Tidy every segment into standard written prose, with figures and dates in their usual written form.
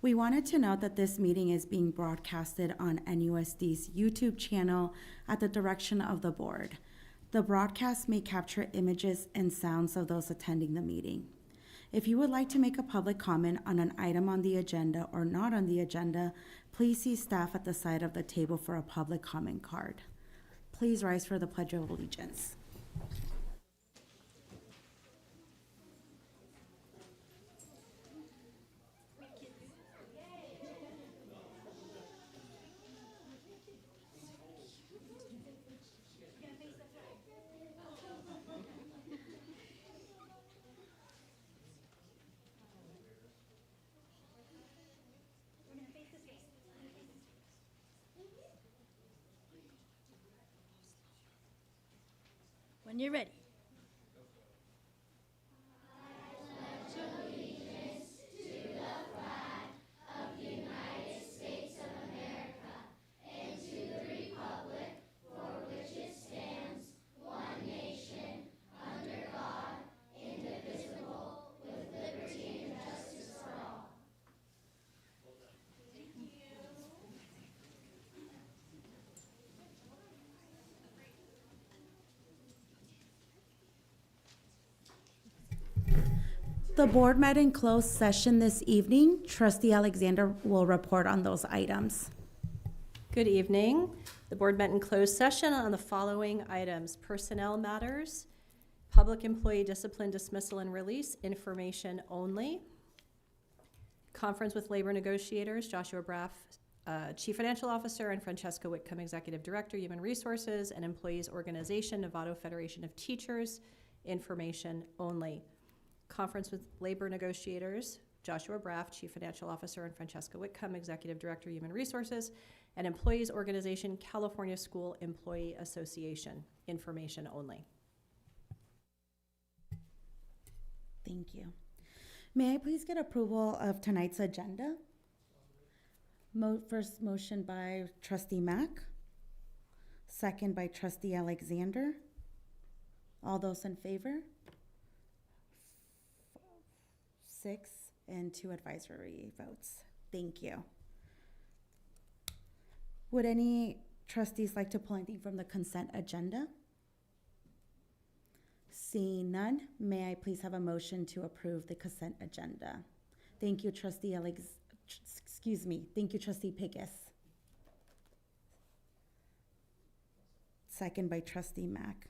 We wanted to note that this meeting is being broadcasted on NUSD's YouTube channel at the direction of the board. The broadcast may capture images and sounds of those attending the meeting. If you would like to make a public comment on an item on the agenda or not on the agenda, please see staff at the side of the table for a public comment card. Please rise for the Pledge of Allegiance. When you're ready. The board met in closed session this evening. Trustee Alexander will report on those items. Good evening. The board met in closed session on the following items: personnel matters, public employee discipline, dismissal, and release, information only, conference with labor negotiators, Joshua Braff, Chief Financial Officer, and Francesca Whitcomb, Executive Director, Human Resources, and Employees Organization, Novato Federation of Teachers, information only. Conference with labor negotiators, Joshua Braff, Chief Financial Officer, and Francesca Whitcomb, Executive Director, Human Resources, and Employees Organization, California School Employee Association, information only. Thank you. May I please get approval of tonight's agenda? First motion by Trustee Mack, second by Trustee Alexander. All those in favor? 6 and 2 advisory votes. Thank you. Would any trustees like to pull anything from the consent agenda? Seeing none, may I please have a motion to approve the consent agenda? Thank you, Trustee Thank you, Trustee Pickes. Second by Trustee Mack.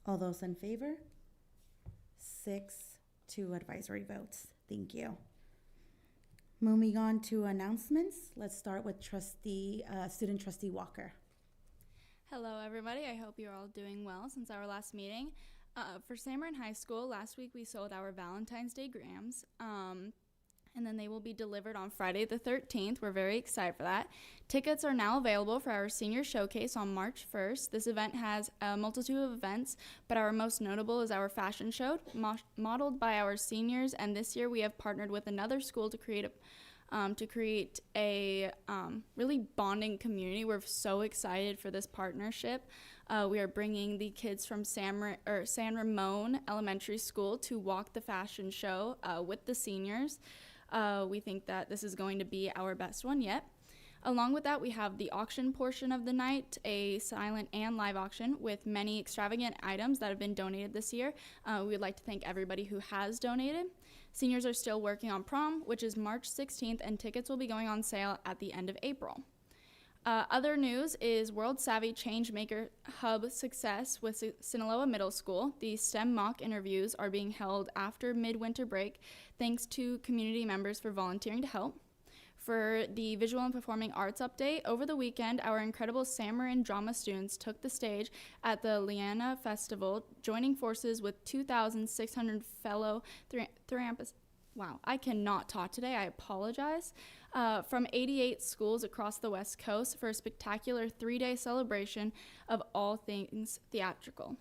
All those in favor? 6, 2 advisory votes. Thank you. Moving on to announcements. Let's start with Student Trustee Walker. Hello, everybody. I hope you're all doing well since our last meeting. For San Marin High School, last week we sold our Valentine's Day grams, and then they will be delivered on Friday the 13th. We're very excited for that. Tickets are now available for our senior showcase on March 1st. This event has a multitude of events, but our most notable is our fashion show, modeled by our seniors, and this year we have partnered with another school to create a really bonding community. We're so excited for this partnership. We are bringing the kids from San Ramon Elementary School to walk the fashion show with the seniors. We think that this is going to be our best one yet. Along with that, we have the auction portion of the night, a silent and live auction with many extravagant items that have been donated this year. We would like to thank everybody who has donated. Seniors are still working on prom, which is March 16th, and tickets will be going on sale at the end of April. Other news is World Savvy Changemaker Hub success with Sinaloa Middle School. The STEM mock interviews are being held after midwinter break, thanks to community members for volunteering to help. For the visual and performing arts update, over the weekend, our incredible San Marin drama students took the stage at the Liana Festival, joining forces with 2,600 fellow Wow, I cannot talk today. I apologize. From 88 schools across the West Coast for a spectacular 3-day celebration of all things theatrical.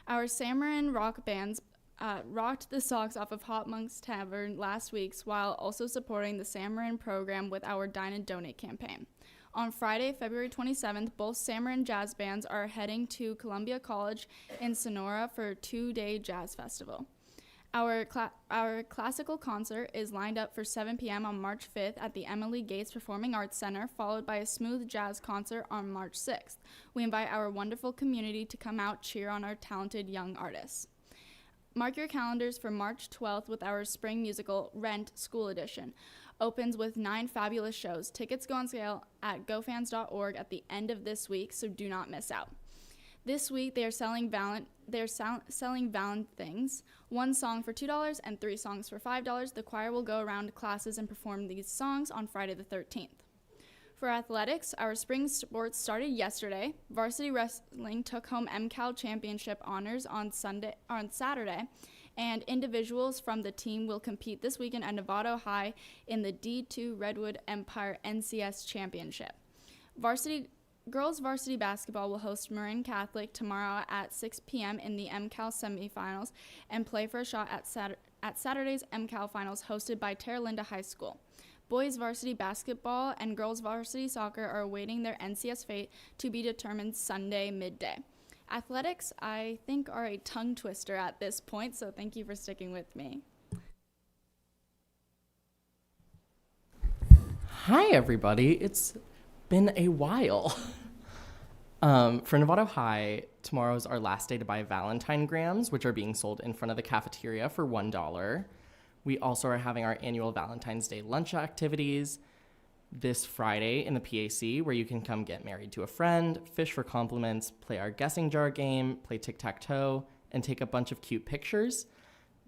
Our San Marin rock bands rocked the socks off of Hot Monk's Tavern last week while also supporting the San Marin program with our Dine and Donate campaign. On Friday, February 27th, both San Marin jazz bands are heading to Columbia College in Sonora for a 2-day jazz festival. Our classical concert is lined up for 7 p.m. on March 5th at the Emily Gates Performing Arts Center, followed by a smooth jazz concert on March 6th. We invite our wonderful community to come out, cheer on our talented young artists. Mark your calendars for March 12th with our spring musical, Rent School Edition. Opens with 9 fabulous shows. Tickets go on sale at gofans.org at the end of this week, so do not miss out. This week, they are selling Valent Things, 1 song for $2 and 3 songs for $5. The choir will go around classes and perform these songs on Friday the 13th. For athletics, our spring sports started yesterday. Varsity wrestling took home MCAL championship honors on Saturday, and individuals from the team will compete this weekend at Novato High in the D2 Redwood Empire NCS Championship. Girls varsity basketball will host Marin Catholic tomorrow at 6 p.m. in the MCAL semifinals and play for a shot at Saturday's MCAL finals hosted by Terra Linda High School. Boys varsity basketball and girls varsity soccer are awaiting their NCS fate to be determined Sunday midday. Athletics, I think, are a tongue twister at this point, so thank you for sticking with me. Hi, everybody. It's been a while. For Novato High, tomorrow's our last day to buy Valentine grams, which are being sold in front of the cafeteria for $1. We also are having our annual Valentine's Day lunch activities this Friday in the PAC, where you can come get married to a friend, fish for compliments, play our guessing jar game, play tic-tac-toe, and take a bunch of cute pictures.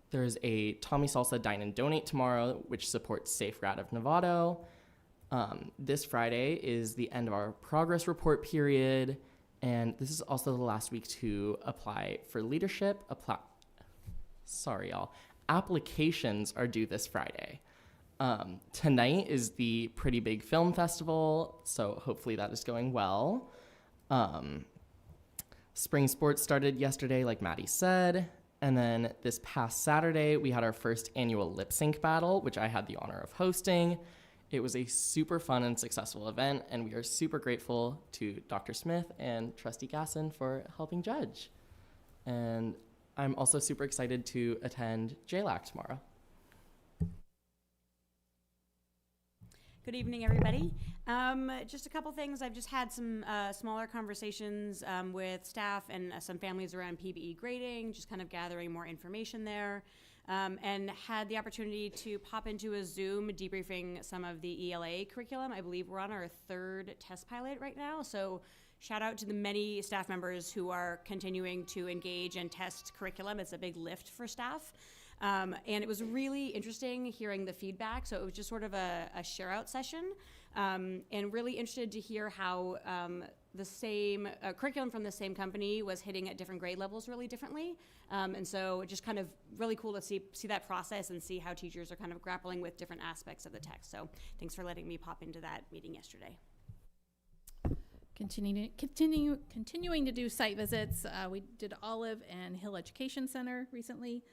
There's a Tommy Salsa Dine and Donate tomorrow, which supports Safe Route of Novato. This Friday is the end of our progress report period, and this is also the last week to apply for leadership. Applications are due this Friday. Tonight is the Pretty Big Film Festival, so hopefully that is going well. Spring sports started yesterday, like Maddie said, and then this past Saturday, we had our first annual lip sync battle, which I had the honor of hosting. It was a super fun and successful event, and we are super grateful to Dr. Smith and Trustee Gasson for helping judge. And I'm also super excited to attend JLAC tomorrow. Good evening, everybody. Just a couple things. I've just had some smaller conversations with staff and some families around PBE grading, just kind of gathering more information there. And had the opportunity to pop into a Zoom debriefing some of the ELA curriculum. I believe we're on our 3rd test pilot right now, so shout out to the many staff members who are continuing to engage and test curriculum. It's a big lift for staff. And it was really interesting hearing the feedback, so it was just sort of a share-out session, and really interested to hear how the same curriculum from the same company was hitting at different grade levels really differently. And so just kind of really cool to see that process and see how teachers are kind of grappling with different aspects of the text. So thanks for letting me pop into that meeting yesterday. Continuing to do site visits. We did Olive and Hill Education Center recently,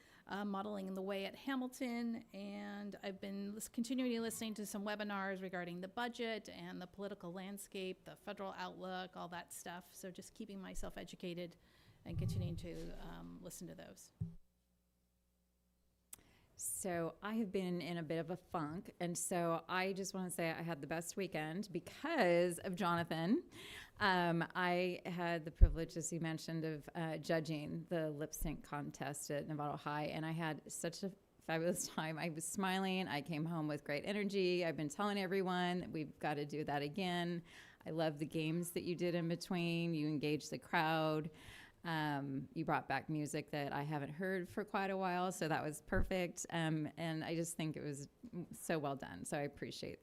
modeling the way at Hamilton, and I've been continuing listening to some webinars regarding the budget and the political landscape, the federal outlook, all that stuff. So just keeping myself educated and continuing to listen to those. So I have been in a bit of a funk, and so I just want to say I had the best weekend because of Jonathan. I had the privilege, as he mentioned, of judging the lip sync contest at Novato High, and I had such a fabulous time. I was smiling. I came home with great energy. I've been telling everyone that we've got to do that again. I love the games that you did in between. You engaged the crowd. You brought back music that I haven't heard for quite a while, so that was perfect. And I just think it was so well done. So I appreciate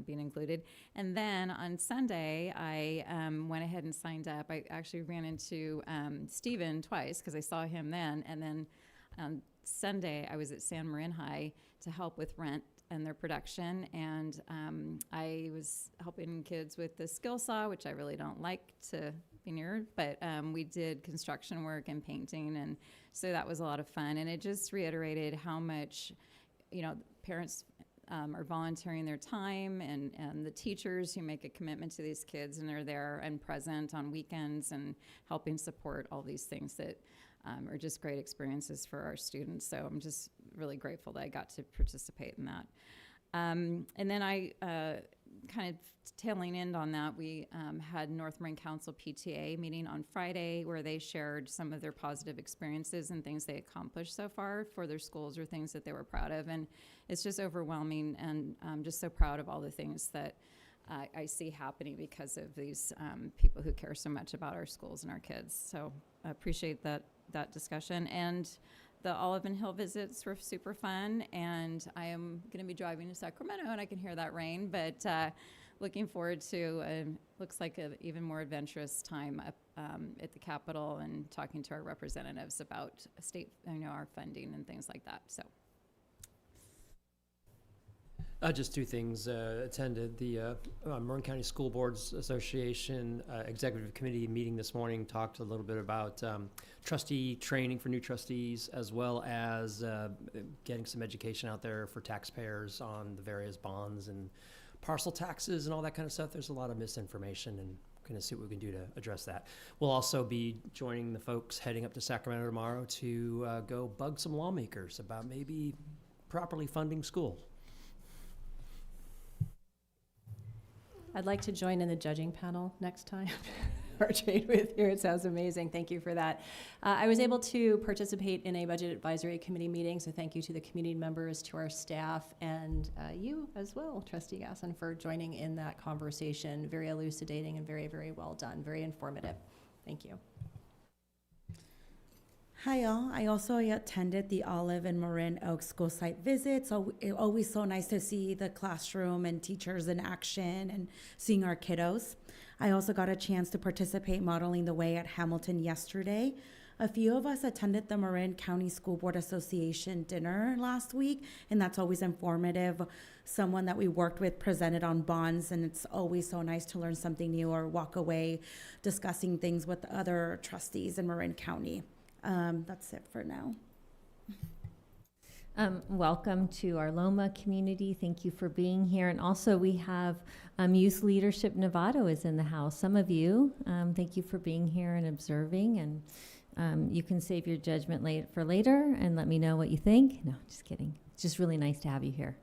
being included. And then on Sunday, I went ahead and signed up. I actually ran into Stephen twice because I saw him then. And then on Sunday, I was at San Marin High to help with Rent and their production. And I was helping kids with the skill saw, which I really don't like to be near, but we did construction work and painting, and so that was a lot of fun. And it just reiterated how much, parents are volunteering their time, and the teachers who make a commitment to these kids and are there and present on weekends and helping support all these things that are just great experiences for our students. So I'm just really grateful that I got to participate in that. And then I kind of tailing end on that, we had North Marin Council PTA meeting on Friday where they shared some of their positive experiences and things they accomplished so far for their schools or things that they were proud of. And it's just overwhelming, and I'm just so proud of all the things that I see happening because of these people who care so much about our schools and our kids. So I appreciate that discussion. And the Olive and Hill visits were super fun, and I am going to be driving to Sacramento, and I can hear that rain, but looking forward to looks like an even more adventurous time up at the Capitol and talking to our representatives about state, our funding and things like that. So. Just two things. Attended the Marin County School Boards Association Executive Committee meeting this morning. Talked a little bit about trustee training for new trustees, as well as getting some education out there for taxpayers on the various bonds and parcel taxes and all that kind of stuff. There's a lot of misinformation, and going to see what we can do to address that. We'll also be joining the folks heading up to Sacramento tomorrow to go bug some lawmakers about maybe properly funding school. I'd like to join in the judging panel next time or trade with you. It sounds amazing. Thank you for that. I was able to participate in a budget advisory committee meeting, so thank you to the community members, to our staff, and you as well, Trustee Gasson, for joining in that conversation. Very elucidating and very, very well done. Very informative. Thank you. Hi, all. I also attended the Olive and Marin Oaks school site visits. So it's always so nice to see the classroom and teachers in action and seeing our kiddos. I also got a chance to participate modeling the way at Hamilton yesterday. A few of us attended the Marin County School Board Association dinner last week, and that's always informative. Someone that we worked with presented on bonds, and it's always so nice to learn something new or walk away discussing things with other trustees in Marin County. That's it for now. Welcome to our Loma community. Thank you for being here. And also we have Youth Leadership Novato is in the house. Some of you, thank you for being here and observing. And you can save your judgment for later and let me know what you think. No, just kidding. It's just really nice to have you here.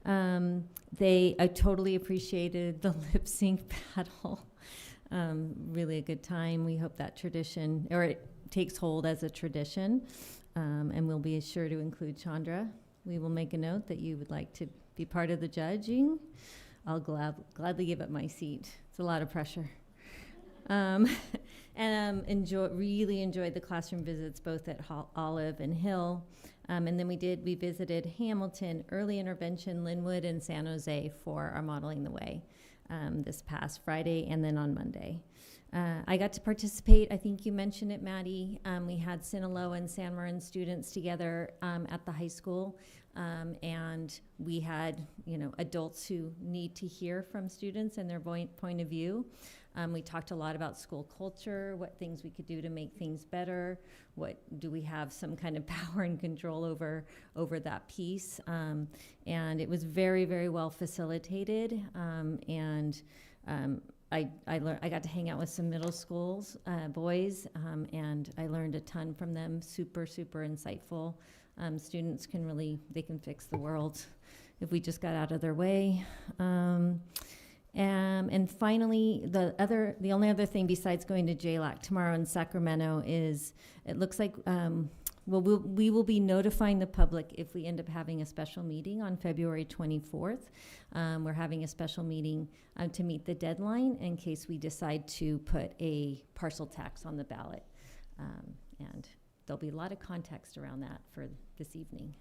I totally appreciated the lip sync battle. Really a good time. We hope that tradition, or it takes hold as a tradition, and we'll be sure to include Chandra. We will make a note that you would like to be part of the judging. I'll gladly give up my seat. It's a lot of pressure. And really enjoyed the classroom visits both at Olive and Hill. And then we visited Hamilton, Early Intervention, Linwood, and San Jose for our Modeling the Way this past Friday and then on Monday. I got to participate. I think you mentioned it, Maddie. We had Sinaloa and San Marin students together at the high school, and we had adults who need to hear from students and their point of view. We talked a lot about school culture, what things we could do to make things better. What do we have some kind of power and control over that piece? And it was very, very well facilitated, I got to hang out with some middle schools, boys, and I learned a ton from them. Super, super insightful. Students they can fix the world if we just got out of their way. And finally, the only other thing besides going to JLAC tomorrow in Sacramento is it looks like we will be notifying the public if we end up having a special meeting on February 24th. We're having a special meeting to meet the deadline in case we decide to put a parcel tax on the ballot. And there'll be a lot of context around that for this evening.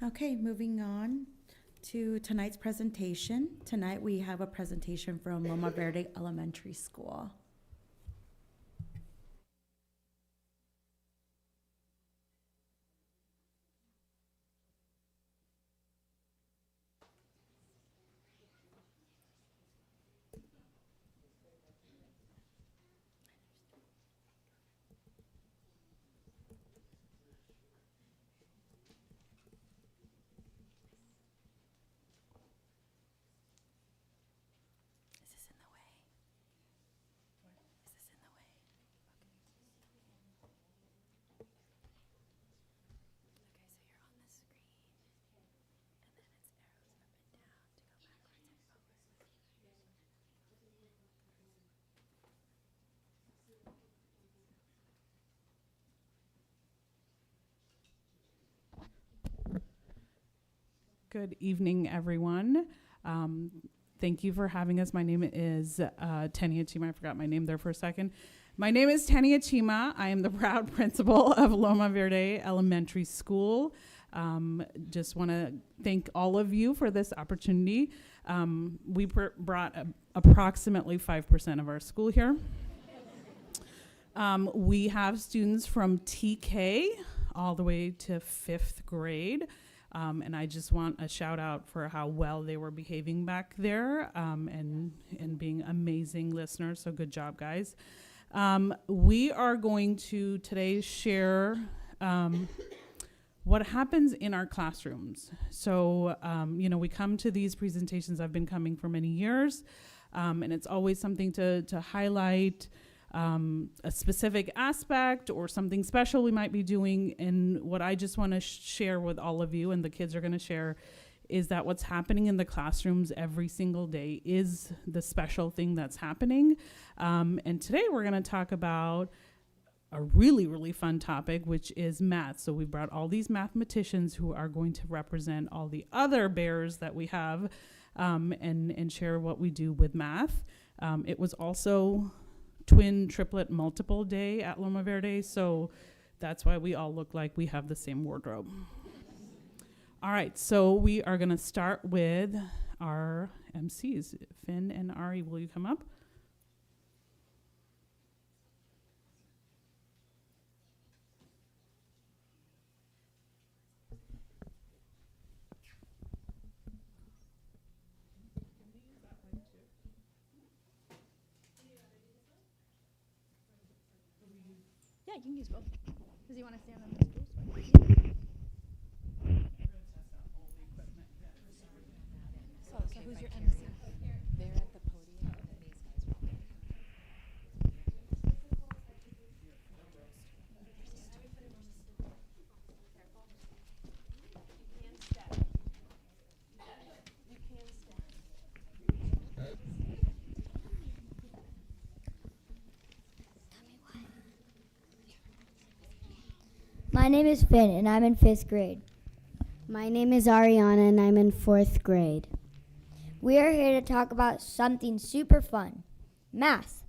Okay, moving on to tonight's presentation. Tonight we have a presentation from Loma Verde Elementary School. Good evening, everyone. Thank you for having us. My name is Tania Chima. I forgot my name there for a second. My name is Tania Chima. I am the proud principal of Loma Verde Elementary School. Just want to thank all of you for this opportunity. We brought approximately 5% of our school here. We have students from TK all the way to 5th grade. And I just want a shout out for how well they were behaving back there and being amazing listeners. So good job, guys. We are going to today share what happens in our classrooms. So, we come to these presentations. I've been coming for many years, and it's always something to highlight a specific aspect or something special we might be doing. And what I just want to share with all of you, and the kids are going to share, is that what's happening in the classrooms every single day is the special thing that's happening. And today we're going to talk about a really, really fun topic, which is math. So we brought all these mathematicians who are going to represent all the other bears that we have and share what we do with math. It was also twin, triplet, multiple day at Loma Verde, so that's why we all look like we have the same wardrobe. All right, so we are going to start with our MCs. Finn and Ari, will you come up? Yeah, you can use both. Because you want to stand on the stools. So who's your MC? They're at the podium and these guys My name is Finn, and I'm in 5th grade. My name is Ariana, and I'm in 4th grade. We are here to talk about something super fun, math.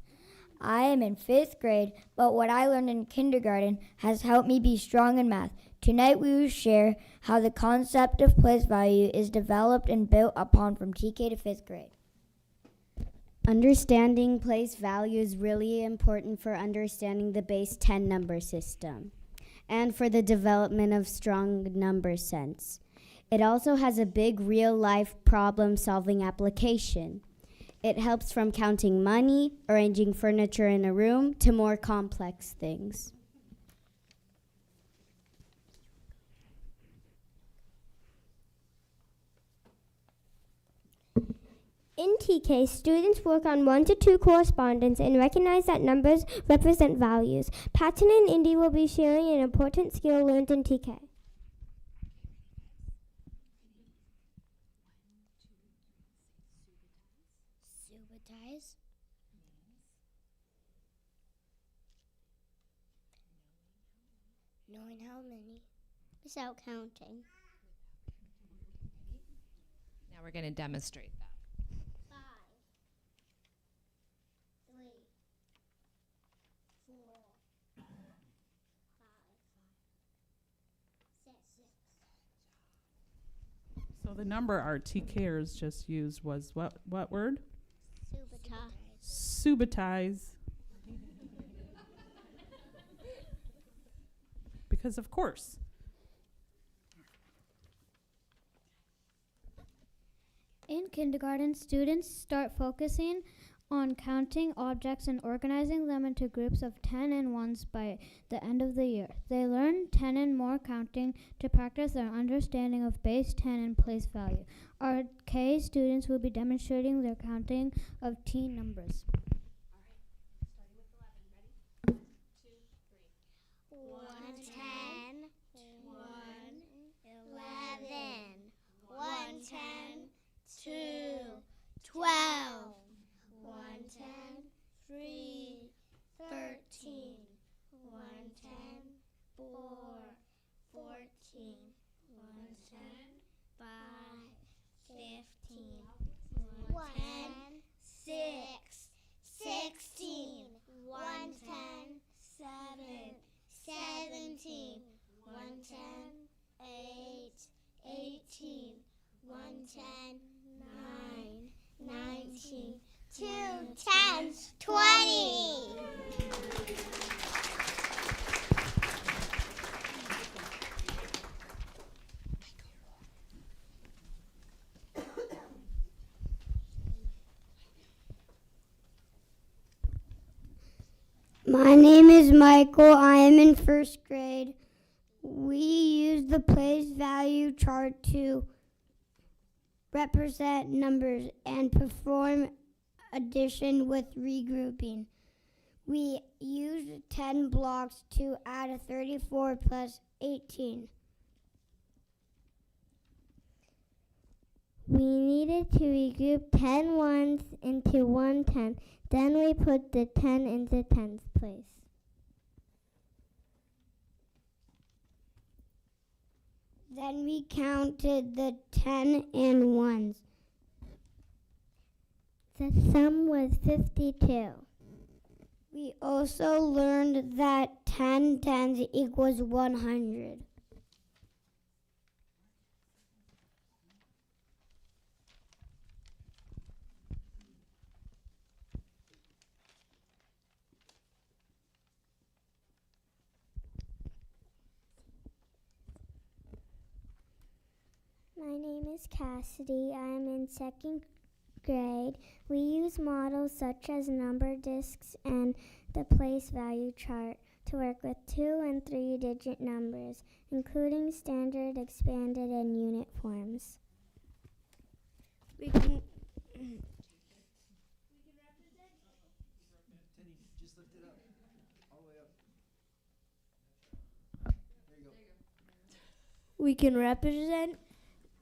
I am in 5th grade, but what I learned in kindergarten has helped me be strong in math. Tonight we will share how the concept of place value is developed and built upon from TK to 5th grade. Understanding place value is really important for understanding the base 10 number system and for the development of strong number sense. It also has a big real-life problem-solving application. It helps from counting money, arranging furniture in a room, to more complex things. In TK, students work on 1 to 2 correspondence and recognize that numbers represent values. Patton and Indy will be sharing an important skill learned in TK. Subitize. Knowing how many without counting. Now we're going to demonstrate that. 5, 3, 4, 5, 6. So the number our TKers just used was what word? Subitize. Because of course. In kindergarten, students start focusing on counting objects and organizing them into groups of 10 and 1s by the end of the year. They learn 10 and more counting to practice their understanding of base 10 and place value. Our K students will be demonstrating their counting of teen numbers. All right, starting with 11. Ready? 2, 3. 1, 10, 1, 11, 1, 10, 2, 12, 1, 10, 3, 13, 1, 10, 4, 14, 1, 10, 5, My name is Michael. I am in first grade. We use the place value chart to represent numbers and perform addition with regrouping. We used 10 blocks to add a 34 plus 18. We needed to regroup 10 ones into one 10. Then we put the 10 into 10th place. Then we counted the 10 and ones. The sum was 52. We also learned that 10 tens equals 100. My name is Cassidy. I am in second grade. We use models such as number discs and the place value chart to work with 2 and 3 digit numbers, including standard, expanded, and unit forms. We can We can represent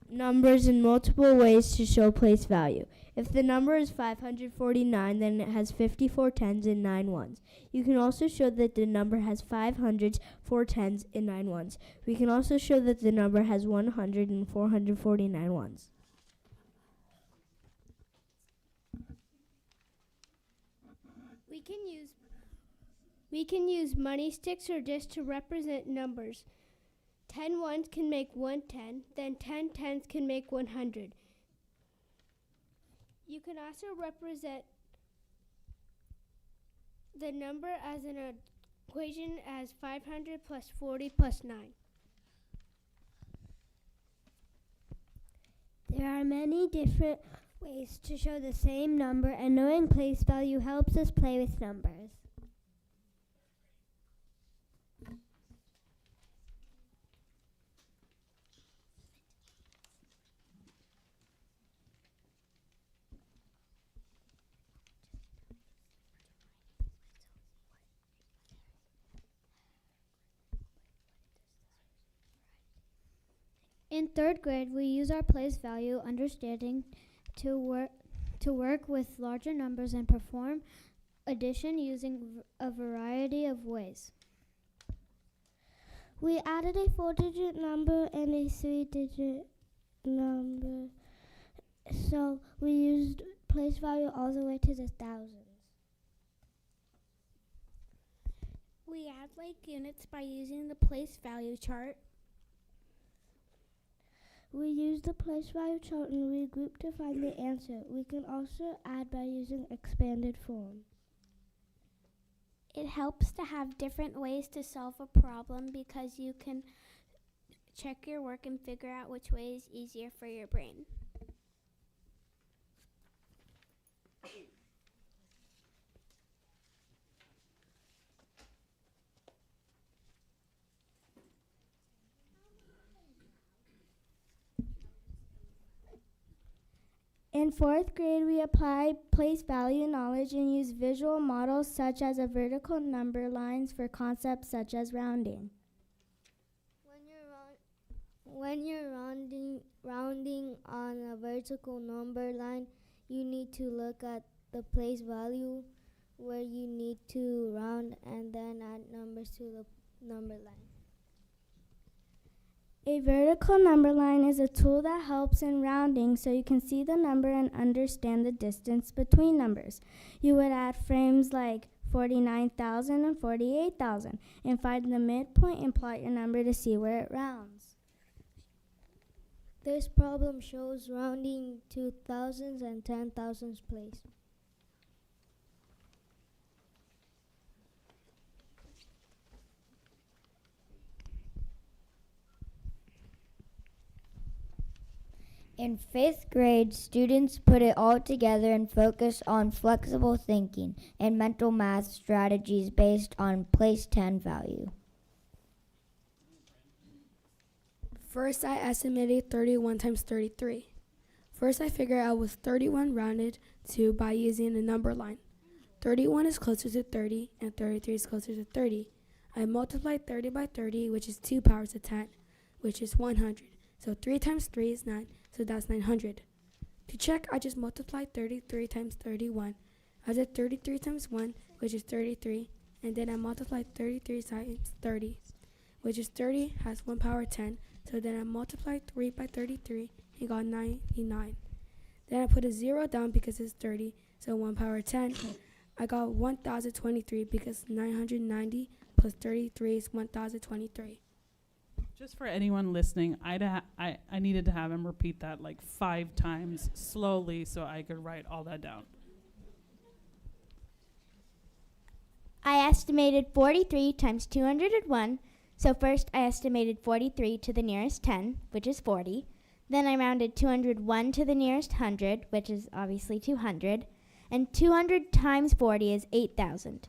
numbers in multiple ways to show place value. If the number is 549, then it has 54 tens and 9 ones. You can also show that the number has 5 hundreds, 4 tens, and 9 ones. We can also show that the number has 100 and 449 ones. We can use money sticks or discs to represent numbers. 10 ones can make 110, then 10 tens can make 100. You can also represent the number as an equation as 500 plus 40 plus 9. There are many different ways to show the same number, and knowing place value helps us play with numbers. In third grade, we use our place value understanding to work with larger numbers and perform addition using a variety of ways. We added a 4-digit number and a 3-digit number, so we used place value all the way to the thousands. We add like units by using the place value chart. We use the place value chart and regroup to find the answer. We can also add by using expanded form. It helps to have different ways to solve a problem because you can check your work and figure out which way is easier for your brain. In fourth grade, we apply place value knowledge and use visual models such as a vertical number lines for concepts such as rounding. When you're rounding on a vertical number line, you need to look at the place value where you need to round and then add numbers to the number line. A vertical number line is a tool that helps in rounding so you can see the number and understand the distance between numbers. You would add frames like 49,000 and 48,000 and find the midpoint and plot your number to see where it rounds. This problem shows rounding to thousands and 10,000s place. In 5th grade, students put it all together and focus on flexible thinking and mental math strategies based on place 10 value. First, I estimated 31 times 33. First, I figured out was 31 rounded to by using a number line. 31 is closer to 30, and 33 is closer to 30. I multiplied 30 by 30, which is 2 powers of 10, which is 100. So 3 times 3 is 9, so that's 900. To check, I just multiplied 33 times 31. I did 33 times 1, which is 33, and then I multiplied 33 times 30, which is 30 has 1 power 10, so then I multiplied 3 by 33 and got 99. Then I put a 0 down because it's 30, so 1 power 10. I got 1023 because 990 plus 33 is 1023. Just for anyone listening, I needed to have him repeat that like 5 times slowly so I could write all that down. I estimated 43 times 201. So first I estimated 43 to the nearest 10, which is 40. Then I rounded 201 to the nearest 100, which is obviously 200. And 200 times 40 is 8,000.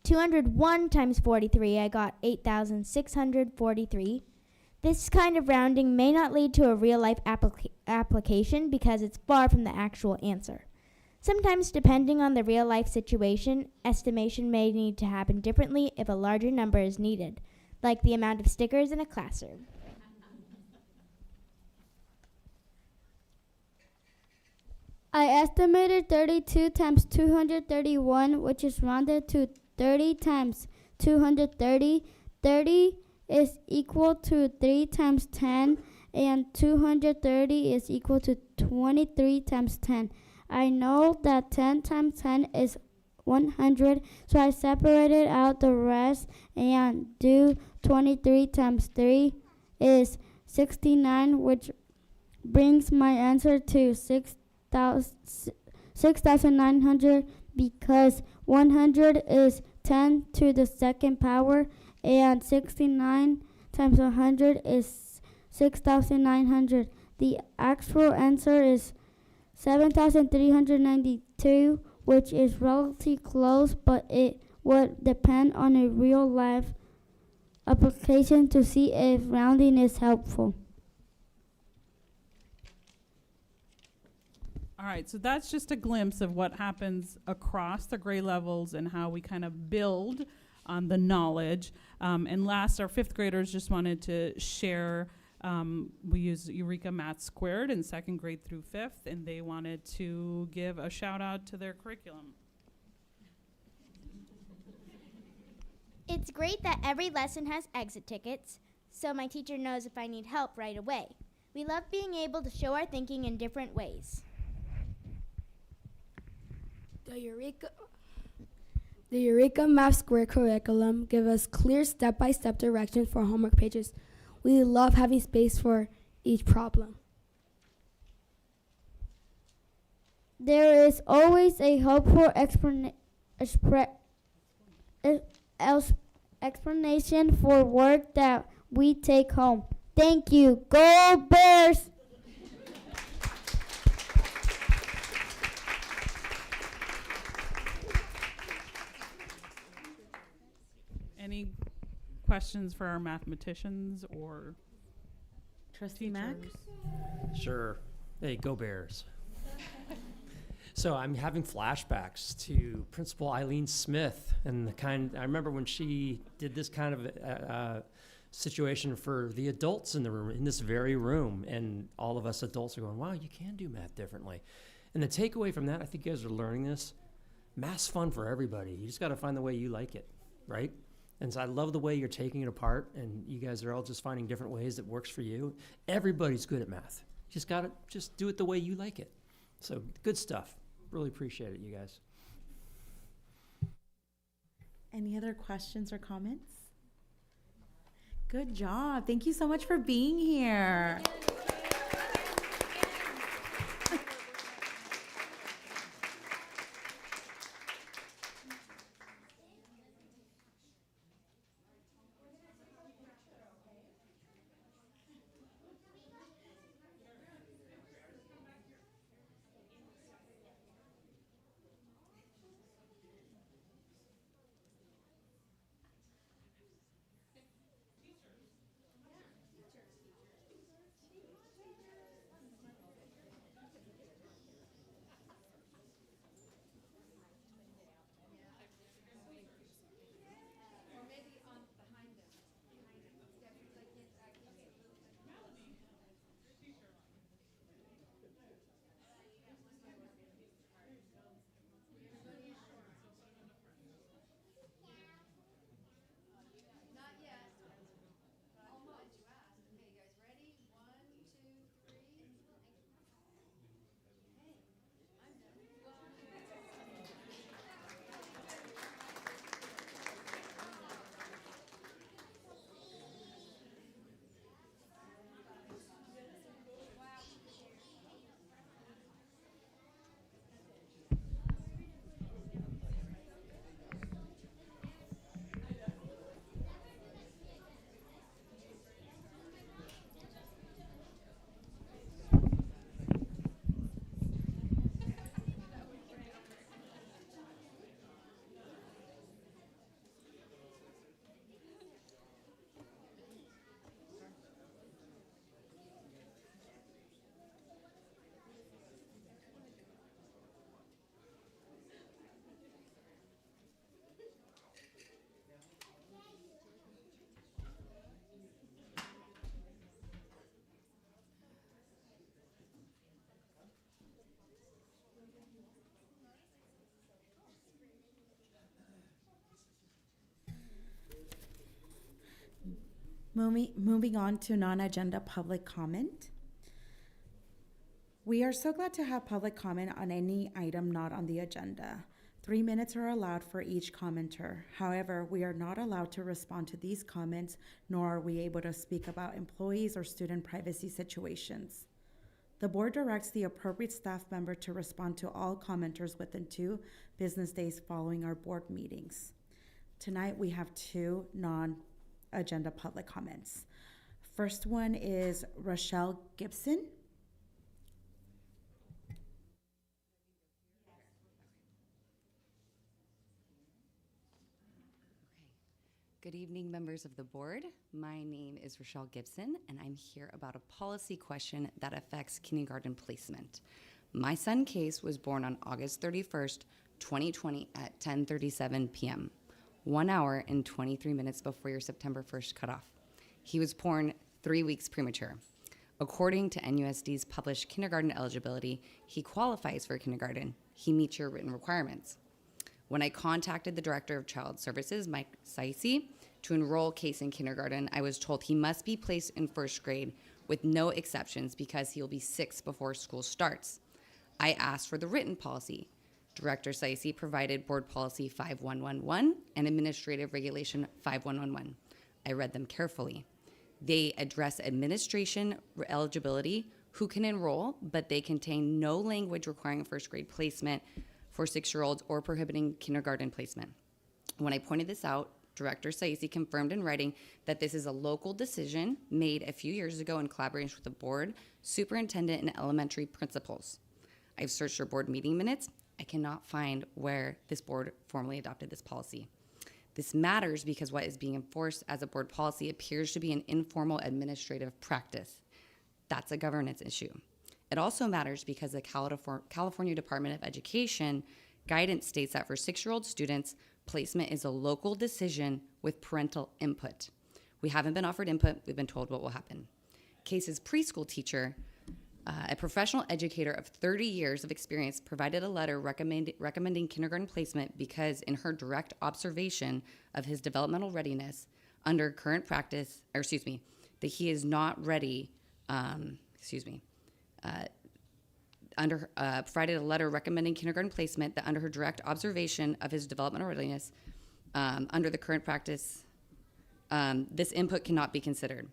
201 times 43, I got 8,643. This kind of rounding may not lead to a real-life application because it's far from the actual answer. Sometimes, depending on the real-life situation, estimation may need to happen differently if a larger number is needed, like the amount of stickers in a classroom. I estimated 32 times 231, which is rounded to 30 times 230. 30 is equal to 3 times 10, and 230 is equal to 23 times 10. I know that 10 times 10 is 100, so I separated out the rest and do 23 times 3 is 69, which brings my answer to 6,900 because 100 is 10 to the second power and 69 times 100 is 6,900. The actual answer is 7,392, which is relatively close, but it would depend on a real life application to see if rounding is helpful. All right, so that's just a glimpse of what happens across the grade levels and how we kind of build on the knowledge. And last, our 5th graders just wanted to share, we use Eureka Math Squared in 2nd grade through 5th, and they wanted to give a shout out to their curriculum. It's great that every lesson has exit tickets, so my teacher knows if I need help right away. We love being able to show our thinking in different ways. The Eureka Math Square curriculum gives us clear step-by-step directions for homework pages. We love having space for each problem. There is always a helpful explanation for work that we take home. Thank you. Go Bears! Any questions for our mathematicians or Trustee Mack? teachers? Sure. Hey, go Bears. So I'm having flashbacks to Principal Eileen Smith and the kind, I remember when she did this kind of situation for the adults in the room, in this very room, and all of us adults are going, wow, you can do math differently. And the takeaway from that, I think you guys are learning this, math's fun for everybody. You just got to find the way you like it, right? And so I love the way you're taking it apart, and you guys are all just finding different ways that works for you. Everybody's good at math. You just got to just do it the way you like it. So good stuff. Really appreciate it, you guys. Any other questions or comments? Good job. Thank you so much for being here. Moving on to non-agenda public comment. We are so glad to have public comment on any item not on the agenda. 3 minutes are allowed for each commenter. However, we are not allowed to respond to these comments, nor are we able to speak about employees or student privacy situations. The board directs the appropriate staff member to respond to all commenters within 2 business days following our board meetings. Tonight, we have 2 non-agenda public comments. First one is Rochelle Gibson. Good evening, members of the board. My name is Rochelle Gibson, and I'm here about a policy question that affects kindergarten placement. My son, Case, was born on August 31st, 2020 at 10:37 p.m., 1 hour and 23 minutes before your September 1st cutoff. He was born 3 weeks premature. According to NUSD's published kindergarten eligibility, he qualifies for kindergarten. He meets your written requirements. When I contacted the Director of Child Services, Mike Saisi, to enroll Case in kindergarten, I was told he must be placed in first grade with no exceptions because he'll be 6 before school starts. I asked for the written policy. Director Saisi provided Board Policy 5111 and Administrative Regulation 5111. I read them carefully. They address administration eligibility, who can enroll, but they contain no language requiring first grade placement for 6-year-olds or prohibiting kindergarten placement. When I pointed this out, Director Saisi confirmed in writing that this is a local decision made a few years ago in collaboration with the board, superintendent, and elementary principals. I've searched your board meeting minutes. I cannot find where this board formally adopted this policy. This matters because what is being enforced as a board policy appears to be an informal administrative practice. That's a governance issue. It also matters because the California Department of Education guidance states that for 6-year-old students, placement is a local decision with parental input. We haven't been offered input. We've been told what will happen. Case's preschool teacher, a professional educator of 30 years of experience, provided a letter recommending kindergarten placement because in her direct observation of his developmental readiness under current practice, that he is not ready, provided a letter recommending kindergarten placement that under her direct observation of his developmental readiness under the current practice, this input cannot be considered.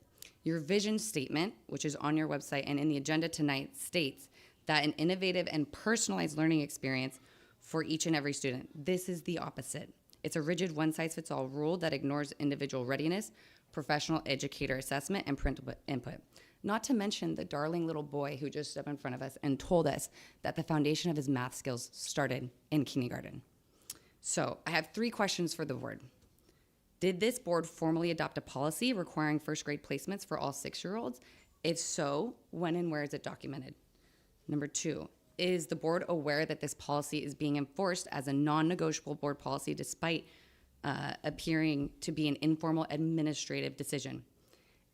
Your vision statement, which is on your website and in the agenda tonight, states that an innovative and personalized learning experience for each and every student. This is the opposite. It's a rigid one-size-fits-all rule that ignores individual readiness, professional educator assessment, and parental input. Not to mention the darling little boy who just stood up in front of us and told us that the foundation of his math skills started in kindergarten. So I have 3 questions for the board. Did this board formally adopt a policy requiring first grade placements for all 6-year-olds? If so, when and where is it documented? Number 2, is the board aware that this policy is being enforced as a non-negotiable board policy despite appearing to be an informal administrative decision?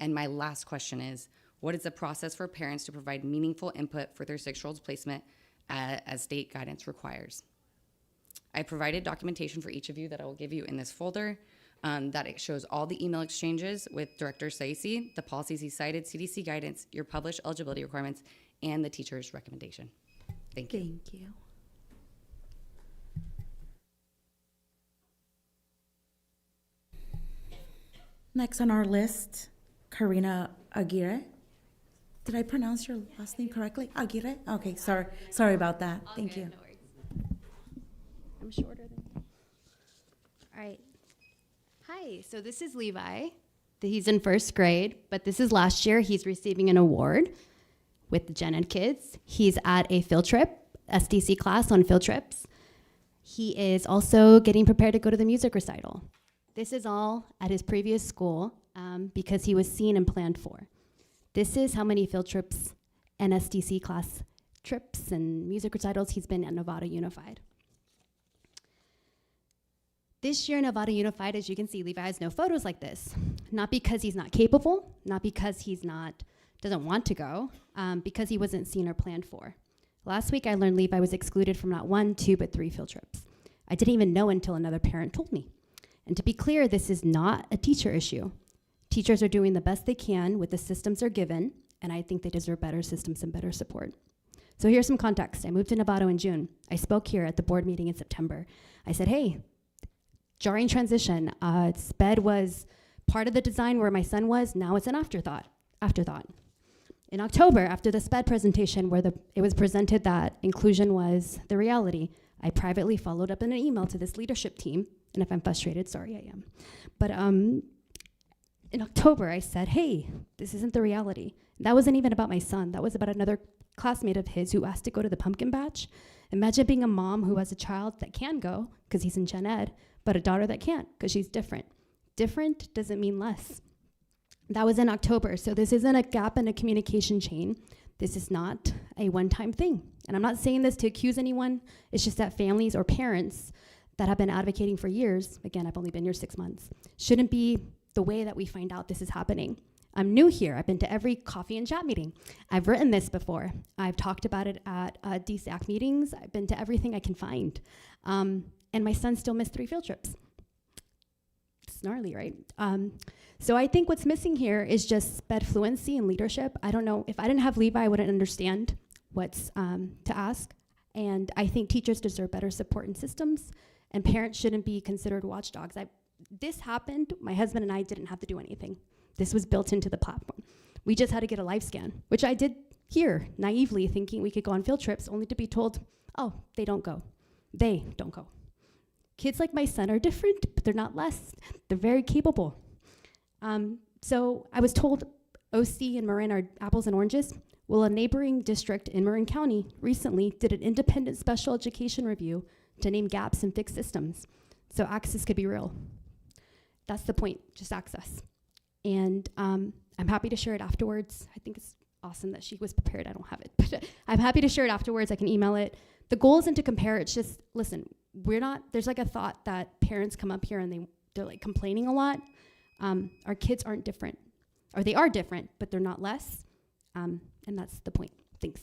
And my last question is, what is the process for parents to provide meaningful input for their 6-year-old's placement as state guidance requires? I provided documentation for each of you that I will give you in this folder. That it shows all the email exchanges with Director Saisi, the policies he cited, CDC guidance, your published eligibility requirements, and the teacher's recommendation. Thank you. Thank you. Next on our list, Karina Aguirre. Did I pronounce your last name correctly? Aguirre? Okay, sorry about that. Thank you. No worries. I'm shorter than you. All right. Hi, so this is Levi. He's in first grade, but this is last year. He's receiving an award with the Gen Ed kids. He's at a field trip, SDC class on field trips. He is also getting prepared to go to the music recital. This is all at his previous school because he was seen and planned for. This is how many field trips and SDC class trips and music recitals he's been at Novato Unified. This year, Novato Unified, as you can see, Levi has no photos like this. Not because he's not capable, not because doesn't want to go, because he wasn't seen or planned for. Last week, I learned Levi was excluded from not 1, 2, but 3 field trips. I didn't even know until another parent told me. And to be clear, this is not a teacher issue. Teachers are doing the best they can with the systems they're given, and I think they deserve better systems and better support. So here's some context. I moved to Novato in June. I spoke here at the board meeting in September. I said, hey, jarring transition. SPED was part of the design where my son was. Now it's an afterthought. In October, after the SPED presentation where it was presented that inclusion was the reality, I privately followed up in an email to this leadership team. And if I'm frustrated, sorry, I am. But in October, I said, hey, this isn't the reality. That wasn't even about my son. That was about another classmate of his who asked to go to the pumpkin patch. Imagine being a mom who has a child that can go because he's in gen ed, but a daughter that can't because she's different. Different doesn't mean less. That was in October, so this isn't a gap in a communication chain. This is not a one-time thing. And I'm not saying this to accuse anyone. It's just that families or parents that have been advocating for years, again, I've only been here 6 months, shouldn't be the way that we find out this is happening. I'm new here. I've been to every coffee and chat meeting. I've written this before. I've talked about it at DSAC meetings. I've been to everything I can find. And my son still missed 3 field trips. It's gnarly, right? So I think what's missing here is just SPED fluency and leadership. I don't know, if I didn't have Levi, I wouldn't understand what's to ask. And I think teachers deserve better support and systems, and parents shouldn't be considered watchdogs. This happened, my husband and I didn't have to do anything. This was built into the platform. We just had to get a live scan, which I did here, naively thinking we could go on field trips, only to be told, oh, they don't go. They don't go. Kids like my son are different, but they're not less. They're very capable. So I was told OC and Marin are apples and oranges. Well, a neighboring district in Marin County recently did an independent special education review to name gaps and fix systems. So access could be real. That's the point, just access. And I'm happy to share it afterwards. I think it's awesome that she was prepared. I don't have it, but I'm happy to share it afterwards. I can email it. The goal isn't to compare. It's just, listen, there's like a thought that parents come up here and they're like complaining a lot. Our kids aren't different, or they are different, but they're not less. And that's the point. Thanks.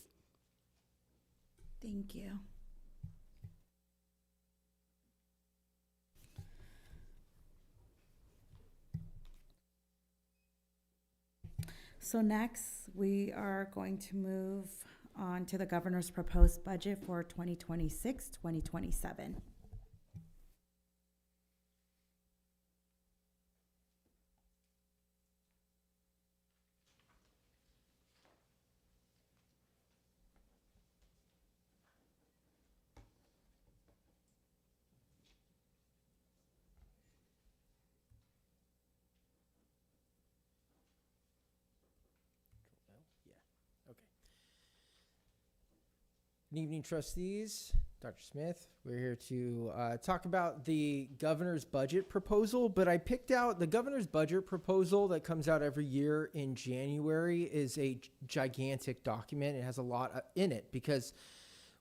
Thank you. So next, we are going to move on to the governor's proposed budget for 2026-2027. Good evening, trustees. Dr. Smith. We're here to talk about the governor's budget proposal, but I picked out the governor's budget proposal that comes out every year in January is a gigantic document. It has a lot in it because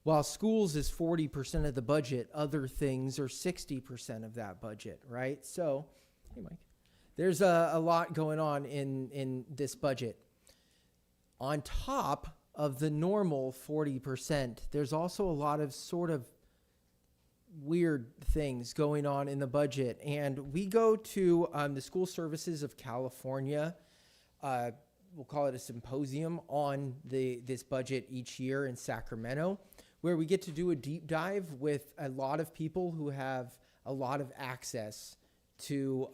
while schools is 40% of the budget, other things are 60% of that budget, right? So, hey, Mike, there's a lot going on in this budget. On top of the normal 40%, there's also a lot of sort of weird things going on in the budget. And we go to the School Services of California, we'll call it a symposium on this budget each year in Sacramento, where we get to do a deep dive with a lot of people who have a lot of access to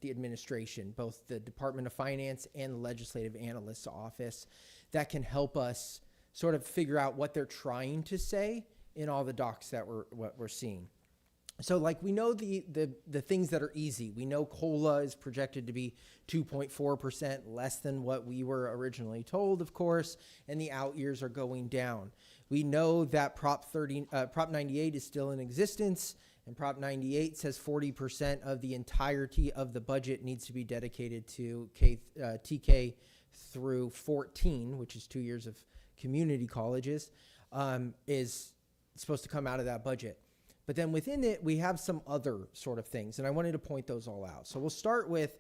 the administration, both the Department of Finance and the Legislative Analyst's Office, that can help us sort of figure out what they're trying to say in all the docs that we're seeing. So like we know the things that are easy. We know COLA is projected to be 2.4% less than what we were originally told, of course, and the out years are going down. We know that Prop 98 is still in existence, and Prop 98 says 40% of the entirety of the budget needs to be dedicated to TK through 14, which is 2 years of community colleges, is supposed to come out of that budget. But then within it, we have some other sort of things, and I wanted to point those all out. So we'll start with,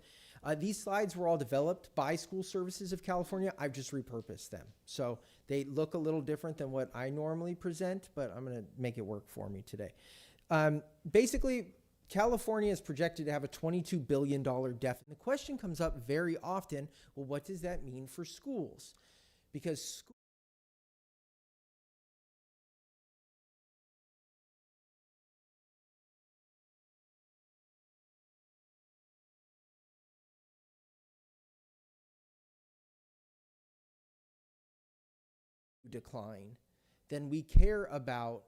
these slides were all developed by School Services of California. I've just repurposed them. So they look a little different than what I normally present, but I'm gonna make it work for me today. Basically, California is projected to have a $22 billion deficit. The question comes up very often, well, what does that mean for schools? Because decline, then we care about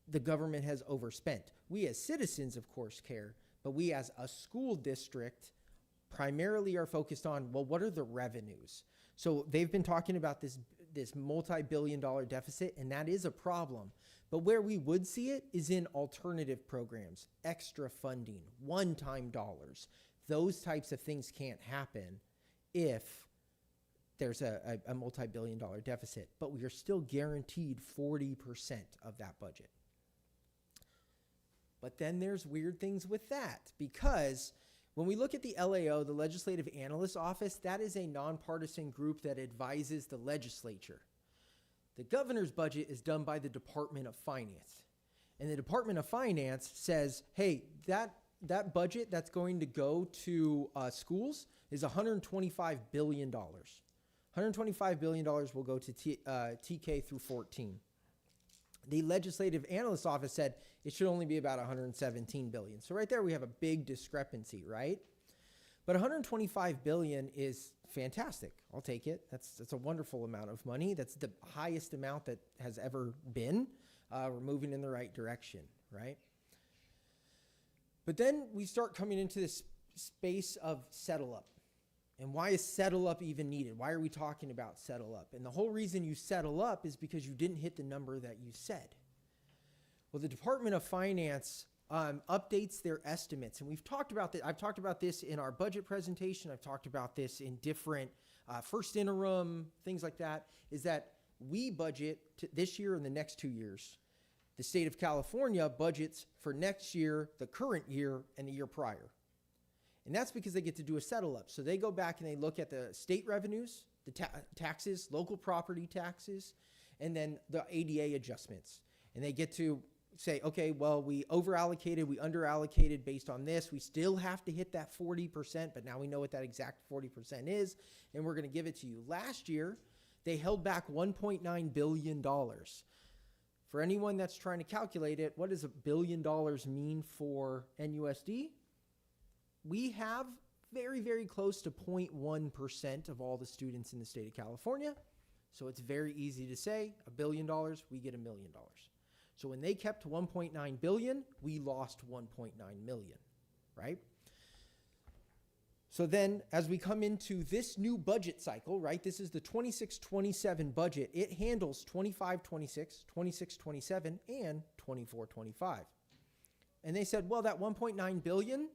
the government has overspent. We as citizens, of course, care, but we as a school district primarily are focused on, well, what are the revenues? So they've been talking about this multi-billion-dollar deficit, and that is a problem. But where we would see it is in alternative programs, extra funding, one-time dollars. Those types of things can't happen if there's a multi-billion-dollar deficit, but we are still guaranteed 40% of that budget. But then there's weird things with that, because when we look at the LAO, the Legislative Analyst Office, that is a nonpartisan group that advises the legislature. The governor's budget is done by the Department of Finance. And the Department of Finance says, hey, that budget that's going to go to schools is $125 billion. $125 billion will go to TK through 14. The Legislative Analyst Office said it should only be about $117 billion. So right there we have a big discrepancy, right? But $125 billion is fantastic. I'll take it. That's a wonderful amount of money. That's the highest amount that has ever been. We're moving in the right direction, right? But then we start coming into this space of settle up. And why is settle up even needed? Why are we talking about settle up? And the whole reason you settle up is because you didn't hit the number that you said. Well, the Department of Finance updates their estimates. And we've talked about that. I've talked about this in our budget presentation. I've talked about this in different first interim, things like that, is that we budget this year and the next 2 years. The state of California budgets for next year, the current year, and the year prior. And that's because they get to do a settle up. So they go back and they look at the state revenues, the taxes, local property taxes, and then the ADA adjustments. And they get to say, okay, well, we overallocated, we underallocated based on this. We still have to hit that 40%, but now we know what that exact 40% is, and we're going to give it to you. Last year, they held back $1.9 billion. For anyone that's trying to calculate it, what does $1 billion mean for NUSD? We have very, very close to 0.1% of all the students in the state of California. So it's very easy to say, $1 billion, we get $1 million. So when they kept 1.9 billion, we lost 1.9 million, right? So then as we come into this new budget cycle, right, this is the 26-27 budget. It handles 25-26, 26-27, and 24-25. And they said, well, that 1.9 billion,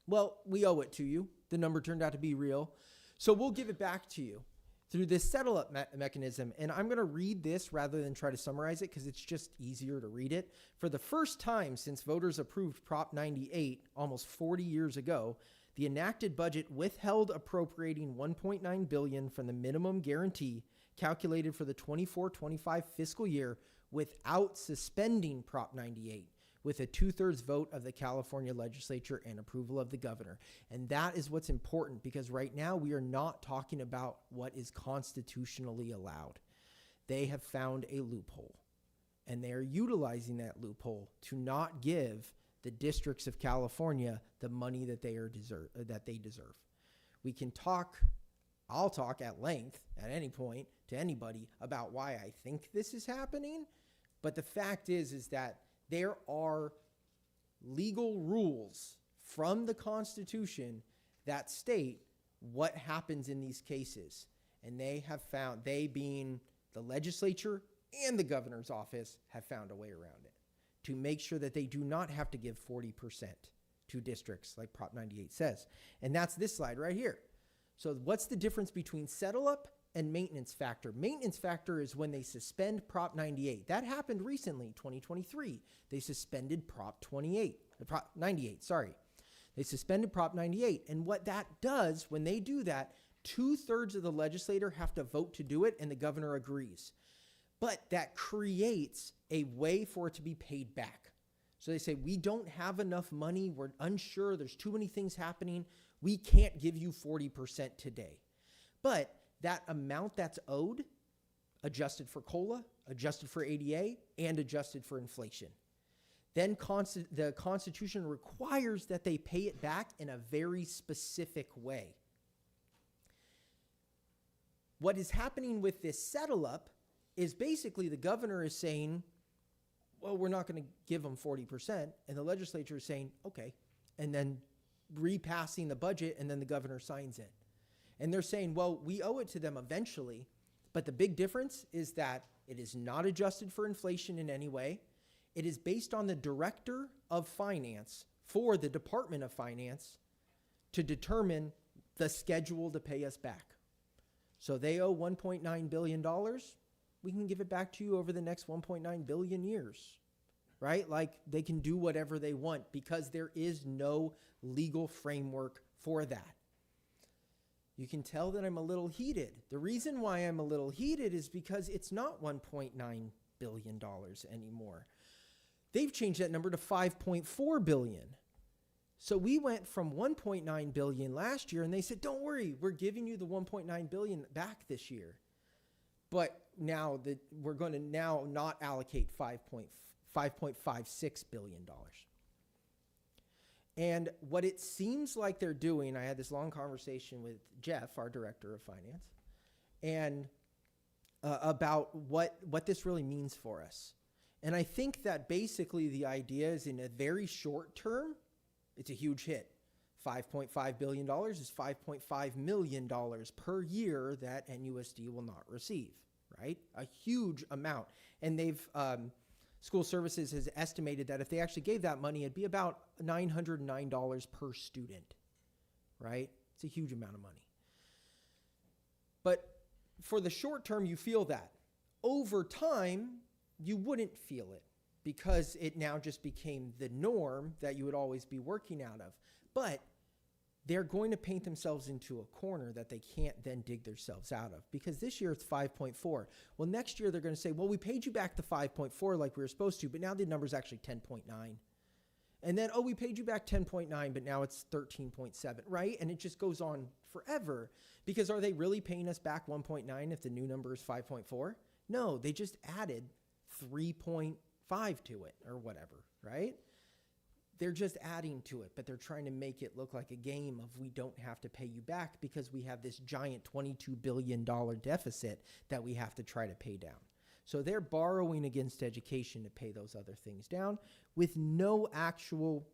well, we owe it to you. The number turned out to be real. So we'll give it back to you through this settle-up mechanism. And I'm going to read this rather than try to summarize it because it's just easier to read it. For the first time since voters approved Prop 98 almost 40 years ago, the enacted budget withheld appropriating $1.9 billion from the minimum guarantee calculated for the 24-25 fiscal year without suspending Prop 98. With a 2/3 vote of the California legislature and approval of the governor. And that is what's important because right now we are not talking about what is constitutionally allowed. They have found a loophole and they are utilizing that loophole to not give the districts of California the money that they deserve. We can talk, I'll talk at length at any point to anybody about why I think this is happening, but the fact is that there are legal rules from the Constitution that state what happens in these cases. And they have found, they being the legislature and the governor's office, have found a way around it to make sure that they do not have to give 40% to districts like Prop 98 says. And that's this slide right here. So what's the difference between settle up and maintenance factor? Maintenance factor is when they suspend Prop 98. That happened recently, 2023. They suspended Prop 98, sorry. They suspended Prop 98. And what that does, when they do that, 2/3 of the legislator have to vote to do it, and the governor agrees. But that creates a way for it to be paid back. So they say, we don't have enough money. We're unsure. There's too many things happening. We can't give you 40% today. But that amount that's owed, adjusted for COLA, adjusted for ADA, and adjusted for inflation. Then the Constitution requires that they pay it back in a very specific way. What is happening with this settle up is basically the governor is saying, well, we're not going to give them 40%. And the legislature is saying, okay. And then repassing the budget, and then the governor signs it. And they're saying, well, we owe it to them eventually. But the big difference is that it is not adjusted for inflation in any way. It is based on the director of finance for the Department of Finance to determine the schedule to pay us back. So they owe $1.9 billion. We can give it back to you over the next 1.9 billion years, right? Like they can do whatever they want because there is no legal framework for that. You can tell that I'm a little heated. The reason why I'm a little heated is because it's not $1.9 billion anymore. They've changed that number to $5.4 billion. So we went from $1.9 billion last year, and they said, don't worry, we're giving you the $1.9 billion back this year. But now we're going to now not allocate $5.56 billion. And what it seems like they're doing, I had this long conversation with Jeff, our director of finance, and about what this really means for us. And I think that basically the idea is in a very short term, it's a huge hit. $5.5 billion is $5.5 million per year that NUSD will not receive, right? A huge amount. And they've, School Services has estimated that if they actually gave that money, it'd be about $909 per student, right? It's a huge amount of money. But for the short term, you feel that. Over time, you wouldn't feel it because it now just became the norm that you would always be working out of. But they're going to paint themselves into a corner that they can't then dig themselves out of, because this year it's 5.4. Well, next year they're going to say, well, we paid you back the 5.4 like we were supposed to, but now the number's actually 10.9. And then, oh, we paid you back 10.9, but now it's 13.7, right? And it just goes on forever, because are they really paying us back 1.9 if the new number is 5.4? No, they just added 3.5 to it or whatever, right? They're just adding to it, but they're trying to make it look like a game of we don't have to pay you back because we have this giant $22 billion deficit that we have to try to pay down. So they're borrowing against education to pay those other things down with no actual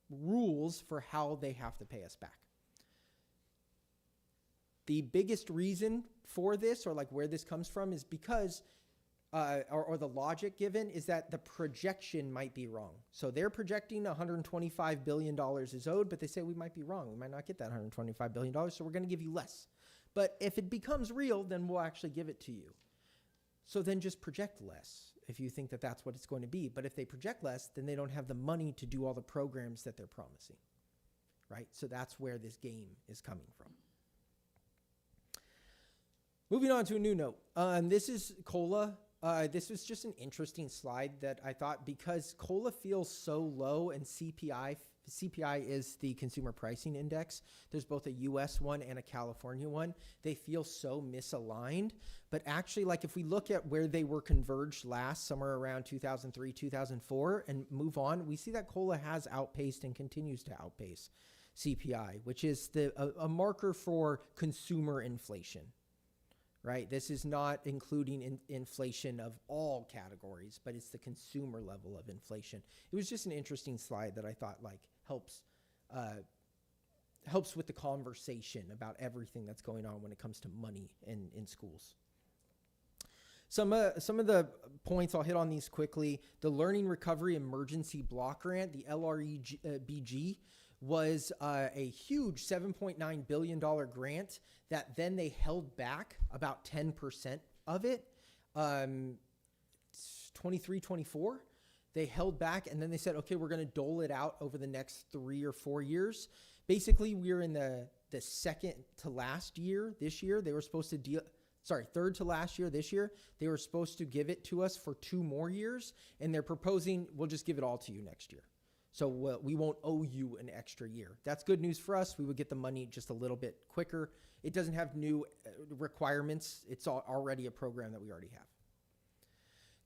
rules for how they have to pay us back. The biggest reason for this, or like where this comes from, is because or the logic given is that the projection might be wrong. So they're projecting $125 billion is owed, but they say we might be wrong. We might not get that $125 billion, so we're going to give you less. But if it becomes real, then we'll actually give it to you. So then just project less if you think that that's what it's going to be. But if they project less, then they don't have the money to do all the programs that they're promising, right? So that's where this game is coming from. Moving on to a new note. This is COLA. This was just an interesting slide that I thought, because COLA feels so low and CPI is the Consumer Pricing Index. There's both a US one and a California one. They feel so misaligned. But actually, like if we look at where they were converged last, somewhere around 2003, 2004, and move on, we see that COLA has outpaced and continues to outpace CPI, which is a marker for consumer inflation. Right? This is not including inflation of all categories, but it's the consumer level of inflation. It was just an interesting slide that I thought like helps with the conversation about everything that's going on when it comes to money in schools. Some of the points, I'll hit on these quickly. The Learning Recovery Emergency Block Grant, the LREBG, was a huge $7.9 billion grant that then they held back about 10% of it. 23, 24, they held back, and then they said, okay, we're going to dole it out over the next 3 or 4 years. Basically, we're in the second to last year. This year, they were supposed to third to last year this year. They were supposed to give it to us for 2 more years, and they're proposing we'll just give it all to you next year. So we won't owe you an extra year. That's good news for us. We would get the money just a little bit quicker. It doesn't have new requirements. It's already a program that we already have.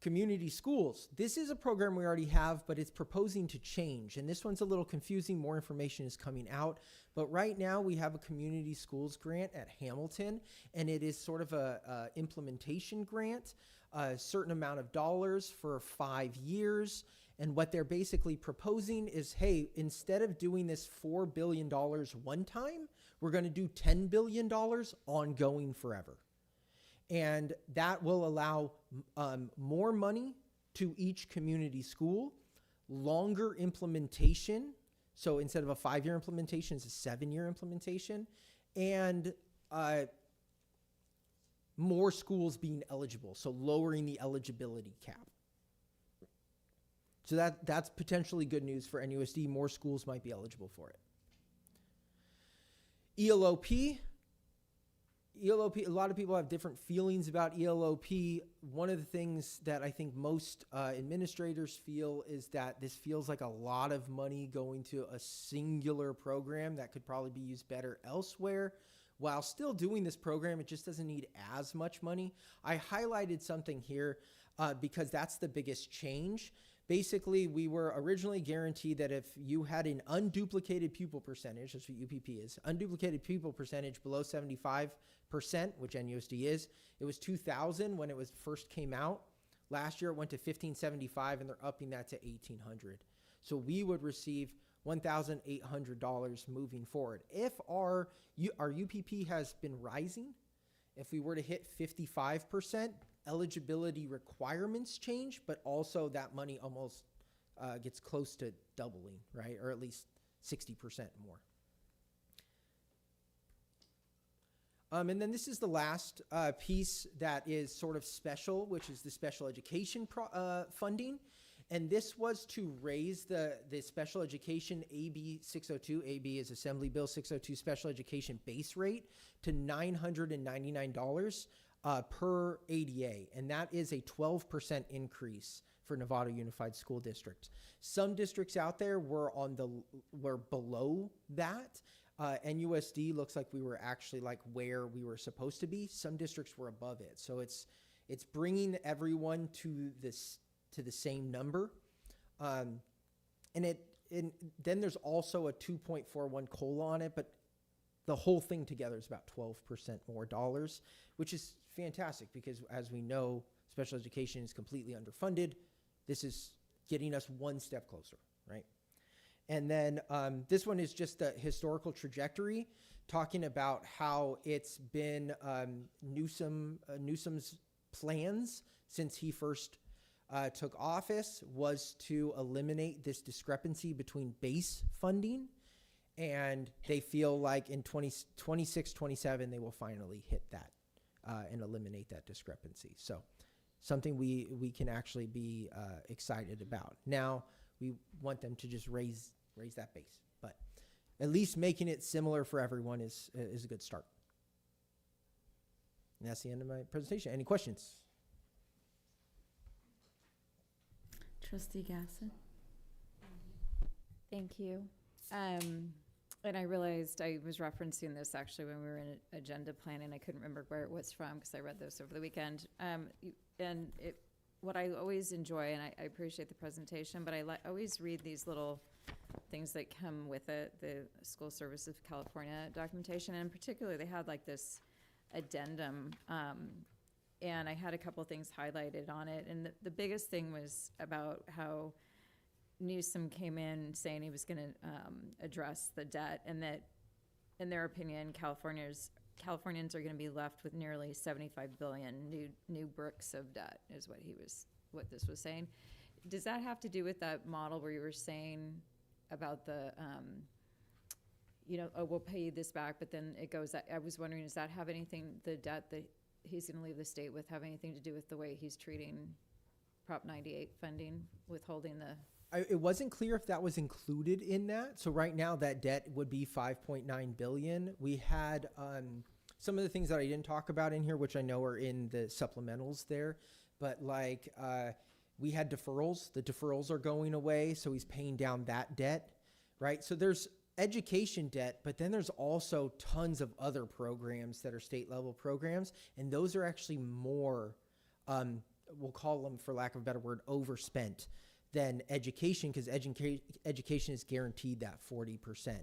Community schools. This is a program we already have, but it's proposing to change. And this one's a little confusing. More information is coming out. But right now we have a community schools grant at Hamilton, and it is sort of a implementation grant, a certain amount of dollars for 5 years. And what they're basically proposing is, hey, instead of doing this $4 billion one time, we're going to do $10 billion ongoing forever. And that will allow more money to each community school, longer implementation. So instead of a 5-year implementation, it's a 7-year implementation, and more schools being eligible, so lowering the eligibility cap. So that's potentially good news for NUSD. More schools might be eligible for it. ELOP, a lot of people have different feelings about ELOP. One of the things that I think most administrators feel is that this feels like a lot of money going to a singular program that could probably be used better elsewhere. While still doing this program, it just doesn't need as much money. I highlighted something here because that's the biggest change. Basically, we were originally guaranteed that if you had an unduplicated pupil percentage, that's what UPP is, unduplicated pupil percentage below 75%, which NUSD is, it was $2,000 when it was first came out. Last year it went to $1,575, and they're upping that to $1,800. So we would receive $1,800 moving forward. If our UPP has been rising, if we were to hit 55%, eligibility requirements change, but also that money almost gets close to doubling, right? Or at least 60% more. And then this is the last piece that is sort of special, which is the special education funding. And this was to raise the special education AB 602, AB is Assembly Bill 602 special education base rate to $999 per ADA. And that is a 12% increase for Novato Unified School District. Some districts out there were below that. NUSD looks like we were actually like where we were supposed to be. Some districts were above it. So it's bringing everyone to the same number. And then there's also a 2.41 COLA on it, but the whole thing together is about 12% more dollars, which is fantastic because as we know, special education is completely underfunded. This is getting us one step closer, right? And then this one is just the historical trajectory, talking about how it's been Newsom's plans since he first took office was to eliminate this discrepancy between base funding, and they feel like in 2026, 27, they will finally hit that and eliminate that discrepancy. So something we can actually be excited about. Now, we want them to just raise that base, but at least making it similar for everyone is a good start. And that's the end of my presentation. Any questions? Trustee Gasson. Thank you. And I realized I was referencing this actually when we were in agenda planning. I couldn't remember where it was from because I read this over the weekend. What I always enjoy, and I appreciate the presentation, but I always read these little things that come with it, the School Service of California documentation, and in particular, they had like this addendum, and I had a couple things highlighted on it, and the biggest thing was about how Newsom came in saying he was going to address the debt, and that, in their opinion, Californians are going to be left with nearly 75 billion new bricks of debt, is what this was saying. Does that have to do with that model where you were saying about the, we'll pay you this back, but then it goes, I was wondering, does that have anything, the debt that he's going to leave the state with, have anything to do with the way he's treating Prop 98 funding, withholding the... It wasn't clear if that was included in that. So right now that debt would be $5.9 billion. We had some of the things that I didn't talk about in here, which I know are in the supplementals there, but like we had deferrals. The deferrals are going away, so he's paying down that debt, right? So there's education debt, but then there's also tons of other programs that are state level programs, and those are actually more, we'll call them, for lack of a better word, overspent than education, because education is guaranteed that 40%.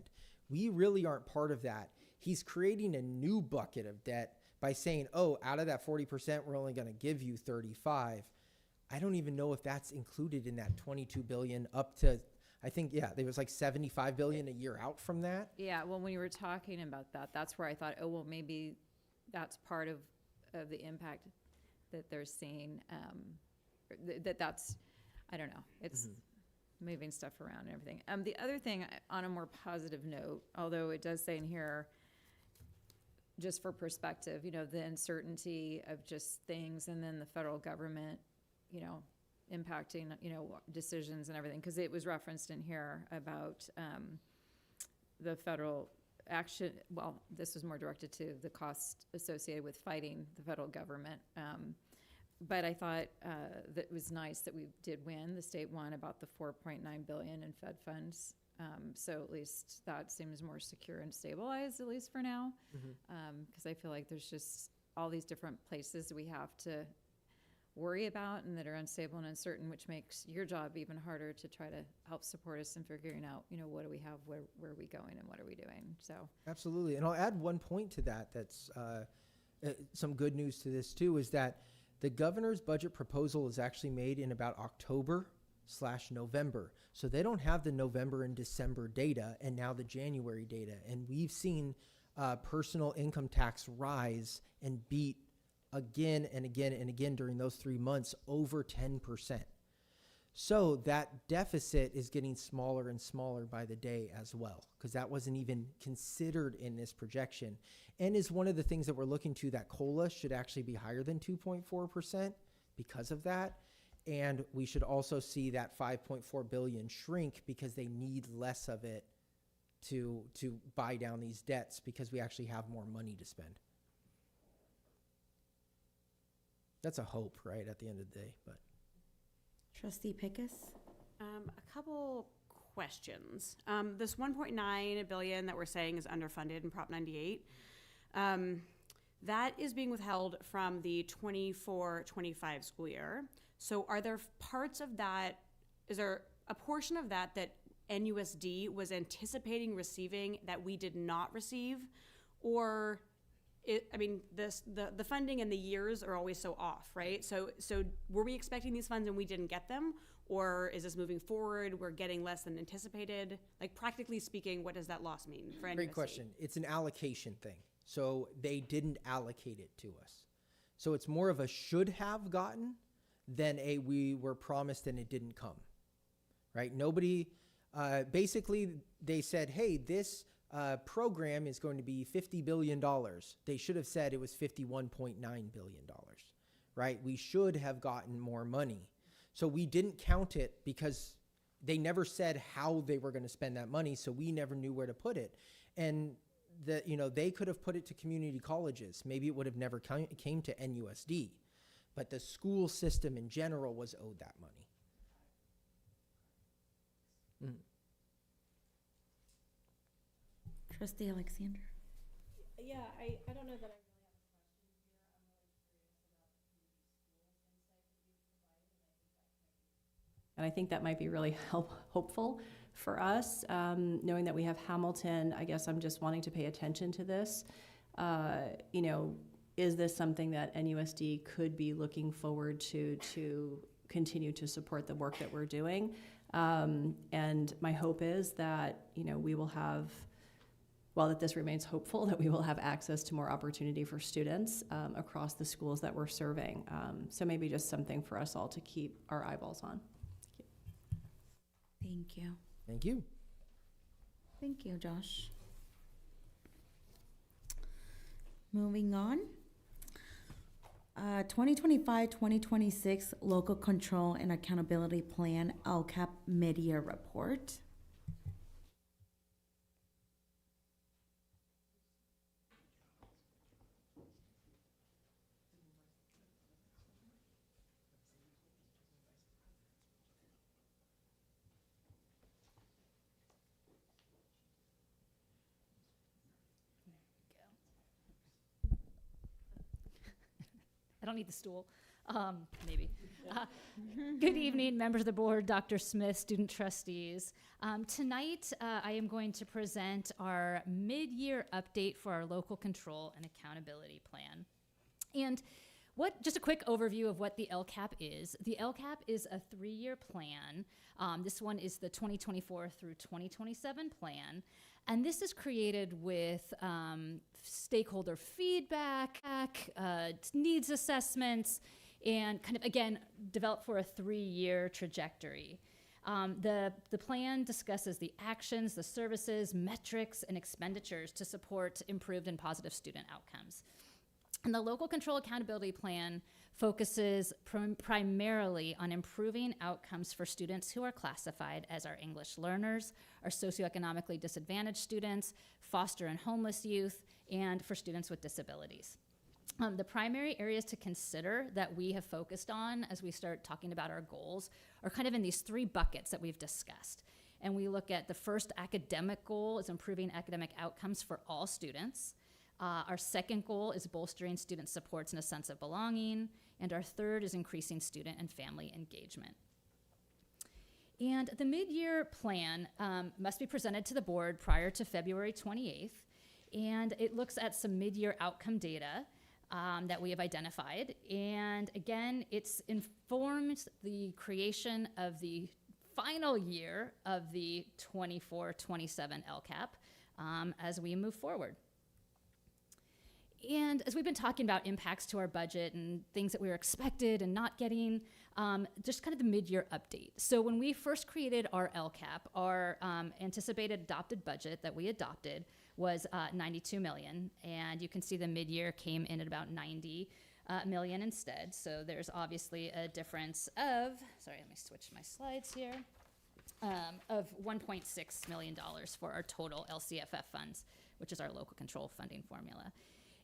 We really aren't part of that. He's creating a new bucket of debt by saying, oh, out of that 40%, we're only going to give you 35. I don't even know if that's included in that 22 billion up to, I think, yeah, there was like 75 billion a year out from that. Yeah, well, when you were talking about that, that's where I thought, oh, well, maybe that's part of the impact that they're seeing. That's, I don't know, it's moving stuff around and everything. The other thing, on a more positive note, although it does say in here, just for perspective, you know, the uncertainty of just things, and then the federal government, you know, impacting, you know, decisions and everything, because it was referenced in here about the federal action. Well, this was more directed to the cost associated with fighting the federal government. But I thought that it was nice that we did win. The state won about the 4.9 billion in Fed funds. So at least that seems more secure and stabilized, at least for now. Because I feel like there's just all these different places we have to worry about and that are unstable and uncertain, which makes your job even harder to try to help support us in figuring out, you know, what do we have, where are we going, and what are we doing. So absolutely. And I'll add one point to that. That's some good news to this too, is that the governor's budget proposal is actually made in about October/November. So they don't have the November and December data and now the January data. And we've seen personal income tax rise and beat again and again and again during those 3 months over 10%. So that deficit is getting smaller and smaller by the day as well, because that wasn't even considered in this projection, and is one of the things that we're looking to, that COLA should actually be higher than 2.4% because of that. And we should also see that 5.4 billion shrink because they need less of it to buy down these debts, because we actually have more money to spend. That's a hope, right, at the end of the day. But Trustee Pickus? A couple questions. This 1.9 billion that we're saying is underfunded in Prop 98, that is being withheld from the 24-25 school year. So are there parts of that, is there a portion of that that NUSD was anticipating receiving that we did not receive? Or the funding and the years are always so off, right? So were we expecting these funds and we didn't get them? Or is this moving forward, we're getting less than anticipated? Like, practically speaking, what does that loss mean for NUSD? Great question. It's an allocation thing. So they didn't allocate it to us. So it's more of a should have gotten than a we were promised and it didn't come, right? Nobody, basically they said, hey, this program is going to be $50 billion. They should have said it was $51.9 billion, right? We should have gotten more money. So we didn't count it because they never said how they were going to spend that money, so we never knew where to put it. And they could have put it to community colleges. Maybe it would have never came to NUSD, but the school system in general was owed that money. Trustee Alexander? Yeah, I don't know that I really have a question here. I'm really curious about the community schools insight that you've provided, and I think that might be really hopeful for us, knowing that we have Hamilton. I guess I'm just wanting to pay attention to this. Is this something that NUSD could be looking forward to continue to support the work that we're doing? And my hope is that, we will have, that this remains hopeful, that we will have access to more opportunity for students across the schools that we're serving. So maybe just something for us all to keep our eyeballs on. Thank you. Thank you. Thank you, Josh. Moving on. 2025-2026 Local Control and Accountability Plan LCAP Mid-Year Report. don't need the stool. Maybe. Good evening, members of the board, Dr. Smith, student trustees. Tonight, I am going to present our mid-year update for our local control and accountability plan. And just a quick overview of what the LCAP is. The LCAP is a 3-year plan. This one is the 2024 through 2027 plan. And this is created with stakeholder feedback, needs assessments, and kind of, again, developed for a 3-year trajectory. The plan discusses the actions, the services, metrics, and expenditures to support improved and positive student outcomes. And the local control accountability plan focuses primarily on improving outcomes for students who are classified as our English learners, our socioeconomically disadvantaged students, foster and homeless youth, and for students with disabilities. The primary areas to consider that we have focused on as we start talking about our goals are kind of in these 3 buckets that we've discussed. And we look at the first academic goal is improving academic outcomes for all students. Our second goal is bolstering student supports and a sense of belonging. And our third is increasing student and family engagement. And the mid-year plan must be presented to the board prior to February 28th. And it looks at some mid-year outcome data that we have identified. And again, it's informed the creation of the final year of the 24-27 LCAP as we move forward. And as we've been talking about impacts to our budget and things that we were expected and not getting, just kind of the mid-year update. So when we first created our LCAP, our anticipated adopted budget that we adopted was $92 million. And you can see the mid-year came in at about $90 million instead. So there's obviously a difference of, sorry, let me switch my slides here, of $1.6 million for our total LCFF funds, which is our local control funding formula.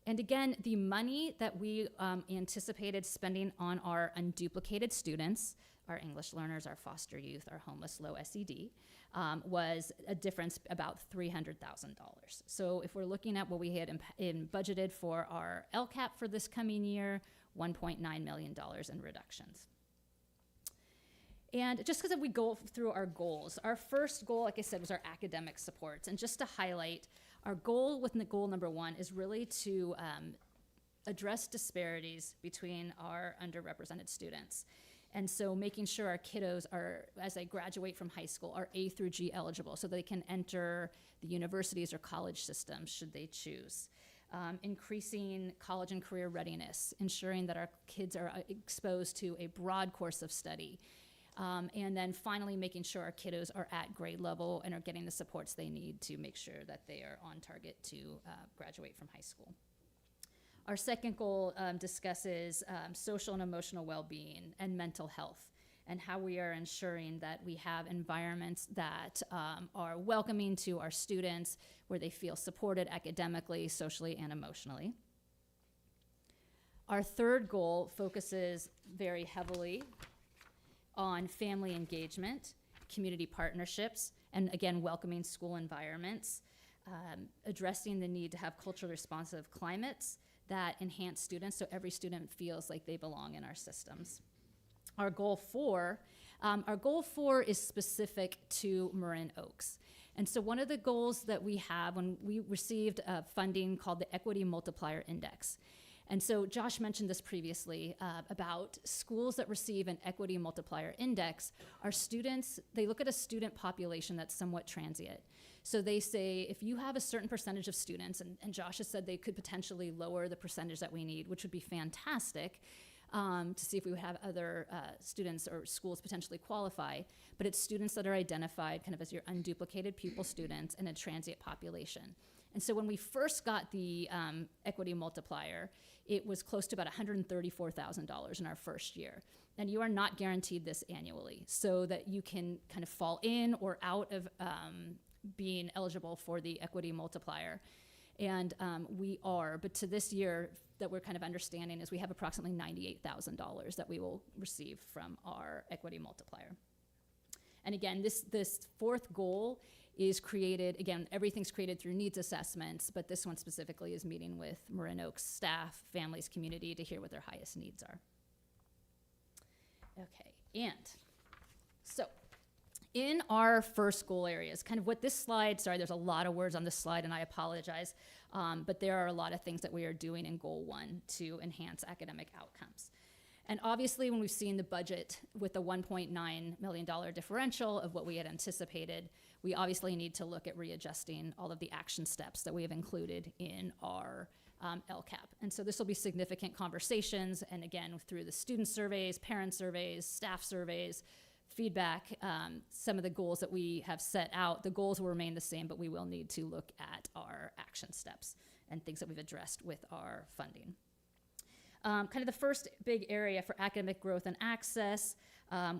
And again, the money that we anticipated spending on our unduplicated students, our English learners, our foster youth, our homeless low SED, was a difference about $300,000. So if we're looking at what we had budgeted for our LCAP for this coming year, $1.9 million in reductions. And just because we go through our goals, our first goal, like I said, was our academic supports. And just to highlight, our goal with goal number 1 is really to address disparities between our underrepresented students. And so making sure our kiddos are, as they graduate from high school, are A through G eligible so they can enter the universities or college systems should they choose. Increasing college and career readiness, ensuring that our kids are exposed to a broad course of study. And then finally making sure our kiddos are at grade level and are getting the supports they need to make sure that they are on target to graduate from high school. Our second goal discusses social and emotional well-being and mental health and how we are ensuring that we have environments that are welcoming to our students, where they feel supported academically, socially, and emotionally. Our third goal focuses very heavily on family engagement, community partnerships, and again, welcoming school environments, addressing the need to have culturally responsive climates that enhance students so every student feels like they belong in our systems. Our goal 4 is specific to Marin Oaks. And so one of the goals that we have when we received funding called the Equity Multiplier Index. And so Josh mentioned this previously about schools that receive an Equity Multiplier Index. Our students, they look at a student population that's somewhat transient. So they say, if you have a certain percentage of students, and Josh has said they could potentially lower the percentage that we need, which would be fantastic, to see if we would have other students or schools potentially qualify. But it's students that are identified kind of as your unduplicated pupil students in a transient population. And so when we first got the equity multiplier, it was close to about $134,000 in our first year. And you are not guaranteed this annually, so that you can kind of fall in or out of being eligible for the equity multiplier. And we are, but to this year that we're kind of understanding is we have approximately $98,000 that we will receive from our equity multiplier. And again, this fourth goal is created, again, everything's created through needs assessments, but this one specifically is meeting with Marin Oaks staff, families, community to hear what their highest needs are. Okay, and so in our first goal areas, kind of what this slide, sorry, there's a lot of words on this slide and I apologize, but there are a lot of things that we are doing in goal 1 to enhance academic outcomes. And obviously when we've seen the budget with the $1.9 million differential of what we had anticipated, we obviously need to look at readjusting all of the action steps that we have included in our LCAP. And so this will be significant conversations, and again, through the student surveys, parent surveys, staff surveys, feedback, some of the goals that we have set out, the goals will remain the same, but we will need to look at our action steps and things that we've addressed with our funding. Kind of the first big area for academic growth and access,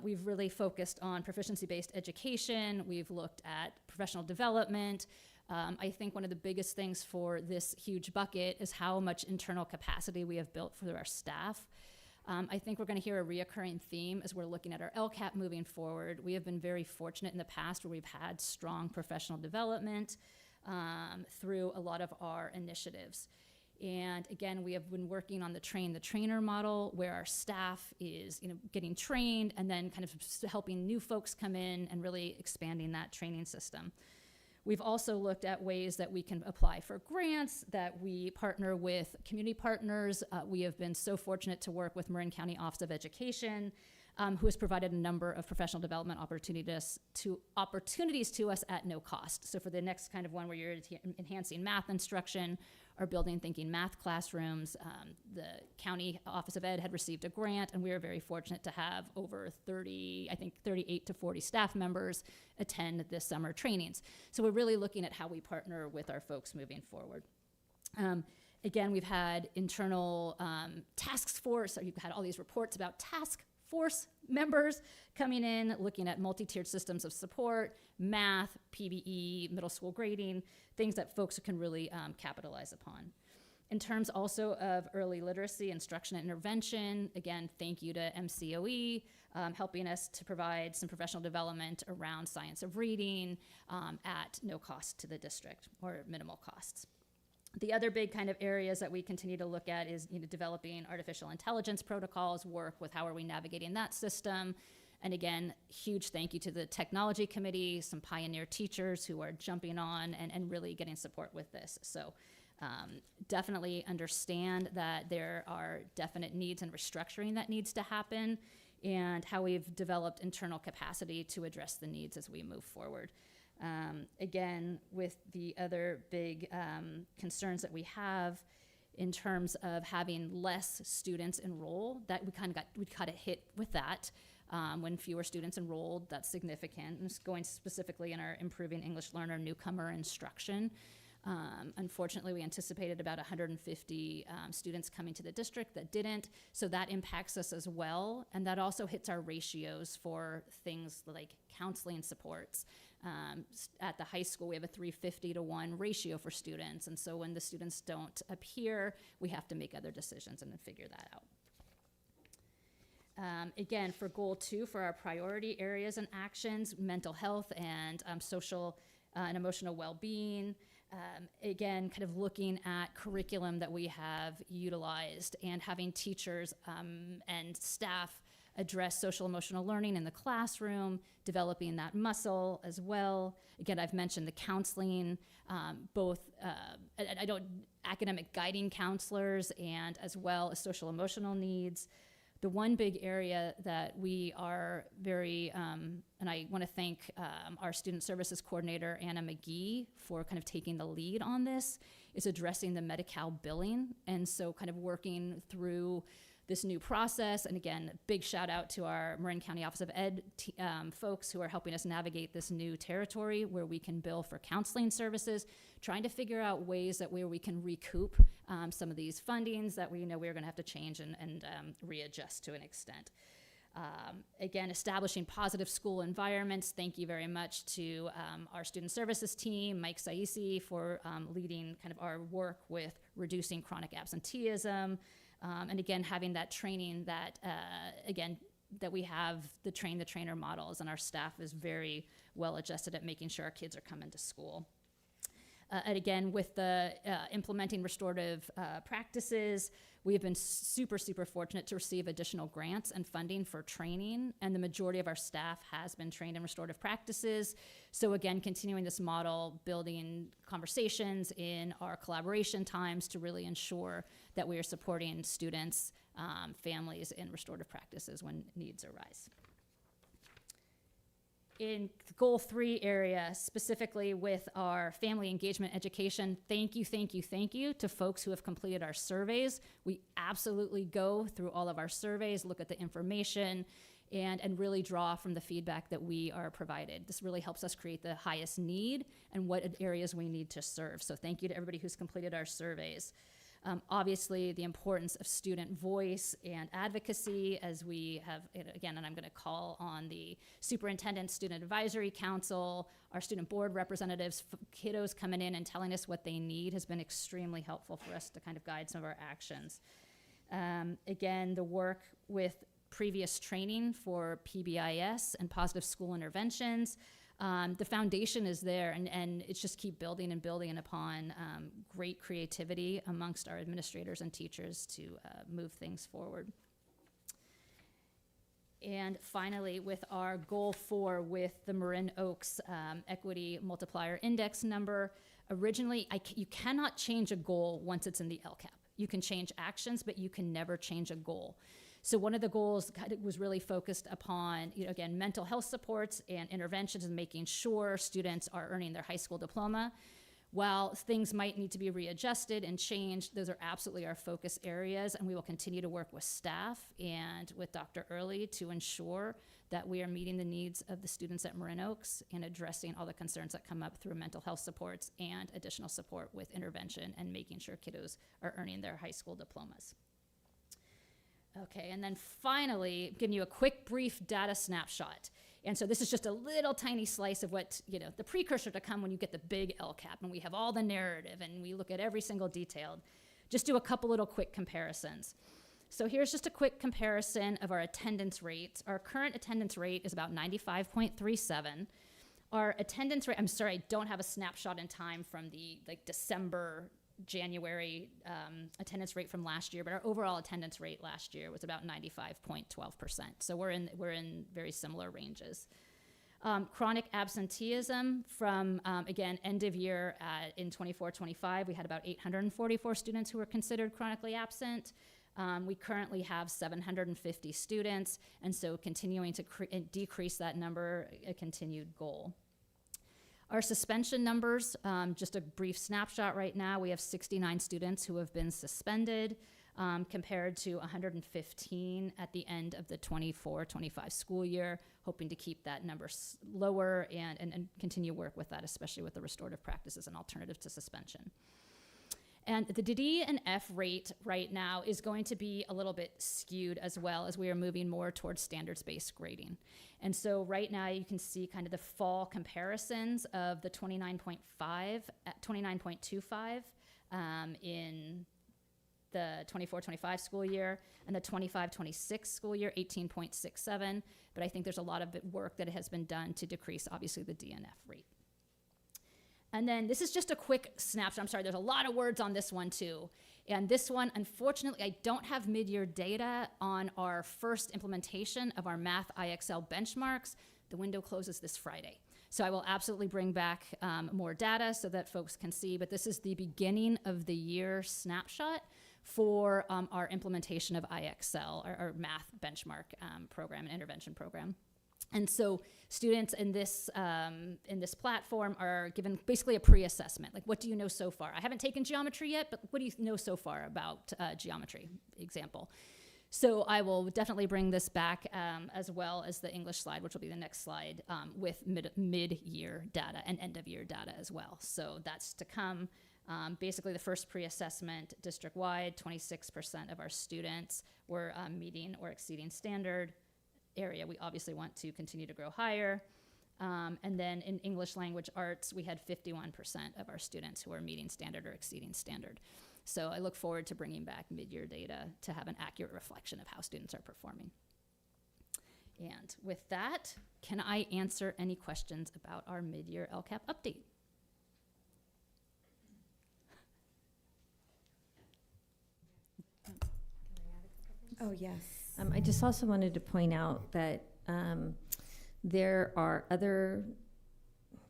we've really focused on proficiency-based education. We've looked at professional development. I think one of the biggest things for this huge bucket is how much internal capacity we have built for our staff. I think we're going to hear a reoccurring theme as we're looking at our LCAP moving forward. We have been very fortunate in the past where we've had strong professional development through a lot of our initiatives. And again, we have been working on the train the trainer model where our staff is getting trained and then kind of helping new folks come in and really expanding that training system. We've also looked at ways that we can apply for grants, that we partner with community partners. We have been so fortunate to work with Marin County Office of Education, who has provided a number of professional development opportunities to us at no cost. So for the next kind of one where you're enhancing math instruction or building thinking math classrooms, the County Office of Ed had received a grant, and we were very fortunate to have over 38 to 40 staff members attend this summer trainings. So we're really looking at how we partner with our folks moving forward. Again, we've had internal task force, or you've had all these reports about task force members coming in, looking at multi-tiered systems of support, math, PBE, middle school grading, things that folks can really capitalize upon. In terms also of early literacy, instruction and intervention, again, thank you to MCOE, helping us to provide some professional development around science of reading at no cost to the district or minimal costs. The other big kind of areas that we continue to look at is developing artificial intelligence protocols, work with how are we navigating that system. And again, huge thank you to the technology committee, some pioneer teachers who are jumping on and really getting support with this. So definitely understand that there are definite needs and restructuring that needs to happen, and how we've developed internal capacity to address the needs as we move forward. Again, with the other big concerns that we have in terms of having less students enroll, that we kind of hit with that. When fewer students enrolled, that's significant. And it's going specifically in our improving English learner newcomer instruction. Unfortunately, we anticipated about 150 students coming to the district that didn't, so that impacts us as well. And that also hits our ratios for things like counseling supports. At the high school, we have a 350-to-1 ratio for students, and so when the students don't appear, we have to make other decisions and then figure that out. Again, for goal 2, for our priority areas and actions, mental health and social and emotional well-being. Again, kind of looking at curriculum that we have utilized and having teachers and staff address social emotional learning in the classroom, developing that muscle as well. Again, I've mentioned the counseling, academic guiding counselors, and as well as social emotional needs. The one big area that we are very, and I want to thank our student services coordinator, Anna McGee, for kind of taking the lead on this, is addressing the Medi-Cal billing. And so kind of working through this new process. And again, big shout out to our Marin County Office of Ed folks who are helping us navigate this new territory where we can bill for counseling services, trying to figure out ways where we can recoup some of these fundings that we know we're going to have to change and readjust to an extent. Again, establishing positive school environments. Thank you very much to our student services team, Mike Saisi, for leading kind of our work with reducing chronic absenteeism. And again, having that training that, again, that we have the train the trainer models, and our staff is very well adjusted at making sure our kids are coming to school. And again, with the implementing restorative practices, we have been super fortunate to receive additional grants and funding for training, and the majority of our staff has been trained in restorative practices. So again, continuing this model, building conversations in our collaboration times to really ensure that we are supporting students, families in restorative practices when needs arise. In goal 3 area, specifically with our family engagement education, thank you to folks who have completed our surveys. We absolutely go through all of our surveys, look at the information, and really draw from the feedback that we are provided. This really helps us create the highest need and what areas we need to serve. So thank you to everybody who's completed our surveys. Obviously, the importance of student voice and advocacy, as we have, again, and I'm going to call on the superintendent, student advisory council, our student board representatives, kiddos coming in and telling us what they need has been extremely helpful for us to kind of guide some of our actions. Again, the work with previous training for PBIS and positive school interventions. The foundation is there, and it's just keep building and building upon great creativity amongst our administrators and teachers to move things forward. And finally, with our goal 4 with the Marin Oaks Equity Multiplier Index number, originally you cannot change a goal once it's in the LCAP. You can change actions, but you can never change a goal. So one of the goals was really focused upon, again, mental health supports and interventions and making sure students are earning their high school diploma. While things might need to be readjusted and changed, those are absolutely our focus areas, and we will continue to work with staff and with Dr. Early to ensure that we are meeting the needs of the students at Marin Oaks and addressing all the concerns that come up through mental health supports and additional support with intervention and making sure kiddos are earning their high school diplomas. Okay, and then finally, giving you a quick, brief data snapshot. And so this is just a little tiny slice of what, the precursor to come when you get the big LCAP, and we have all the narrative, and we look at every single detail. Just do a couple little quick comparisons. So here's just a quick comparison of our attendance rates. Our current attendance rate is about 95.37. Our attendance rate, I'm sorry, I don't have a snapshot in time from the December January attendance rate from last year, but our overall attendance rate last year was about 95.12%. So we're in very similar ranges. Chronic absenteeism from, again, end of year in 24-25, we had about 844 students who were considered chronically absent. We currently have 750 students, and so continuing to decrease that number, a continued goal. Our suspension numbers, just a brief snapshot right now, we have 69 students who have been suspended compared to 115 at the end of the 24-25 school year, hoping to keep that number lower and continue work with that, especially with the restorative practices and alternatives to suspension. And the D and F rate right now is going to be a little bit skewed as well as we are moving more towards standards-based grading. And so right now you can see kind of the fall comparisons of the 29.25 in the 24-25 school year and the 25-26 school year, 18.67. But I think there's a lot of work that has been done to decrease, obviously, the D and F rate. And then this is just a quick snapshot. I'm sorry, there's a lot of words on this one too. And this one, unfortunately, I don't have mid-year data on our first implementation of our math IXL benchmarks. The window closes this Friday. So I will absolutely bring back more data so that folks can see, but this is the beginning of the year snapshot for our implementation of IXL, our math benchmark program and intervention program. And so students in this platform are given basically a pre-assessment. Like, what do you know so far? I haven't taken geometry yet, but what do you know so far about geometry, example? So I will definitely bring this back as well as the English slide, which will be the next slide, with mid-year data and end-of-year data as well. So that's to come. Basically, the first pre-assessment district-wide, 26% of our students were meeting or exceeding standard. Area we obviously want to continue to grow higher. And then in English language arts, we had 51% of our students who are meeting standard or exceeding standard. So I look forward to bringing back mid-year data to have an accurate reflection of how students are performing. And with that, can I answer any questions about our mid-year LCAP update? Oh, yes. I just also wanted to point out that there are other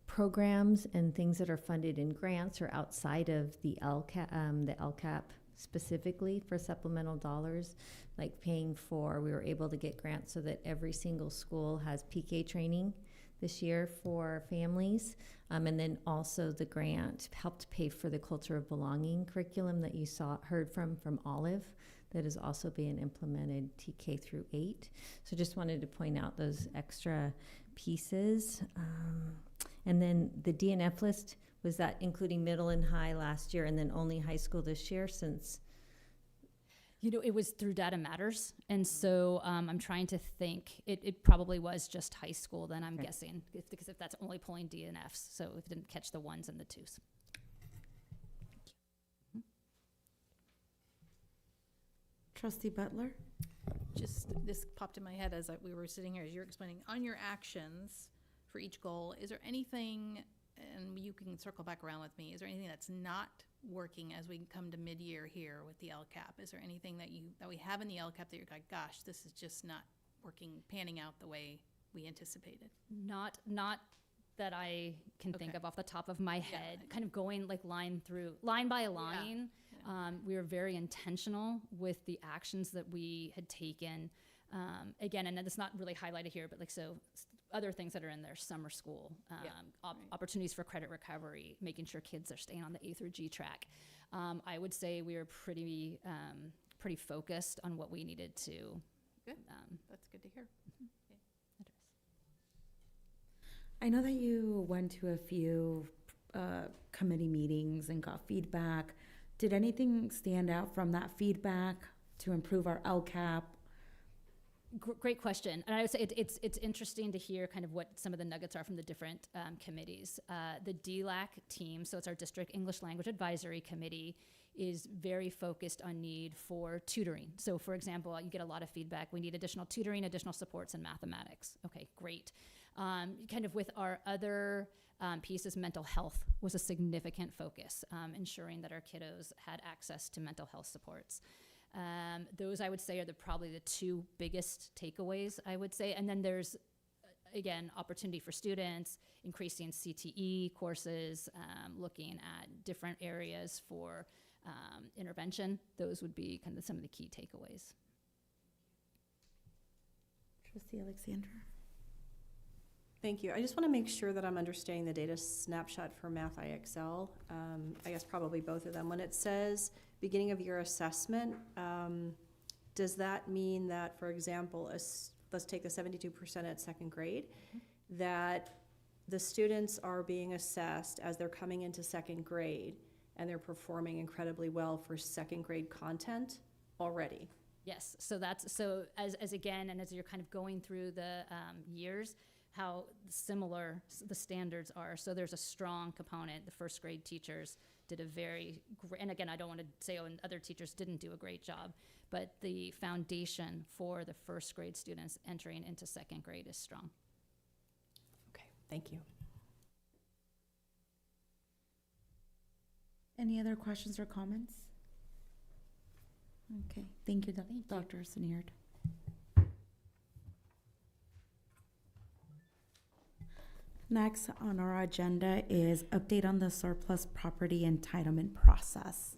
programs and things that are funded in grants or outside of the LCAP specifically for supplemental dollars, like paying for, we were able to get grants so that every single school has PK training this year for families. And then also the grant helped pay for the Culture of Belonging curriculum that you heard from Olive, that is also being implemented TK through 8. So just wanted to point out those extra pieces. And then the DNF list, was that including middle and high last year and then only high school this year since? You know, it was through Data Matters. And so I'm trying to think, it probably was just high school then, I'm guessing, because if that's only pulling DNFs, so if it didn't catch the 1s and the 2s. Trustee Butler? Just, this popped in my head as we were sitting here, as you were explaining, on your actions for each goal, is there anything, and you can circle back around with me, is there anything that's not working as we come to mid-year here with the LCAP? Is there anything that we have in the LCAP that you're like, gosh, this is just not working, panning out the way we anticipated? Not that I can think of off the top of my head, kind of going like line by line. We were very intentional with the actions that we had taken. Again, and it's not really highlighted here, but like, so other things that are in there, summer school, opportunities for credit recovery, making sure kids are staying on the A through G track. I would say we were pretty focused on what we needed to. Good. That's good to hear. I know that you went to a few committee meetings and got feedback. Did anything stand out from that feedback to improve our LCAP? Great question. And I would say it's interesting to hear kind of what some of the nuggets are from the different committees. The DLAC team, so it's our District English Language Advisory Committee, is very focused on need for tutoring. So for example, you get a lot of feedback. We need additional tutoring, additional supports in mathematics. Okay, great. Kind of with our other pieces, mental health was a significant focus, ensuring that our kiddos had access to mental health supports. Those I would say are probably the two biggest takeaways, I would say. And then there's, again, opportunity for students, increasing CTE courses, looking at different areas for intervention. Those would be kind of some of the key takeaways. Trustee Alexander? Thank you. I just want to make sure that I'm understanding the data snapshot for Math IXL. I guess probably both of them. When it says beginning of year assessment, does that mean that, for example, let's take the 72% at second grade, that the students are being assessed as they're coming into second grade and they're performing incredibly well for second grade content already? Yes. So as again, and as you're kind of going through the years, how similar the standards are. So there's a strong component. The first grade teachers did a very great, and again, I don't want to say, other teachers didn't do a great job, but the foundation for the first grade students entering into second grade is strong. Okay, thank you. Any other questions or comments? Okay, thank you, Dr. Seniard. Next on our agenda is update on the surplus property entitlement process.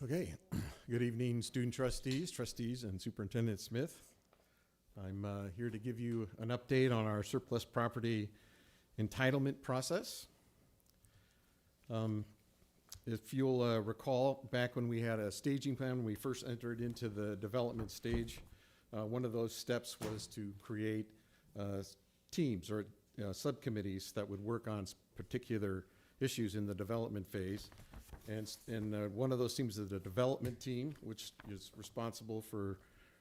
Okay, good evening, student trustees, and Superintendent Smith. I'm here to give you an update on our surplus property entitlement process. If you'll recall, back when we had a staging plan, when we first entered into the development stage, one of those steps was to create teams or subcommittees that would work on particular issues in the development phase. And one of those teams is the development team, which is responsible for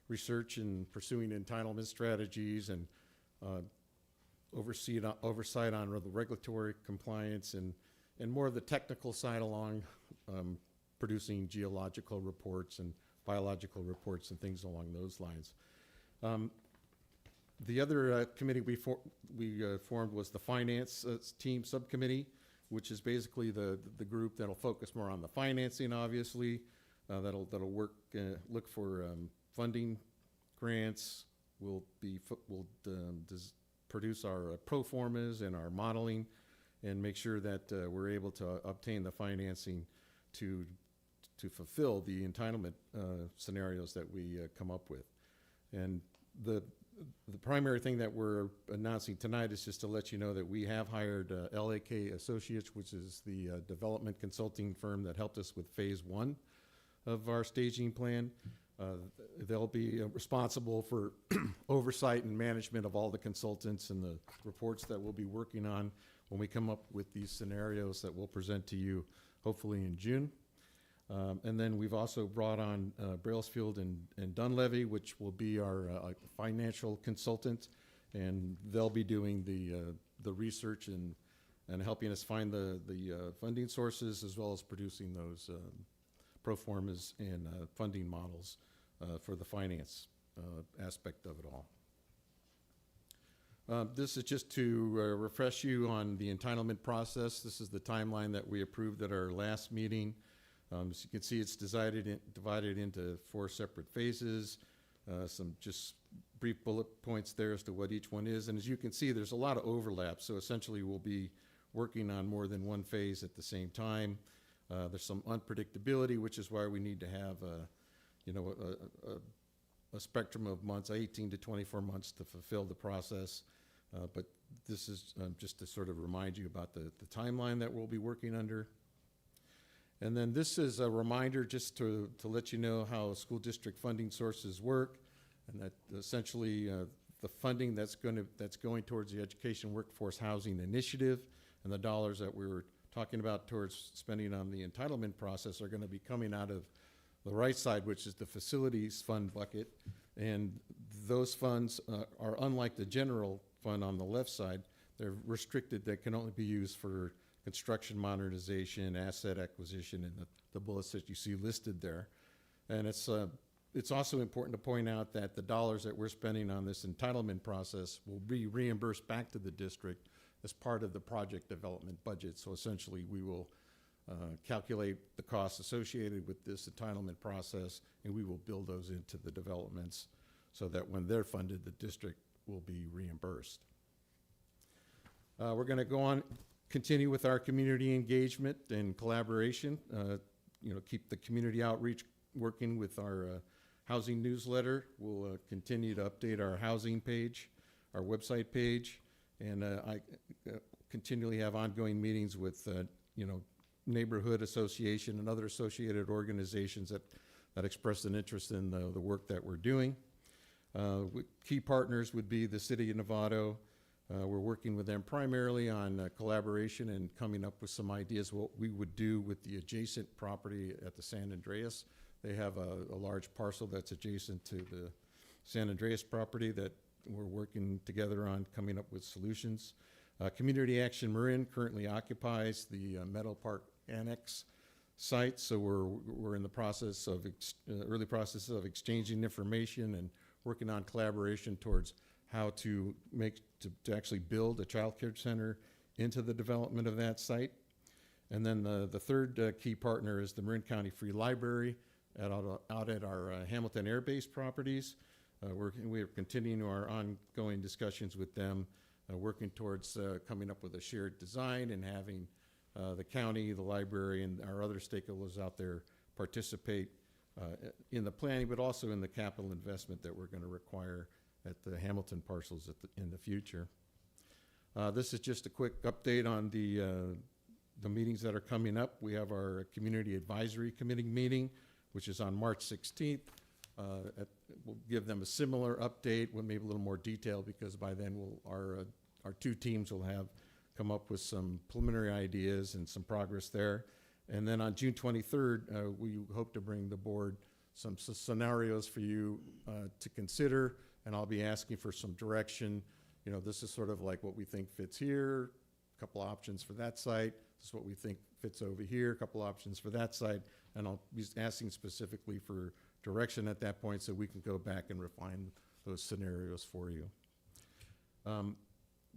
research and pursuing entitlement strategies and oversight on the regulatory compliance and more of the technical side along producing geological reports and biological reports and things along those lines. The other committee we formed was the finance team subcommittee, which is basically the group that'll focus more on the financing, obviously. That'll work, look for funding grants. We'll produce our pro formas and our modeling and make sure that we're able to obtain the financing to fulfill the entitlement scenarios that we come up with. And the primary thing that we're announcing tonight is just to let you know that we have hired LAK Associates, which is the development consulting firm that helped us with phase 1 of our staging plan. They'll be responsible for oversight and management of all the consultants and the reports that we'll be working on when we come up with these scenarios that we'll present to you hopefully in June. And then we've also brought on Brailsfield and Dunleavy, which will be our financial consultant, and they'll be doing the research and helping us find the funding sources, as well as producing those pro formas and funding models for the finance aspect of it all. This is just to refresh you on the entitlement process. This is the timeline that we approved at our last meeting. As you can see, it's divided into 4 separate phases. Some just brief bullet points there as to what each one is. And as you can see, there's a lot of overlap. So essentially, we'll be working on more than one phase at the same time. There's some unpredictability, which is why we need to have a spectrum of months, 18 to 24 months, to fulfill the process. But this is just to sort of remind you about the timeline that we'll be working under. And then this is a reminder just to let you know how school district funding sources work, and that essentially the funding that's going towards the Education Workforce Housing Initiative and the dollars that we were talking about towards spending on the entitlement process are going to be coming out of the right side, which is the facilities fund bucket. And those funds are unlike the general fund on the left side. They're restricted. They can only be used for construction modernization, asset acquisition, and the bullets that you see listed there. And it's also important to point out that the dollars that we're spending on this entitlement process will be reimbursed back to the district as part of the project development budget. So essentially, we will calculate the costs associated with this entitlement process, and we will build those into the developments so that when they're funded, the district will be reimbursed. We're going to go on, continue with our community engagement and collaboration. Keep the community outreach working with our housing newsletter. We'll continue to update our housing page, our website page, and I continually have ongoing meetings with neighborhood association and other associated organizations that express an interest in the work that we're doing. Key partners would be the City of Novato. We're working with them primarily on collaboration and coming up with some ideas what we would do with the adjacent property at the San Andreas. They have a large parcel that's adjacent to the San Andreas property that we're working together on coming up with solutions. Community Action Marin currently occupies the Meadow Park Annex site, so we're in the process of early process of exchanging information and working on collaboration towards how to actually build a child care center into the development of that site. And then the third key partner is the Marin County Free Library out at our Hamilton Air Base properties. We're continuing our ongoing discussions with them, working towards coming up with a shared design and having the county, the library, and our other stakeholders out there participate in the planning, but also in the capital investment that we're going to require at the Hamilton parcels in the future. This is just a quick update on the meetings that are coming up. We have our Community Advisory Committee meeting, which is on March 16th. We'll give them a similar update with maybe a little more detail, because by then our 2 teams will have come up with some preliminary ideas and some progress there. And then on June 23rd, we hope to bring the board some scenarios for you to consider, and I'll be asking for some direction. You know, this is sort of like what we think fits here, a couple options for that site. This is what we think fits over here, a couple options for that site, and I'll be asking specifically for direction at that point so we can go back and refine those scenarios for you.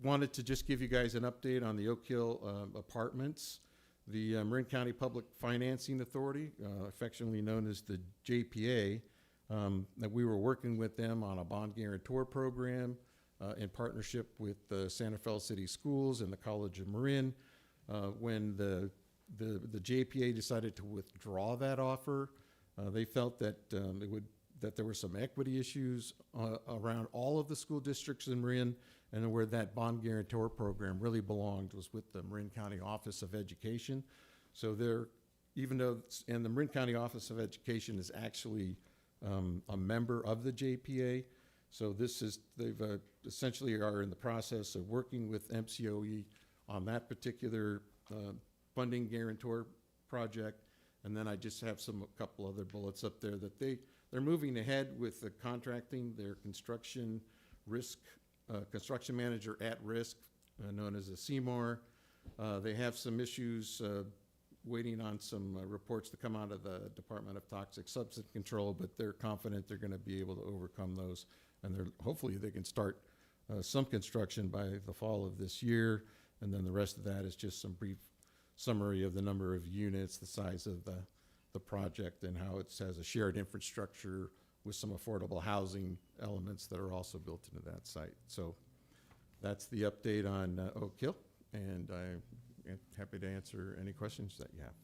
Wanted to just give you guys an update on the Oak Hill apartments. The Marin County Public Financing Authority, affectionately known as the JPA, that we were working with them on a bond guarantor program in partnership with the Santa Fe City Schools and the College of Marin. When the JPA decided to withdraw that offer, they felt that that there were some equity issues around all of the school districts in Marin, and where that bond guarantor program really belonged was with the Marin County Office of Education. So even though, and the Marin County Office of Education is actually a member of the JPA, so they've essentially are in the process of working with MCOE on that particular funding guarantor project. And then I just have a couple other bullets up there that they're moving ahead with the contracting their construction manager at risk, known as a CMOR. They have some issues waiting on some reports to come out of the Department of Toxic Substance Control, but they're confident they're going to be able to overcome those, and hopefully they can start some construction by the fall of this year. And then the rest of that is just some brief summary of the number of units, the size of the project, and how it has a shared infrastructure with some affordable housing elements that are also built into that site. So that's the update on Oak Hill, and I'm happy to answer any questions that you have.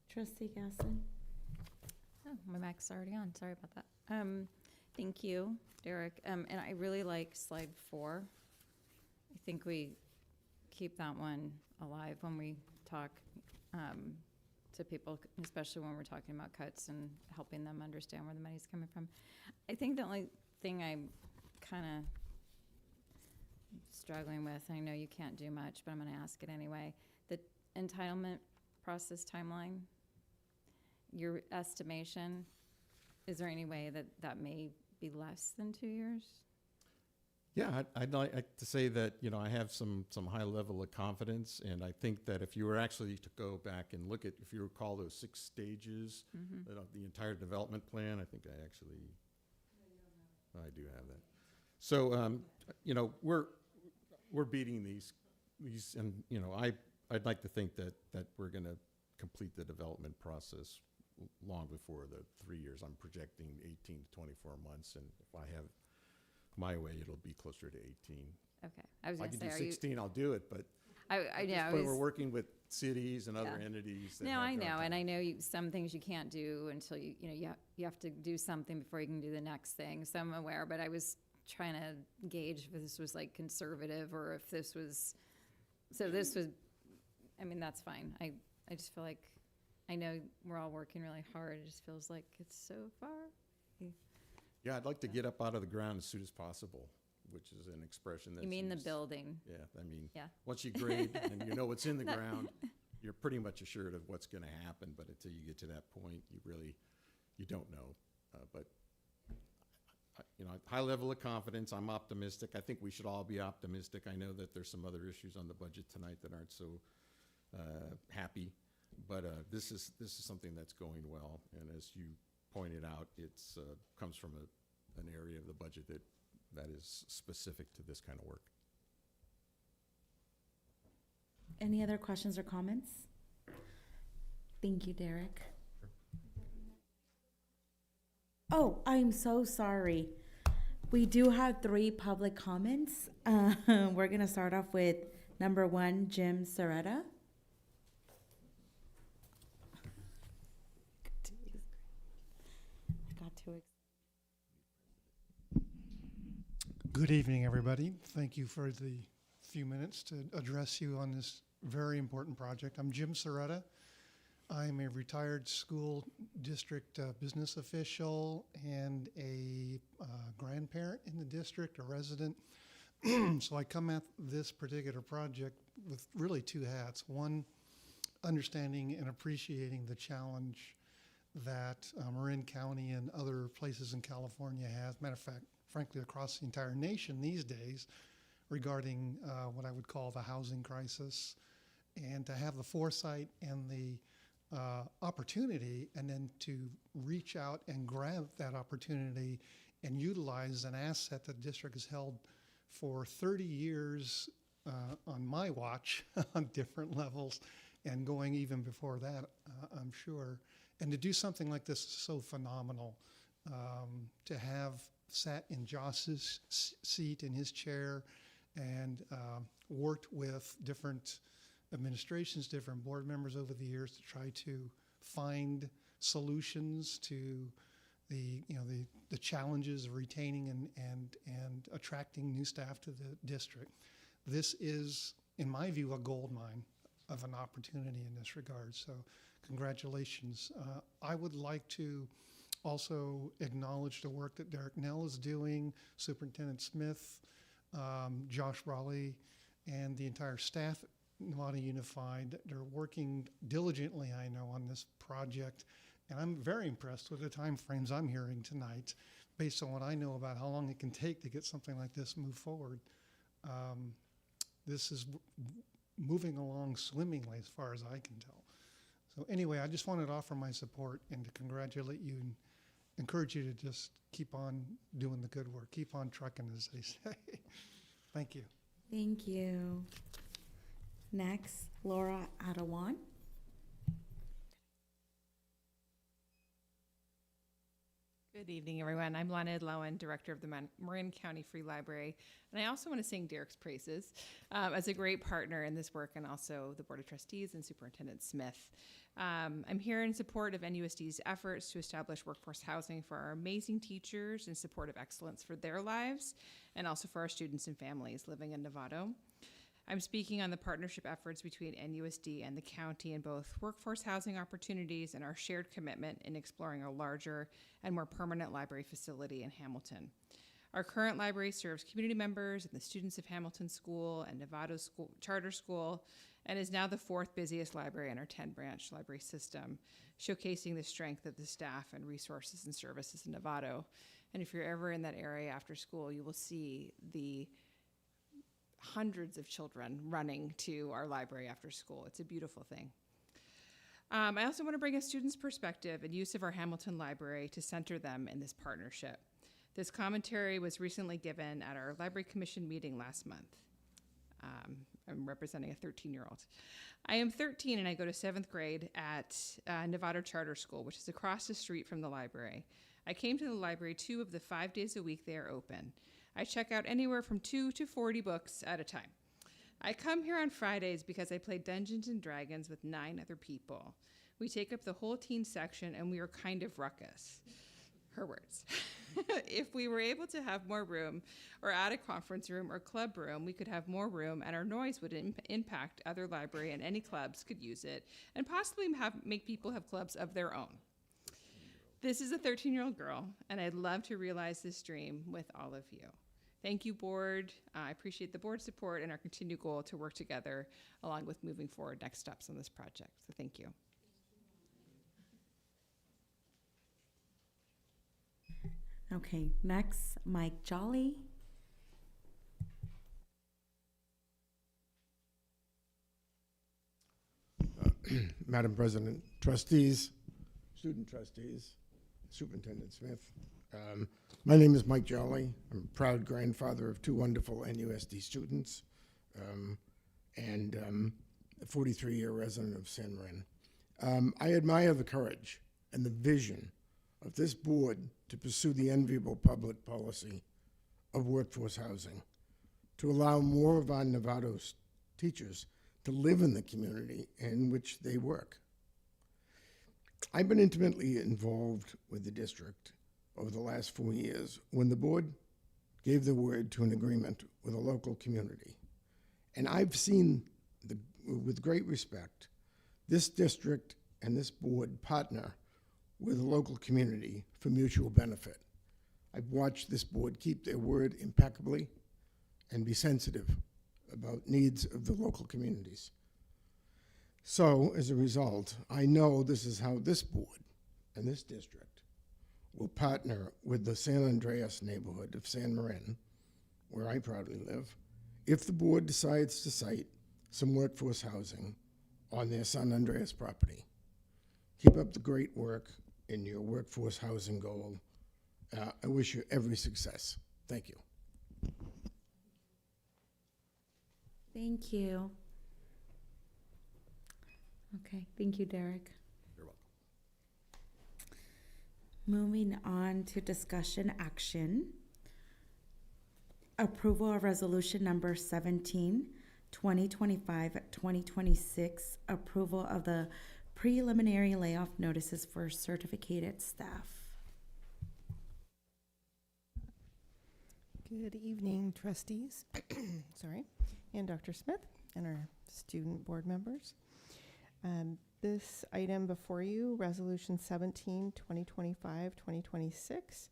Trustee Gasson. Oh, my mic's already on. Sorry about that. Thank you, Derek. And I really like slide 4. I think we keep that one alive when we talk to people, especially when we're talking about cuts and helping them understand where the money's coming from. I think the only thing I'm kind of struggling with, I know you can't do much, but I'm going to ask it anyway, the entitlement process timeline, your estimation, is there any way that that may be less than 2 years? Yeah, I'd like to say that, you know, I have some high level of confidence, and I think that if you were actually to go back and look at, if you recall those 6 stages, the entire development plan, I think I do have that. So, you know, we're beating these, and, you know, I'd like to think that we're going to complete the development process long before the 3 years. I'm projecting 18 to 24 months, and if I have my way, it'll be closer to 18. Okay. I was going to say, if I can do 16, I'll do it, but I know. but we're working with cities and other entities. No, I know, and I know some things you can't do until you have to do something before you can do the next thing. So I'm aware, but I was trying to gauge if this was like conservative or if this was. So this was, I mean, that's fine. I just feel like, I know we're all working really hard. It just feels like it's so far. Yeah, I'd like to get up out of the ground as soon as possible, which is an expression that you mean the building. Yeah, I mean, yeah. Once you grade and you know what's in the ground, you're pretty much assured of what's going to happen. But until you get to that point, you don't know. But you know, high level of confidence. I'm optimistic. I think we should all be optimistic. I know that there's some other issues on the budget tonight that aren't so happy, but this is something that's going well. And as you pointed out, it's comes from an area of the budget that is specific to this kind of work. Any other questions or comments? Thank you, Derek. Oh, I'm so sorry. We do have 3 public comments. We're going to start off with number 1, Jim Soretta. Good evening, everybody. Thank you for the few minutes to address you on this very important project. I'm Jim Soretta. I'm a retired school district business official and a grandparent in the district, a resident. So I come at this particular project with really two hats. One, understanding and appreciating the challenge that Marin County and other places in California has. Matter of fact, frankly, across the entire nation these days, regarding what I would call the housing crisis, and to have the foresight and the opportunity, and then to reach out and grab that opportunity and utilize an asset that the district has held for 30 years on my watch on different levels, and going even before that, I'm sure. And to do something like this is so phenomenal. To have sat in Joss's seat in his chair and worked with different administrations, different board members over the years to try to find solutions to the challenges of retaining and attracting new staff to the district. This is, in my view, a gold mine of an opportunity in this regard. So congratulations. I would like to also acknowledge the work that Derek Nell is doing, Superintendent Smith, Josh Raleigh, and the entire staff at Novato Unified. They're working diligently, I know, on this project, and I'm very impressed with the time frames I'm hearing tonight, based on what I know about how long it can take to get something like this move forward. This is moving along swimmingly as far as I can tell. So anyway, I just wanted to offer my support and to congratulate you and encourage you to just keep on doing the good work. Keep on trucking, as they say. Thank you. Thank you. Next, Laura Adawan. Good evening, everyone. I'm Lana Lowen, Director of the Marin County Free Library. And I also want to sing Derek's praises as a great partner in this work, and also the Board of Trustees and Superintendent Smith. I'm here in support of NUSD's efforts to establish workforce housing for our amazing teachers in support of excellence for their lives, and also for our students and families living in Novato. I'm speaking on the partnership efforts between NUSD and the county in both workforce housing opportunities and our shared commitment in exploring a larger and more permanent library facility in Hamilton. Our current library serves community members and the students of Hamilton School and Novato School, Charter School, and is now the 4th busiest library in our 10-branch library system, showcasing the strength of the staff and resources and services in Novato. And if you're ever in that area after school, you will see the hundreds of children running to our library after school. It's a beautiful thing. I also want to bring a student's perspective and use of our Hamilton Library to center them in this partnership. This commentary was recently given at our Library Commission meeting last month. I'm representing a 13-year-old. I am 13 and I go to 7th grade at Novato Charter School, which is across the street from the library. I came to the library 2 of the 5 days a week they are open. I check out anywhere from 2 to 40 books at a time. I come here on Fridays because I play Dungeons and Dragons with 9 other people. We take up the whole teen section and we are kind of ruckus. Her words. If we were able to have more room or add a conference room or club room, we could have more room and our noise would impact other library, and any clubs could use it and possibly make people have clubs of their own. This is a 13-year-old girl, and I'd love to realize this dream with all of you. Thank you, board. I appreciate the board's support and our continued goal to work together along with moving forward next steps on this project. So thank you. Okay, next, Mike Jolly. Madam President, trustees, student trustees, Superintendent Smith. My name is Mike Jolly. I'm a proud grandfather of 2 wonderful NUSD students and a 43-year resident of San Marin. I admire the courage and the vision of this board to pursue the enviable public policy of workforce housing, to allow more of our Novato teachers to live in the community in which they work. I've been intimately involved with the district over the last 4 years when the board gave the word to an agreement with a local community. And I've seen, with great respect, this district and this board partner with the local community for mutual benefit. I've watched this board keep their word impeccably and be sensitive about needs of the local communities. So, as a result, I know this is how this board and this district will partner with the San Andreas neighborhood of San Marin, where I proudly live, if the board decides to site some workforce housing on their San Andreas property. Keep up the great work in your workforce housing goal. I wish you every success. Thank you. Thank you. Okay, thank you, Derek. You're welcome. Moving on to discussion action. Approval of resolution number 17, 2025-2026, approval of the preliminary layoff notices for certificated staff. Good evening, trustees, sorry, and Dr. Smith and our student board members. This item before you, Resolution 17, 2025-2026,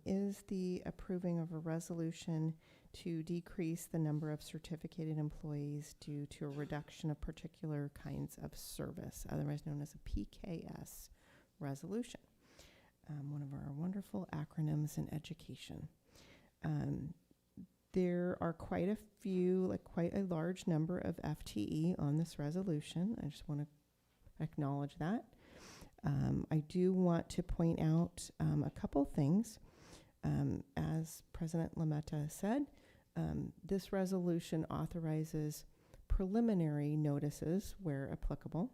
is the approving of a resolution to decrease the number of certificated employees due to a reduction of particular kinds of service, otherwise known as a PKS resolution, one of our wonderful acronyms in education. There are quite a few, quite a large number of FTE on this resolution. I just want to acknowledge that. I do want to point out a couple things. As President Lametta said, this resolution authorizes preliminary notices where applicable.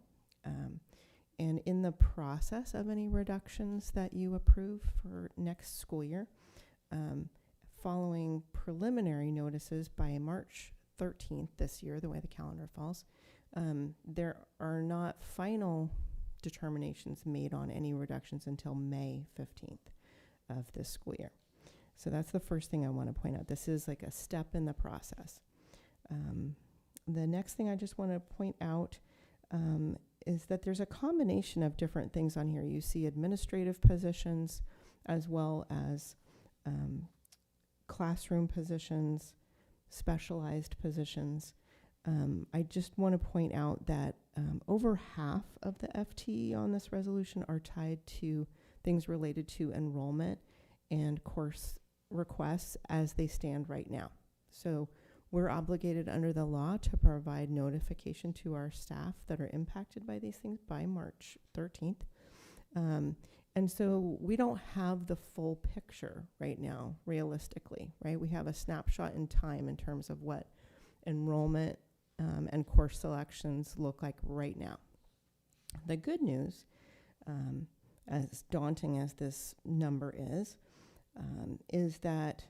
And in the process of any reductions that you approve for next school year, following preliminary notices by March 13th this year, the way the calendar falls, there are not final determinations made on any reductions until May 15th of this school year. So that's the first thing I want to point out. This is like a step in the process. The next thing I just want to point out is that there's a combination of different things on here. You see administrative positions as well as classroom positions, specialized positions. I just want to point out that over half of the FTE on this resolution are tied to things related to enrollment and course requests as they stand right now. So we're obligated under the law to provide notification to our staff that are impacted by these things by March 13th. And so we don't have the full picture right now, realistically, right? We have a snapshot in time in terms of what enrollment and course selections look like right now. The good news, as daunting as this number is that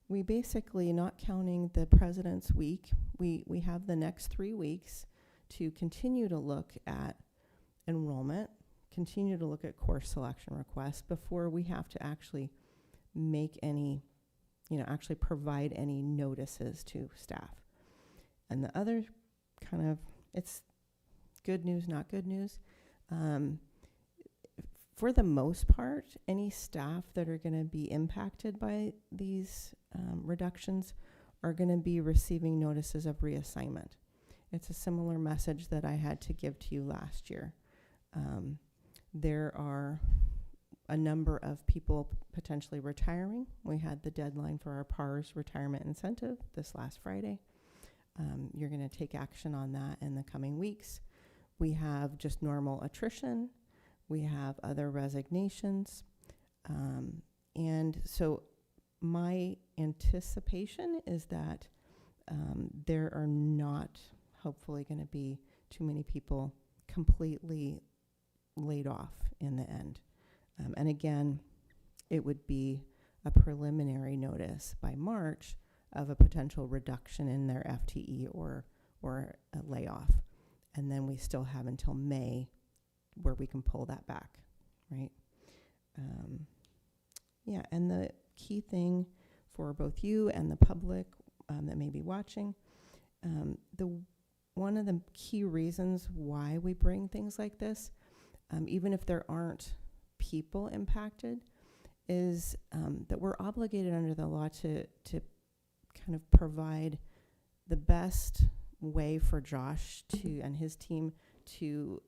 we basically, not counting the President's Week, we have the next 3 weeks to continue to look at enrollment, continue to look at course selection requests before we have to actually make any, actually provide any notices to staff. And the other kind of, it's good news, not good news. For the most part, any staff that are going to be impacted by these reductions are going to be receiving notices of reassignment. It's a similar message that I had to give to you last year. There are a number of people potentially retiring. We had the deadline for our PARS retirement incentive this last Friday. You're going to take action on that in the coming weeks. We have just normal attrition. We have other resignations. And so my anticipation is that there are not hopefully going to be too many people completely laid off in the end. And again, it would be a preliminary notice by March of a potential reduction in their FTE or a layoff. And then we still have until May where we can pull that back, right? Yeah, and the key thing for both you and the public that may be watching, one of the key reasons why we bring things like this, even if there aren't people impacted, is that we're obligated under the law to kind of provide the best way for Josh and his team to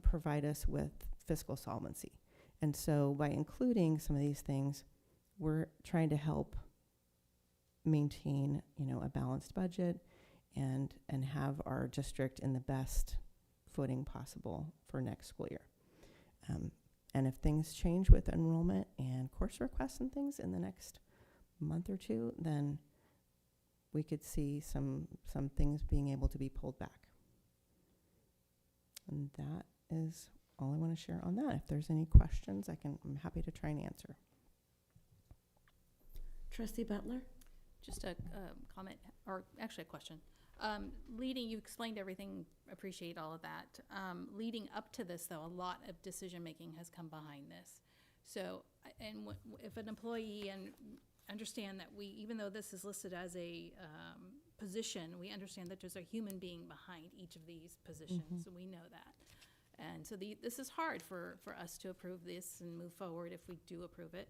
provide us with fiscal solvency. And so by including some of these things, we're trying to help maintain, a balanced budget and have our district in the best footing possible for next school year. And if things change with enrollment and course requests and things in the next month or two, then we could see some things being able to be pulled back. And that is all I want to share on that. If there's any questions, I'm happy to try and answer. Trustee Butler? Just a comment, or actually a question. You explained everything, appreciate all of that. Leading up to this, though, a lot of decision-making has come behind this. So, if an employee, and understand that even though this is listed as a position, we understand that there's a human being behind each of these positions, so we know that. And so this is hard for us to approve this and move forward if we do approve it.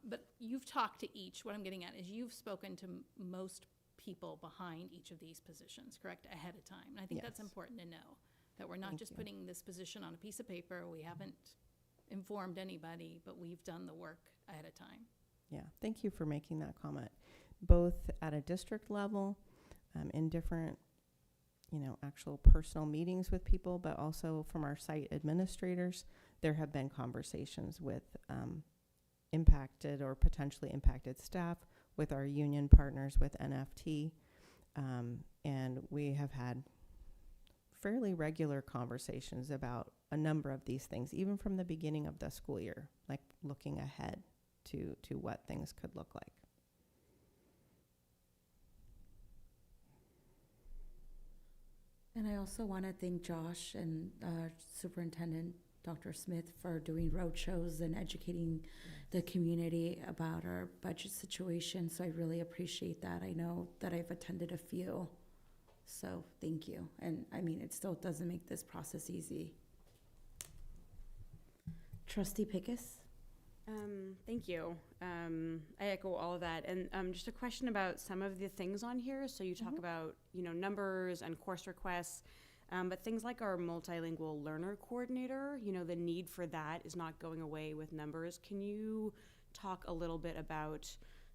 But you've talked to each. What I'm getting at is you've spoken to most people behind each of these positions, correct, ahead of time. And I think that's important to know, that we're not just putting this position on a piece of paper. We haven't informed anybody, but we've done the work ahead of time. Yeah, thank you for making that comment. Both at a district level, in different, actual personal meetings with people, but also from our site administrators, there have been conversations with impacted or potentially impacted staff, with our union partners, with NFT, and we have had fairly regular conversations about a number of these things, even from the beginning of the school year, like looking ahead to what things could look like. And I also want to thank Josh and Superintendent Dr. Smith for doing roadshows and educating the community about our budget situation. So I really appreciate that. I know that I've attended a few. So thank you. And I mean, it still doesn't make this process easy. Trustee Pickus? Thank you. I echo all of that. And just a question about some of the things on here. So you talk about, numbers and course requests, but things like our multilingual learner coordinator, the need for that is not going away with numbers. Can you talk a little bit about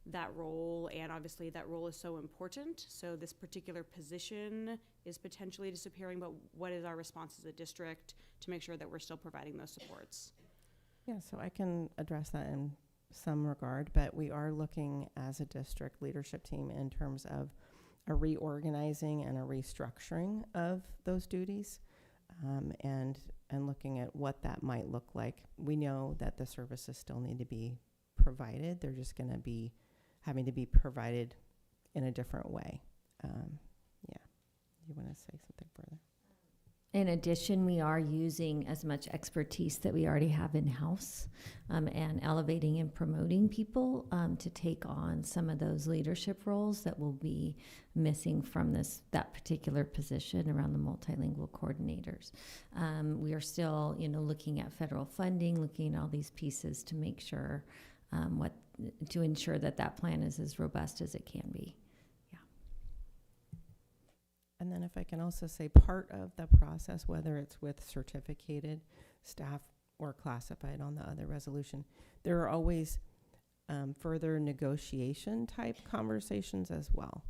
that role? And obviously that role is so important. So this particular position is potentially disappearing, but what is our response as a district to make sure that we're still providing those supports? Yeah, so I can address that in some regard, but we are looking as a district leadership team in terms of a reorganizing and a restructuring of those duties, and looking at what that might look like. We know that the services still need to be provided. They're just going to be having to be provided in a different way. Yeah, you want to say something further? In addition, we are using as much expertise that we already have in-house, and elevating and promoting people to take on some of those leadership roles that will be missing from that particular position around the multilingual coordinators. We are still, looking at federal funding, looking at all these pieces to make sure to ensure that plan is as robust as it can be. And then if I can also say, part of the process, whether it's with certificated staff or classified on the other resolution, there are always further negotiation type conversations as well.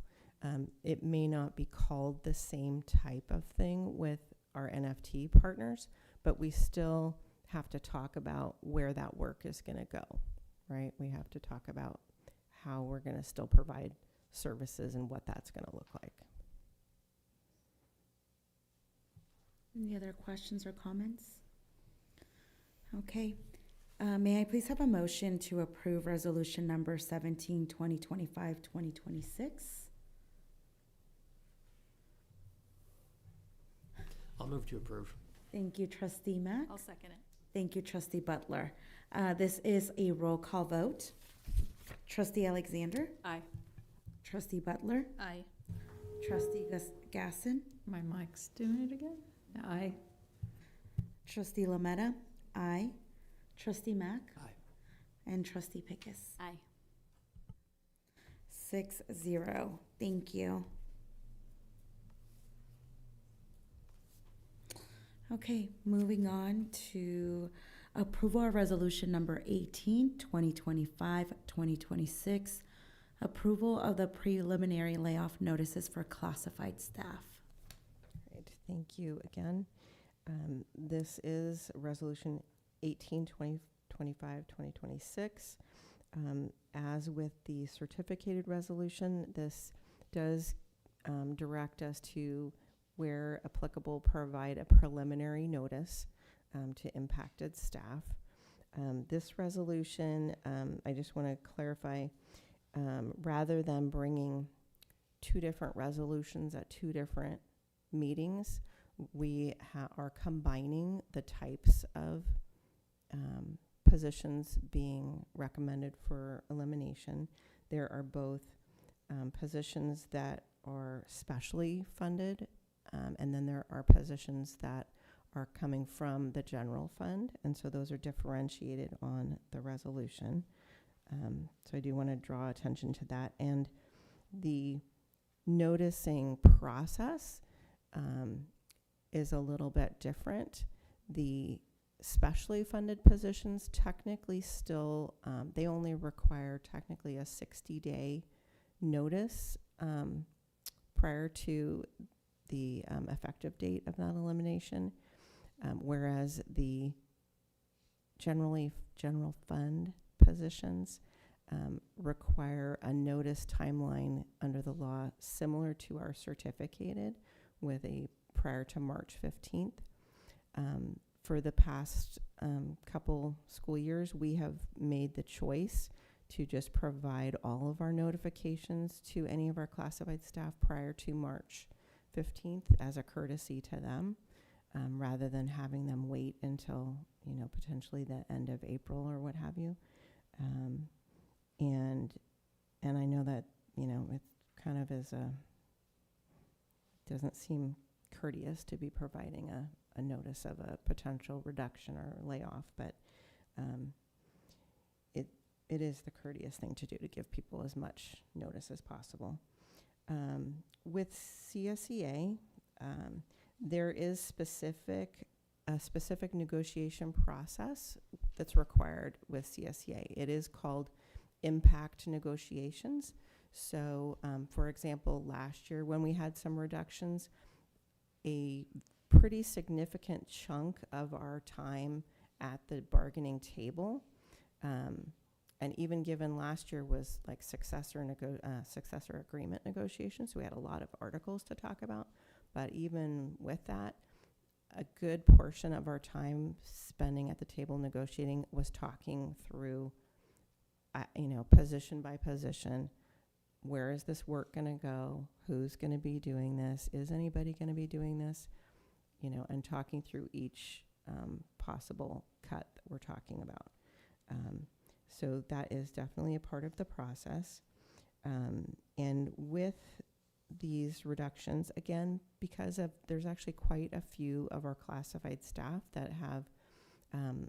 It may not be called the same type of thing with our NFT partners, but we still have to talk about where that work is going to go, right? We have to talk about how we're going to still provide services and what that's going to look like. Any other questions or comments? Okay. May I please have a motion to approve resolution number 17, 2025, 2026? I'll move to approve. Thank you, Trustee Mack. I'll second it. Thank you, Trustee Butler. This is a roll call vote. Trustee Alexander? Aye. Trustee Butler? Aye. Trustee Gasson? My mic's doing it again? Aye. Trustee Lametta? Aye. Trustee Mack? Aye. And Trustee Pickus? Aye. 6-0. Thank you. Okay, moving on to approval of resolution number 18, 2025-2026, approval of the preliminary layoff notices for classified staff. Great, thank you again. This is resolution 18, 2025, 2026. As with the certificated resolution, this does direct us to, where applicable, provide a preliminary notice to impacted staff. This resolution, I just want to clarify, rather than bringing two different resolutions at two different meetings, we are combining the types of positions being recommended for elimination. There are both positions that are specially funded, and then there are positions that are coming from the general fund, and so those are differentiated on the resolution. So I do want to draw attention to that. And the noticing process is a little bit different. The specially funded positions technically still, they only require technically a 60-day notice prior to the effective date of that elimination, whereas the general fund positions require a notice timeline under the law similar to our certificated, with a prior to March 15th. For the past couple school years, we have made the choice to just provide all of our notifications to any of our classified staff prior to March 15th as a courtesy to them, rather than having them wait until, potentially the end of April or what have you. And I know that, it kind of doesn't seem courteous to be providing a notice of a potential reduction or layoff, but it is the courteous thing to do, to give people as much notice as possible. With CSEA, there is a specific negotiation process that's required with CSEA. It is called impact negotiations. So, for example, last year when we had some reductions, a pretty significant chunk of our time at the bargaining table, and even given last year was like successor agreement negotiations, so we had a lot of articles to talk about. But even with that, a good portion of our time spending at the table negotiating was talking through, position by position. Where is this work going to go? Who's going to be doing this? Is anybody going to be doing this? And talking through each possible cut that we're talking about. So that is definitely a part of the process. And with these reductions, again, because there's actually quite a few of our classified staff that have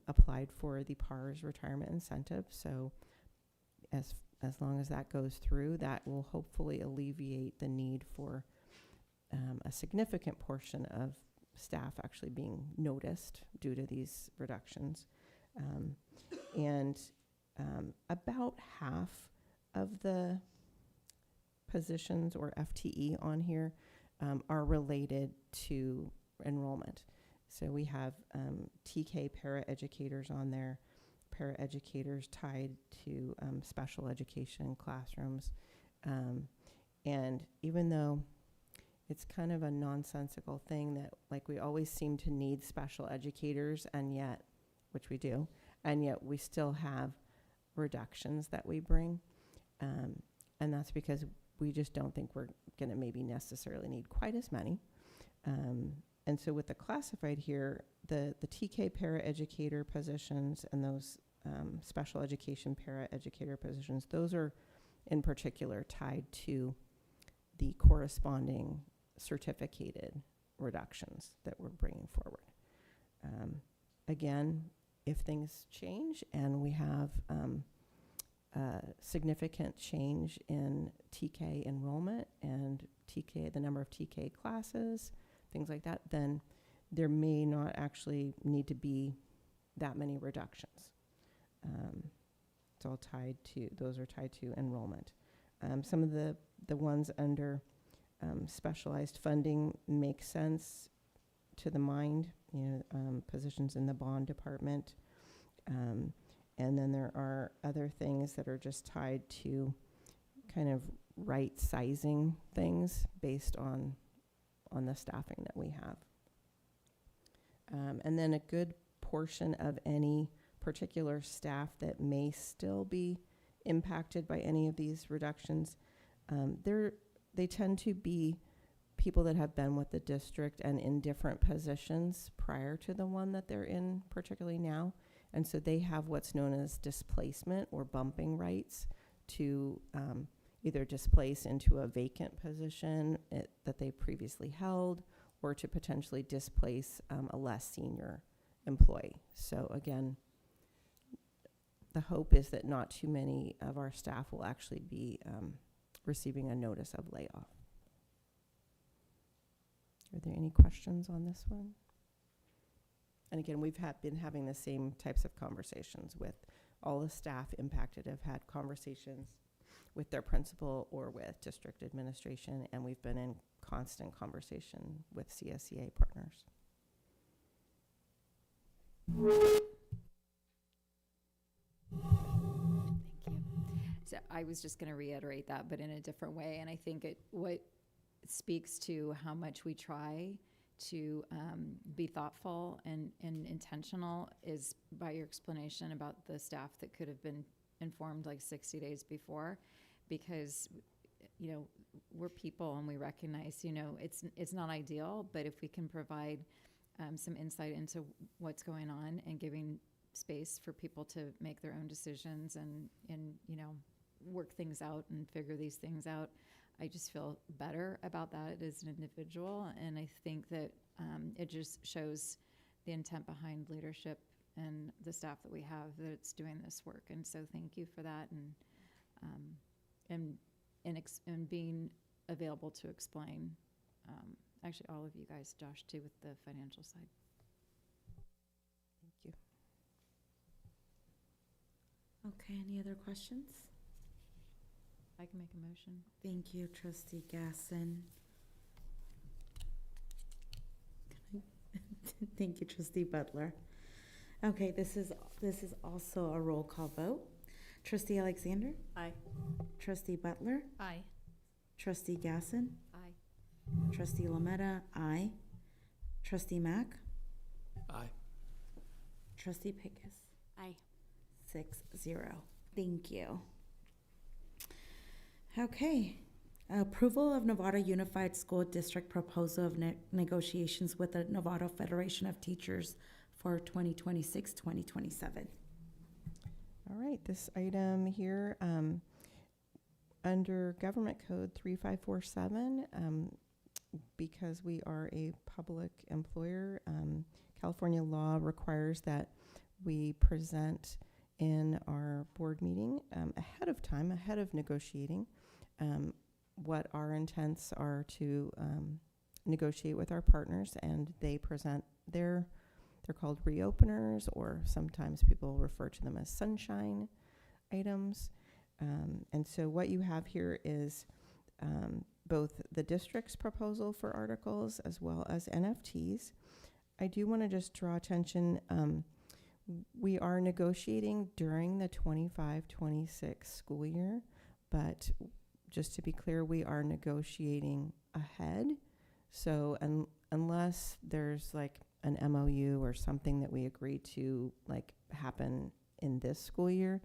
applied for the PARS retirement incentive. So as long as that goes through, that will hopefully alleviate the need for a significant portion of staff actually being noticed due to these reductions. About half of the positions or FTE on here are related to enrollment. So we have TK paraeducators on there, paraeducators tied to special education classrooms. And even though it's kind of a nonsensical thing that, like, we always seem to need special educators, and yet, which we do, and yet we still have reductions that we bring. And that's because we just don't think we're going to maybe necessarily need quite as many. And so with the classified here, the TK paraeducator positions and those special education paraeducator positions, those are in particular tied to the corresponding certificated reductions that we're bringing forward. Again, if things change and we have significant change in TK enrollment and the number of TK classes, things like that, then there may not actually need to be that many reductions. It's all tied to, those are tied to enrollment. Some of the ones under specialized funding make sense to the mind, positions in the bond department. And then there are other things that are just tied to kind of right sizing things based on the staffing that we have. And then a good portion of any particular staff that may still be impacted by any of these reductions, they tend to be people that have been with the district and in different positions prior to the one that they're in, particularly now. And so they have what's known as displacement or bumping rights to either displace into a vacant position that they previously held, or to potentially displace a less senior employee. So again, the hope is that not too many of our staff will actually be receiving a notice of layoff. Are there any questions on this one? And again, we've been having the same types of conversations with all the staff impacted, have had conversations with their principal or with district administration, and we've been in constant conversation with CSEA partners. Thank you. So I was just going to reiterate that, but in a different way. And I think what speaks to how much we try to be thoughtful and intentional is by your explanation about the staff that could have been informed like 60 days before, because we're people and we recognize it's not ideal, but if we can provide some insight into what's going on and giving space for people to make their own decisions and work things out and figure these things out, I just feel better about that as an individual. And I think that it just shows the intent behind leadership and the staff that we have that's doing this work. And so thank you for that, and being available to explain. Actually, all of you guys, Josh too, with the financial side. Thank you. Okay, any other questions? I can make a motion. Thank you, Trustee Gasson. Thank you, Trustee Butler. Okay, this is also a roll call vote. Trustee Alexander? Aye. Trustee Butler? Aye. Trustee Gasson? Aye. Trustee Lametta? Aye. Trustee Mack? Aye. Trustee Pickus? Aye. 6-0. Thank you. Okay. Approval of Novato Unified School District proposal of negotiations with the Novato Federation of Teachers for 2026-2027. All right, this item here, under Government Code 3547, because we are a public employer, California law requires that we present in our board meeting ahead of time, ahead of negotiating, what our intents are to negotiate with our partners, and they present they're called reopeners, or sometimes people refer to them as sunshine items. And so what you have here is both the district's proposal for articles as well as NFTs. I do want to just draw attention, we are negotiating during the 25-26 school year, but just to be clear, we are negotiating ahead. So unless there's like an MOU or something that we agree to like happen in this school year,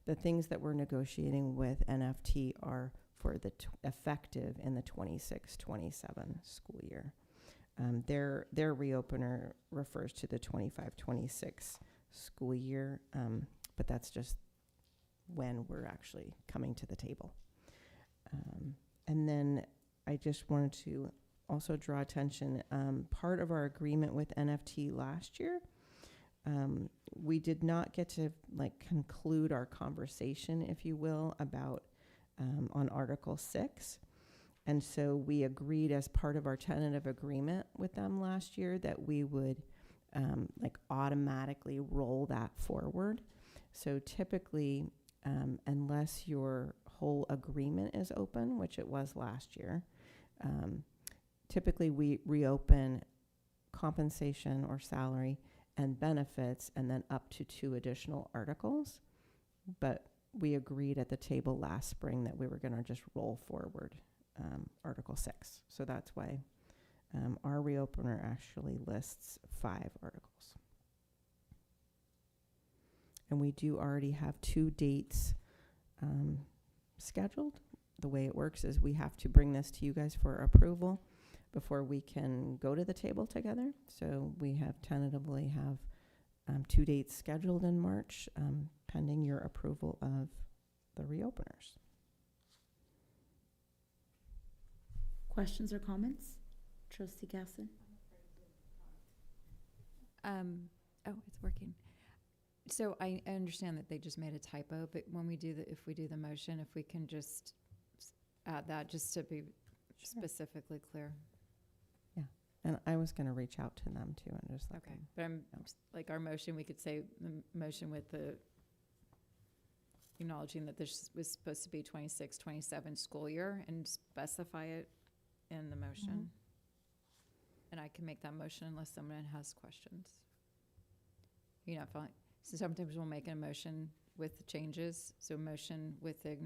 the things that we're negotiating with NFT are for the effective in the 26-27 school year. Their reopener refers to the 25-26 school year, but that's just when we're actually coming to the table. And then I just wanted to also draw attention, part of our agreement with NFT last year, we did not get to like conclude our conversation, if you will, about on Article 6. And so we agreed as part of our tentative agreement with them last year that we would like automatically roll that forward. So typically, unless your whole agreement is open, which it was last year, typically we reopen compensation or salary and benefits and then up to 2 additional articles. But we agreed at the table last spring that we were going to just roll forward Article 6. So that's why our reopener actually lists 5 articles. And we do already have 2 dates scheduled. The way it works is we have to bring this to you guys for approval before we can go to the table together. So we have tentatively have 2 dates scheduled in March, pending your approval of the reopeners. Questions or comments? Trustee Gasson? Oh, it's working. So I understand that they just made a typo, but when we do if we do the motion, if we can just add that just to be specifically clear. Yeah, and I was going to reach out to them too and just let them. But I'm like our motion, we could say the motion with the acknowledging that this was supposed to be 26-27 school year and specify it in the motion. And I can make that motion unless someone has questions. You know, so sometimes we'll make a motion with the changes. So motion with the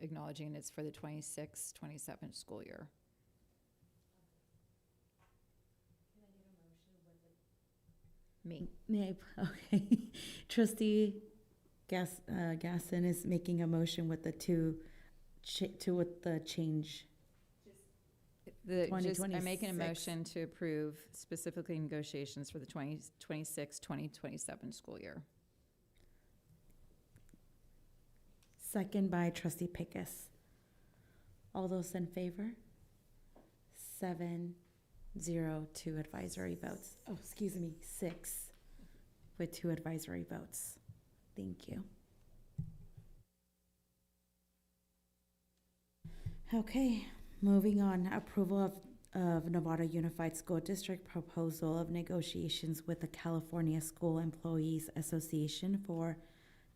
acknowledging it's for the 26-27 school year. Me. May I, okay. Trustee Gasson is making a motion with the with the change. I'm making a motion to approve specifically negotiations for the 2026-2027 school year. Second by Trustee Pickus. All those in favor? 7-0, 2 advisory votes. Oh, excuse me, 6 with 2 advisory votes. Thank you. Okay. Moving on, approval of Novato Unified School District proposal of negotiations with the California School Employees Association for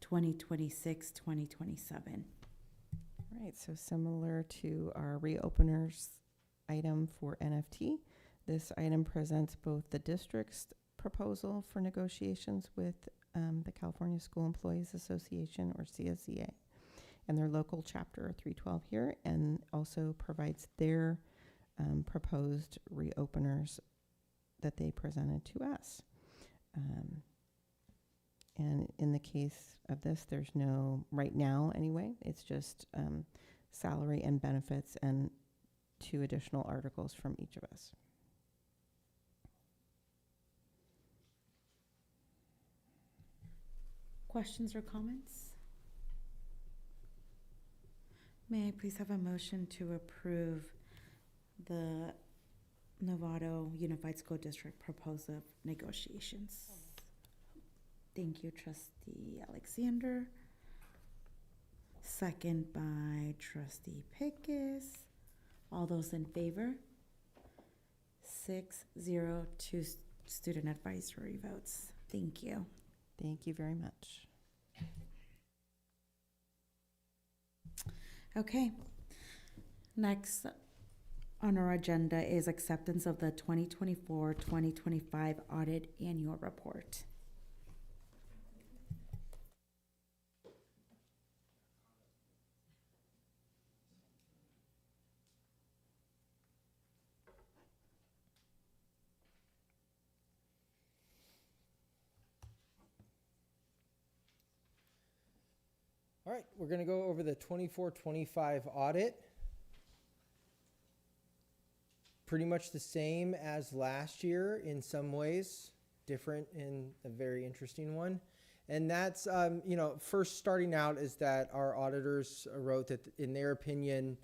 2026-2027. Right, so similar to our reopeners item for NFT, this item presents both the district's proposal for negotiations with the California School Employees Association, or CSEA, and their local chapter 312 here, and also provides their proposed reopeners that they presented to us. And in the case of this, there's no, right now anyway, it's just salary and benefits and 2 additional articles from each of us. Questions or comments? May I please have a motion to approve the Novato Unified School District proposal of negotiations? Thank you, Trustee Alexander. Second by Trustee Pickus. All those in favor? 6-0, 2 student advisory votes. Thank you. Thank you very much. Okay. Next on our agenda is acceptance of the 2024-2025 audit annual report. All right, we're going to go over the 24-25 audit. Pretty much the same as last year in some ways, different in a very interesting one. And that's, first starting out is that our auditors wrote that in their opinion,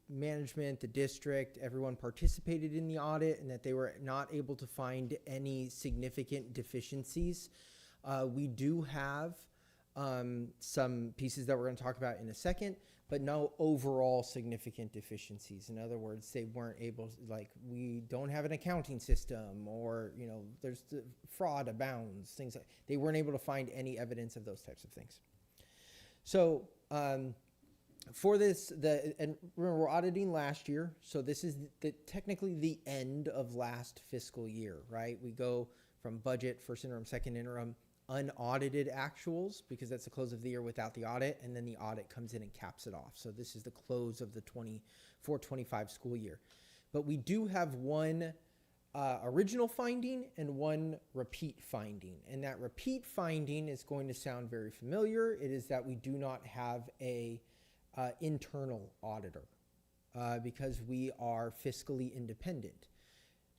management, the district, everyone participated in the audit and that they were not able to find any significant deficiencies. We do have some pieces that we're going to talk about in a second, but no overall significant deficiencies. In other words, they weren't able, like, we don't have an accounting system, or, you know, there's the fraud abounds, things like, they weren't able to find any evidence of those types of things. So for this, and remember, we're auditing last year, so this is technically the end of last fiscal year, right? We go from budget, first interim, second interim, unaudited actuals, because that's the close of the year without the audit, and then the audit comes in and caps it off. So this is the close of the 24-25 school year. But we do have one original finding and one repeat finding. And that repeat finding is going to sound very familiar. It is that we do not have a internal auditor because we are fiscally independent.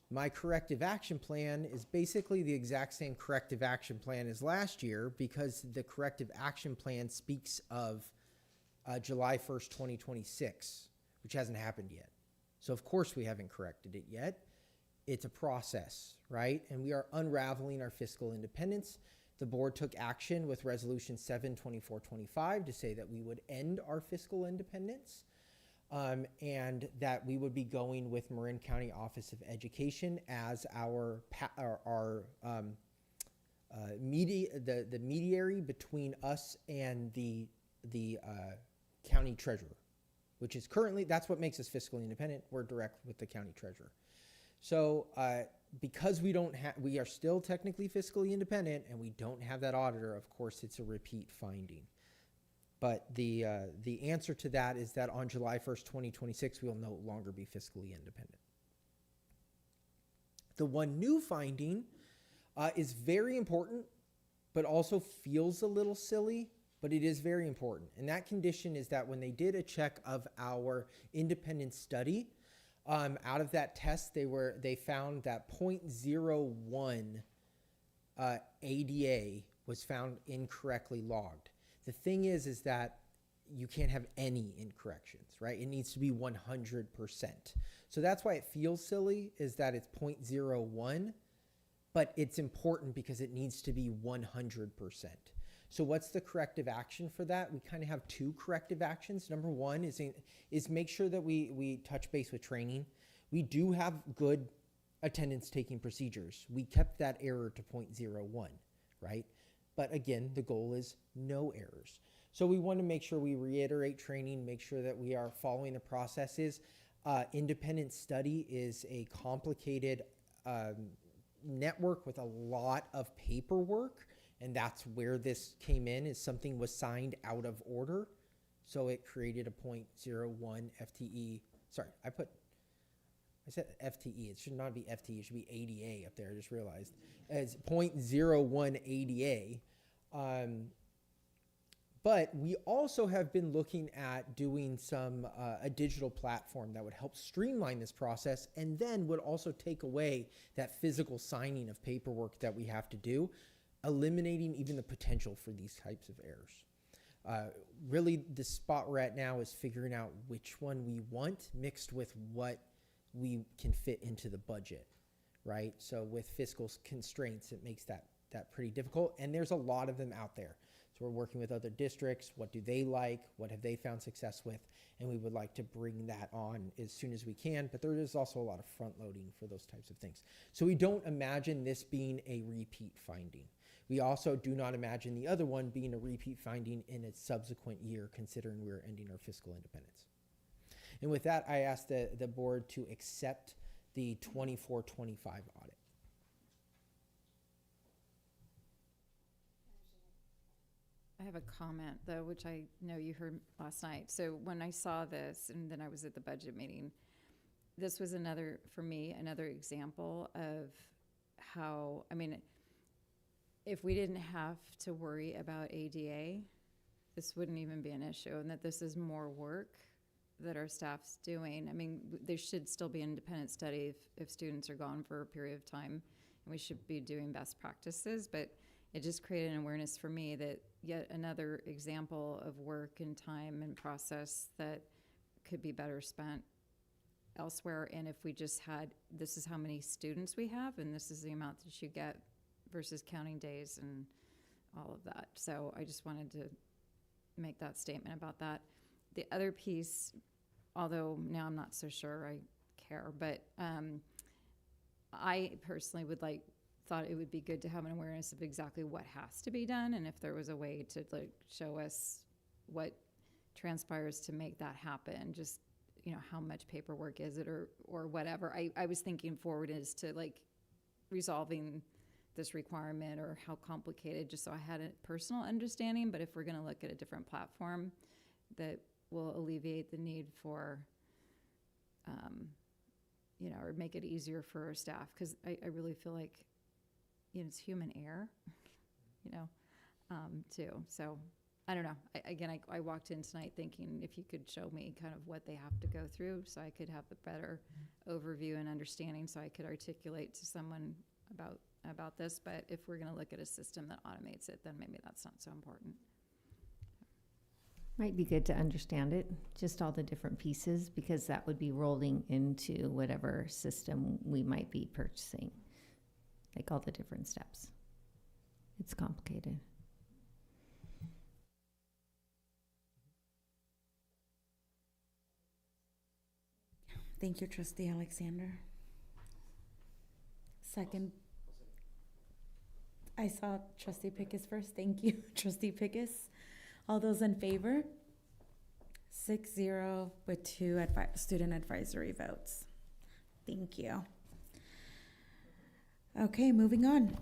My corrective action plan is basically the exact same corrective action plan as last year, because the corrective action plan speaks of July 1st, 2026, which hasn't happened yet. So of course we haven't corrected it yet. It's a process, right? And we are unraveling our fiscal independence. The board took action with Resolution 7/2425 to say that we would end our fiscal independence. And that we would be going with Marin County Office of Education as our mediary between us and the county treasurer, which is currently, that's what makes us fiscally independent. We're direct with the county treasurer. So because we are still technically fiscally independent and we don't have that auditor, of course, it's a repeat finding. But the answer to that is that on July 1st, 2026, we will no longer be fiscally independent. The one new finding is very important, but also feels a little silly, but it is very important. And that condition is that when they did a check of our independent study, out of that test, they found that 0.01 ADA was found incorrectly logged. The thing is that you can't have any incorrections, right? It needs to be 100%. So that's why it feels silly, is that it's 0.01, but it's important because it needs to be 100%. So what's the corrective action for that? We kind of have two corrective actions. Number one is make sure that we touch base with training. We do have good attendance taking procedures. We kept that error to 0.01, right? But again, the goal is no errors. So we want to make sure we reiterate training, make sure that we are following the processes. Independent study is a complicated network with a lot of paperwork, and that's where this came in, is something was signed out of order. So it created a 0.01 FTE. Sorry, I said FTE. It should not be FTE. It should be ADA up there. I just realized. It's 0.01 ADA. But we also have been looking at doing a digital platform that would help streamline this process, and then would also take away that physical signing of paperwork that we have to do, eliminating even the potential for these types of errors. Really, the spot we're at now is figuring out which one we want, mixed with what we can fit into the budget, right? So with fiscal constraints, it makes that pretty difficult, and there's a lot of them out there. So we're working with other districts. What do they like? What have they found success with? And we would like to bring that on as soon as we can, but there is also a lot of front loading for those types of things. So we don't imagine this being a repeat finding. We also do not imagine the other one being a repeat finding in a subsequent year, considering we're ending our fiscal independence. And with that, I ask the board to accept the 24-25 audit. I have a comment, though, which I know you heard last night. So when I saw this, and then I was at the budget meeting, this was another example of how, I mean, if we didn't have to worry about ADA, this wouldn't even be an issue, and that this is more work that our staff's doing. I mean, there should still be an independent study if students are gone for a period of time, and we should be doing best practices, but it just created an awareness for me that yet another example of work and time and process that could be better spent elsewhere. And if we just had, this is how many students we have, and this is the amount that you get versus counting days and all of that. So I just wanted to make that statement about that. The other piece, although now I'm not so sure I care, but I personally thought it would be good to have an awareness of exactly what has to be done, and if there was a way to show us what transpires to make that happen, just how much paperwork is it or whatever. I was thinking forward as to resolving this requirement or how complicated, just so I had a personal understanding. But if we're going to look at a different platform that will alleviate the need for or make it easier for our staff, because I really feel like it's human error too. So I don't know. I walked in tonight thinking if you could show me kind of what they have to go through so I could have a better overview and understanding so I could articulate to someone about this. But if we're going to look at a system that automates it, then maybe that's not so important. Might be good to understand it, just all the different pieces, because that would be rolling into whatever system we might be purchasing, like all the different steps. It's complicated. Thank you, Trustee Alexander. Second. I saw Trustee Pickus first. Thank you, Trustee Pickus. All those in favor? 6-0 with 2 student advisory votes. Thank you. Okay, moving on.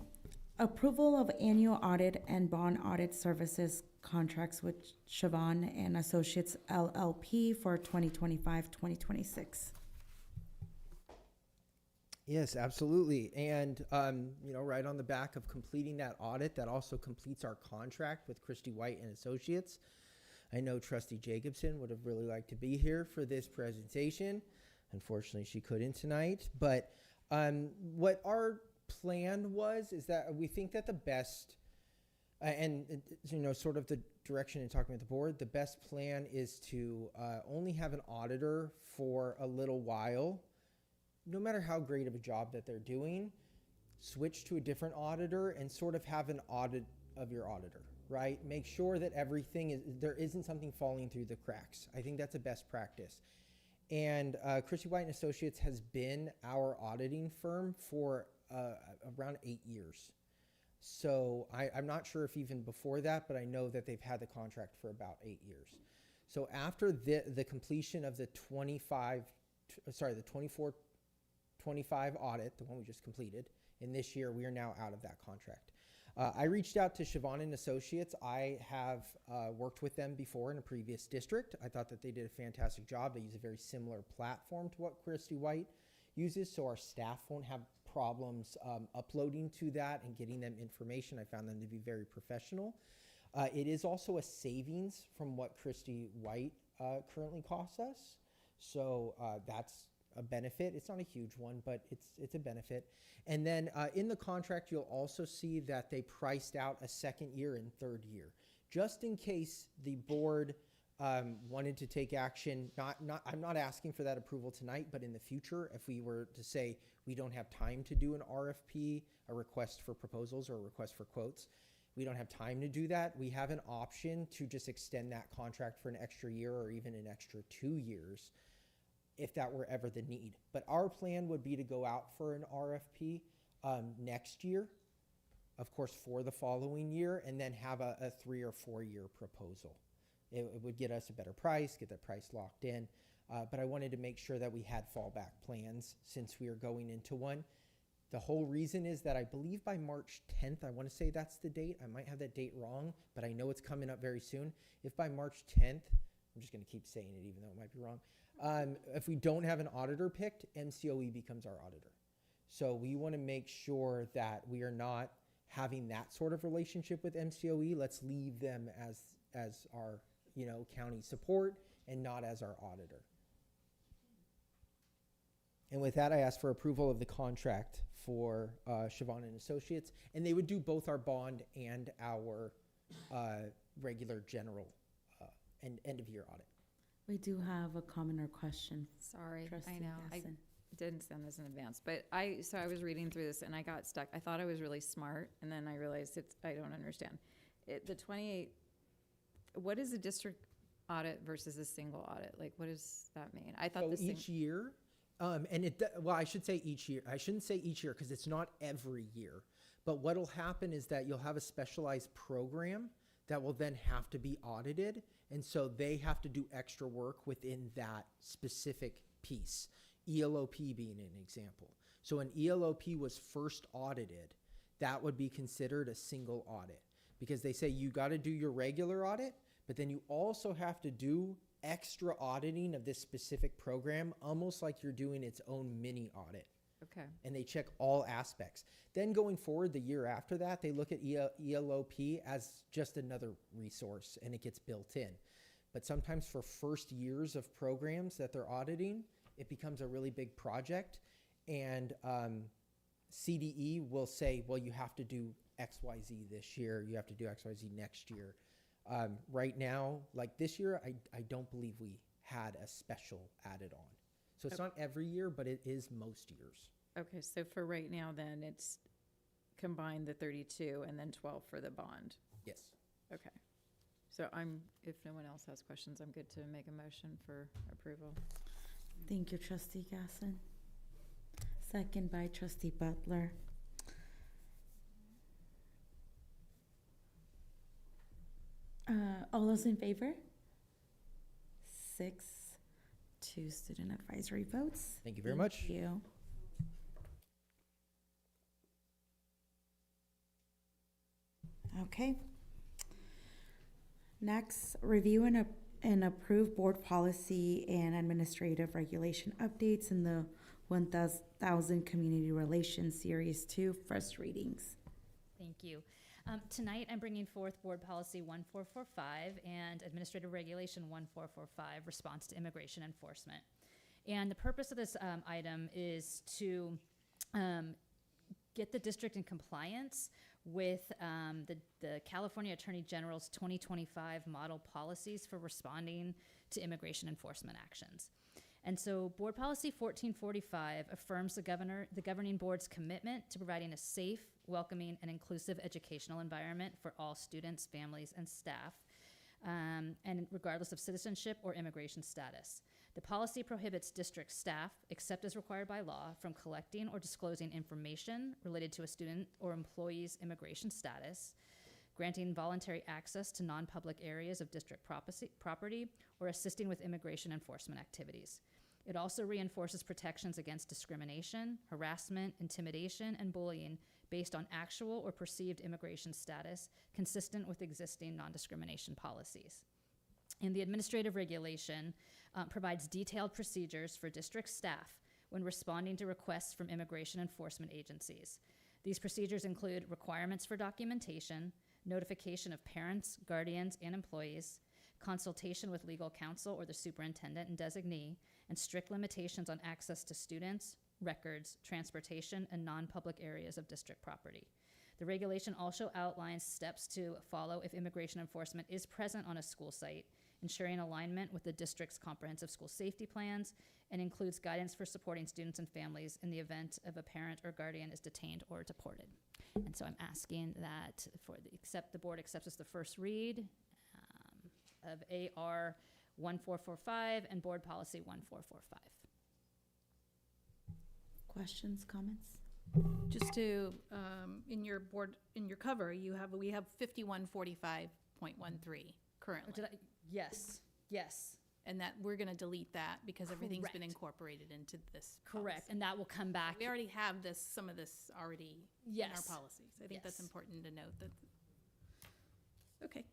Approval of annual audit and bond audit services contracts with Siobhan and Associates LLP for 2025-2026. Yes, absolutely. And, right on the back of completing that audit, that also completes our contract with Christy White and Associates. I know Trustee Jacobson would have really liked to be here for this presentation. Unfortunately, she couldn't tonight. But what our plan is that we think that the best, sort of the direction in talking with the board, the best plan is to only have an auditor for a little while. No matter how great of a job that they're doing, switch to a different auditor and sort of have an audit of your auditor, right? Make sure that there isn't something falling through the cracks. I think that's a best practice. And Christy White and Associates has been our auditing firm for around 8 years. So I'm not sure if even before that, but I know that they've had the contract for about 8 years. So after the completion of the 24-25 audit, the one we just completed, and this year we are now out of that contract. I reached out to Siobhan and Associates. I have worked with them before in a previous district. I thought that they did a fantastic job. They use a very similar platform to what Christy White uses, so our staff won't have problems uploading to that and getting them information. I found them to be very professional. It is also a savings from what Christy White currently costs us, so that's a benefit. It's not a huge one, but it's a benefit. And then in the contract, you'll also see that they priced out a second year and third year, just in case the board wanted to take action. I'm not asking for that approval tonight, but in the future, if we were to say we don't have time to do an RFP, a request for proposals or a request for quotes, we don't have time to do that, we have an option to just extend that contract for an extra year or even an extra 2 years, if that were ever the need. But our plan would be to go out for an RFP next year, of course, for the following year, and then have a 3 or 4 year proposal. It would get us a better price, get the price locked in. But I wanted to make sure that we had fallback plans since we are going into one. The whole reason is that I believe by March 10th, I want to say that's the date. I might have that date wrong, but I know it's coming up very soon. If by March 10th, I'm just going to keep saying it even though it might be wrong. If we don't have an auditor picked, MCOE becomes our auditor. So we want to make sure that we are not having that sort of relationship with MCOE. Let's leave them as our county support and not as our auditor. And with that, I ask for approval of the contract for Siobhan and Associates, and they would do both our bond and our regular general end of year audit. We do have a comment or question. Sorry, Trustee I know. Gasson. I didn't send this in advance, but I was reading through this and I got stuck. I thought I was really smart, and then I realized I don't understand. The 28, what is the district audit versus a single audit? Like, what does that mean? I thought So the each year, well, I should say each year. I shouldn't say each year because it's not every year. But what'll happen is that you'll have a specialized program that will then have to be audited. And so they have to do extra work within that specific piece. ELOP being an example. So when ELOP was first audited, that would be considered a single audit because they say you got to do your regular audit, but then you also have to do extra auditing of this specific program, almost like you're doing its own mini audit. Okay. And they check all aspects. Then going forward, the year after that, they look at ELOP as just another resource and it gets built in. But sometimes for first years of programs that they're auditing, it becomes a really big project. And CDE will say, well, you have to do XYZ this year. You have to do XYZ next year. Right now, like this year, I don't believe we had a special added on. So it's not every year, but it is most years. Okay, so for right now, then it's combine the 32 and then 12 for the bond. Yes. Okay. So if no one else has questions, I'm good to make a motion for approval. Thank you, Trustee Gasson. Second by Trustee Butler. All those in favor? 6-2 student advisory votes. Thank you very much. Thank you. Okay. Next, review and approve board policy and administrative regulation updates in the 1000 Community Relations Series 2 first readings. Thank you. Tonight, I'm bringing forth Board Policy 1445 and Administrative Regulation 1445, Response to Immigration Enforcement. And the purpose of this item is to get the district in compliance with the California Attorney General's 2025 model policies for responding to immigration enforcement actions. And so Board Policy 1445 affirms the governing board's commitment to providing a safe, welcoming, and inclusive educational environment for all students, families, and staff, and regardless of citizenship or immigration status. The policy prohibits district staff, except as required by law, from collecting or disclosing information related to a student or employee's immigration status, granting voluntary access to non-public areas of district property, or assisting with immigration enforcement activities. It also reinforces protections against discrimination, harassment, intimidation, and bullying based on actual or perceived immigration status, consistent with existing non-discrimination policies. And the administrative regulation provides detailed procedures for district staff when responding to requests from immigration enforcement agencies. These procedures include requirements for documentation, notification of parents, guardians, and employees, consultation with legal counsel or the superintendent and designee, and strict limitations on access to students, records, transportation, and non-public areas of district property. The regulation also outlines steps to follow if immigration enforcement is present on a school site, ensuring alignment with the district's comprehensive school safety plans, and includes guidance for supporting students and families in the event of a parent or guardian is detained or deported. And so I'm asking that the board accepts as the first read of AR 1445 and Board Policy 1445. Questions, comments? Just to, in your cover, we have 5145.13 currently. Yes. And that we're going to delete that because everything's been Correct. incorporated into this. Correct, policy. and that will come back. We already have some of this already in our Yes. policies. I think that's Yes. important to note that. Okay.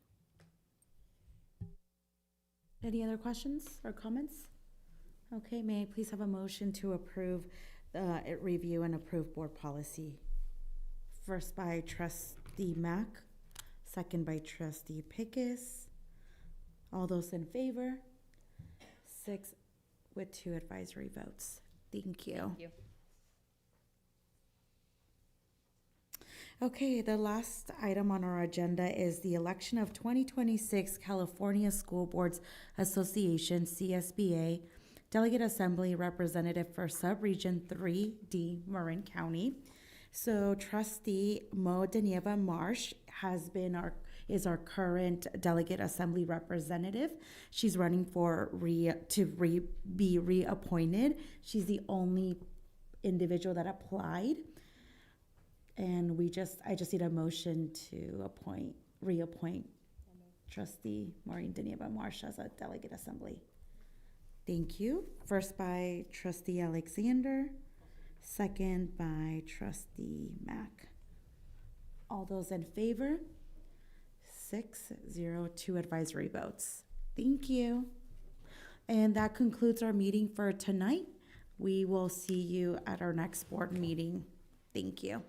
Any other questions or comments? Okay, may I please have a motion to approve review and approve board policy? First by Trustee Mack, second by Trustee Pickus. All those in favor? 6 with 2 advisory votes. Thank you. Thank you. Okay, the last item on our agenda is the election of 2026 California School Boards Association, CSBA, Delegate Assembly Representative for Subregion 3D, Marin County. So trustee Mo Denieva Marsh is our current delegate assembly representative. She's running for be reappointed. She's the only individual that applied. And I just need a motion to reappoint trustee Maureen Denieva Marsh as a delegate assembly. Thank you. First by trustee Alexander, second by trustee Mack. All those in favor? 6-0, advisory votes. Thank you. And that concludes our meeting for tonight. We will see you at our next board meeting. Thank you.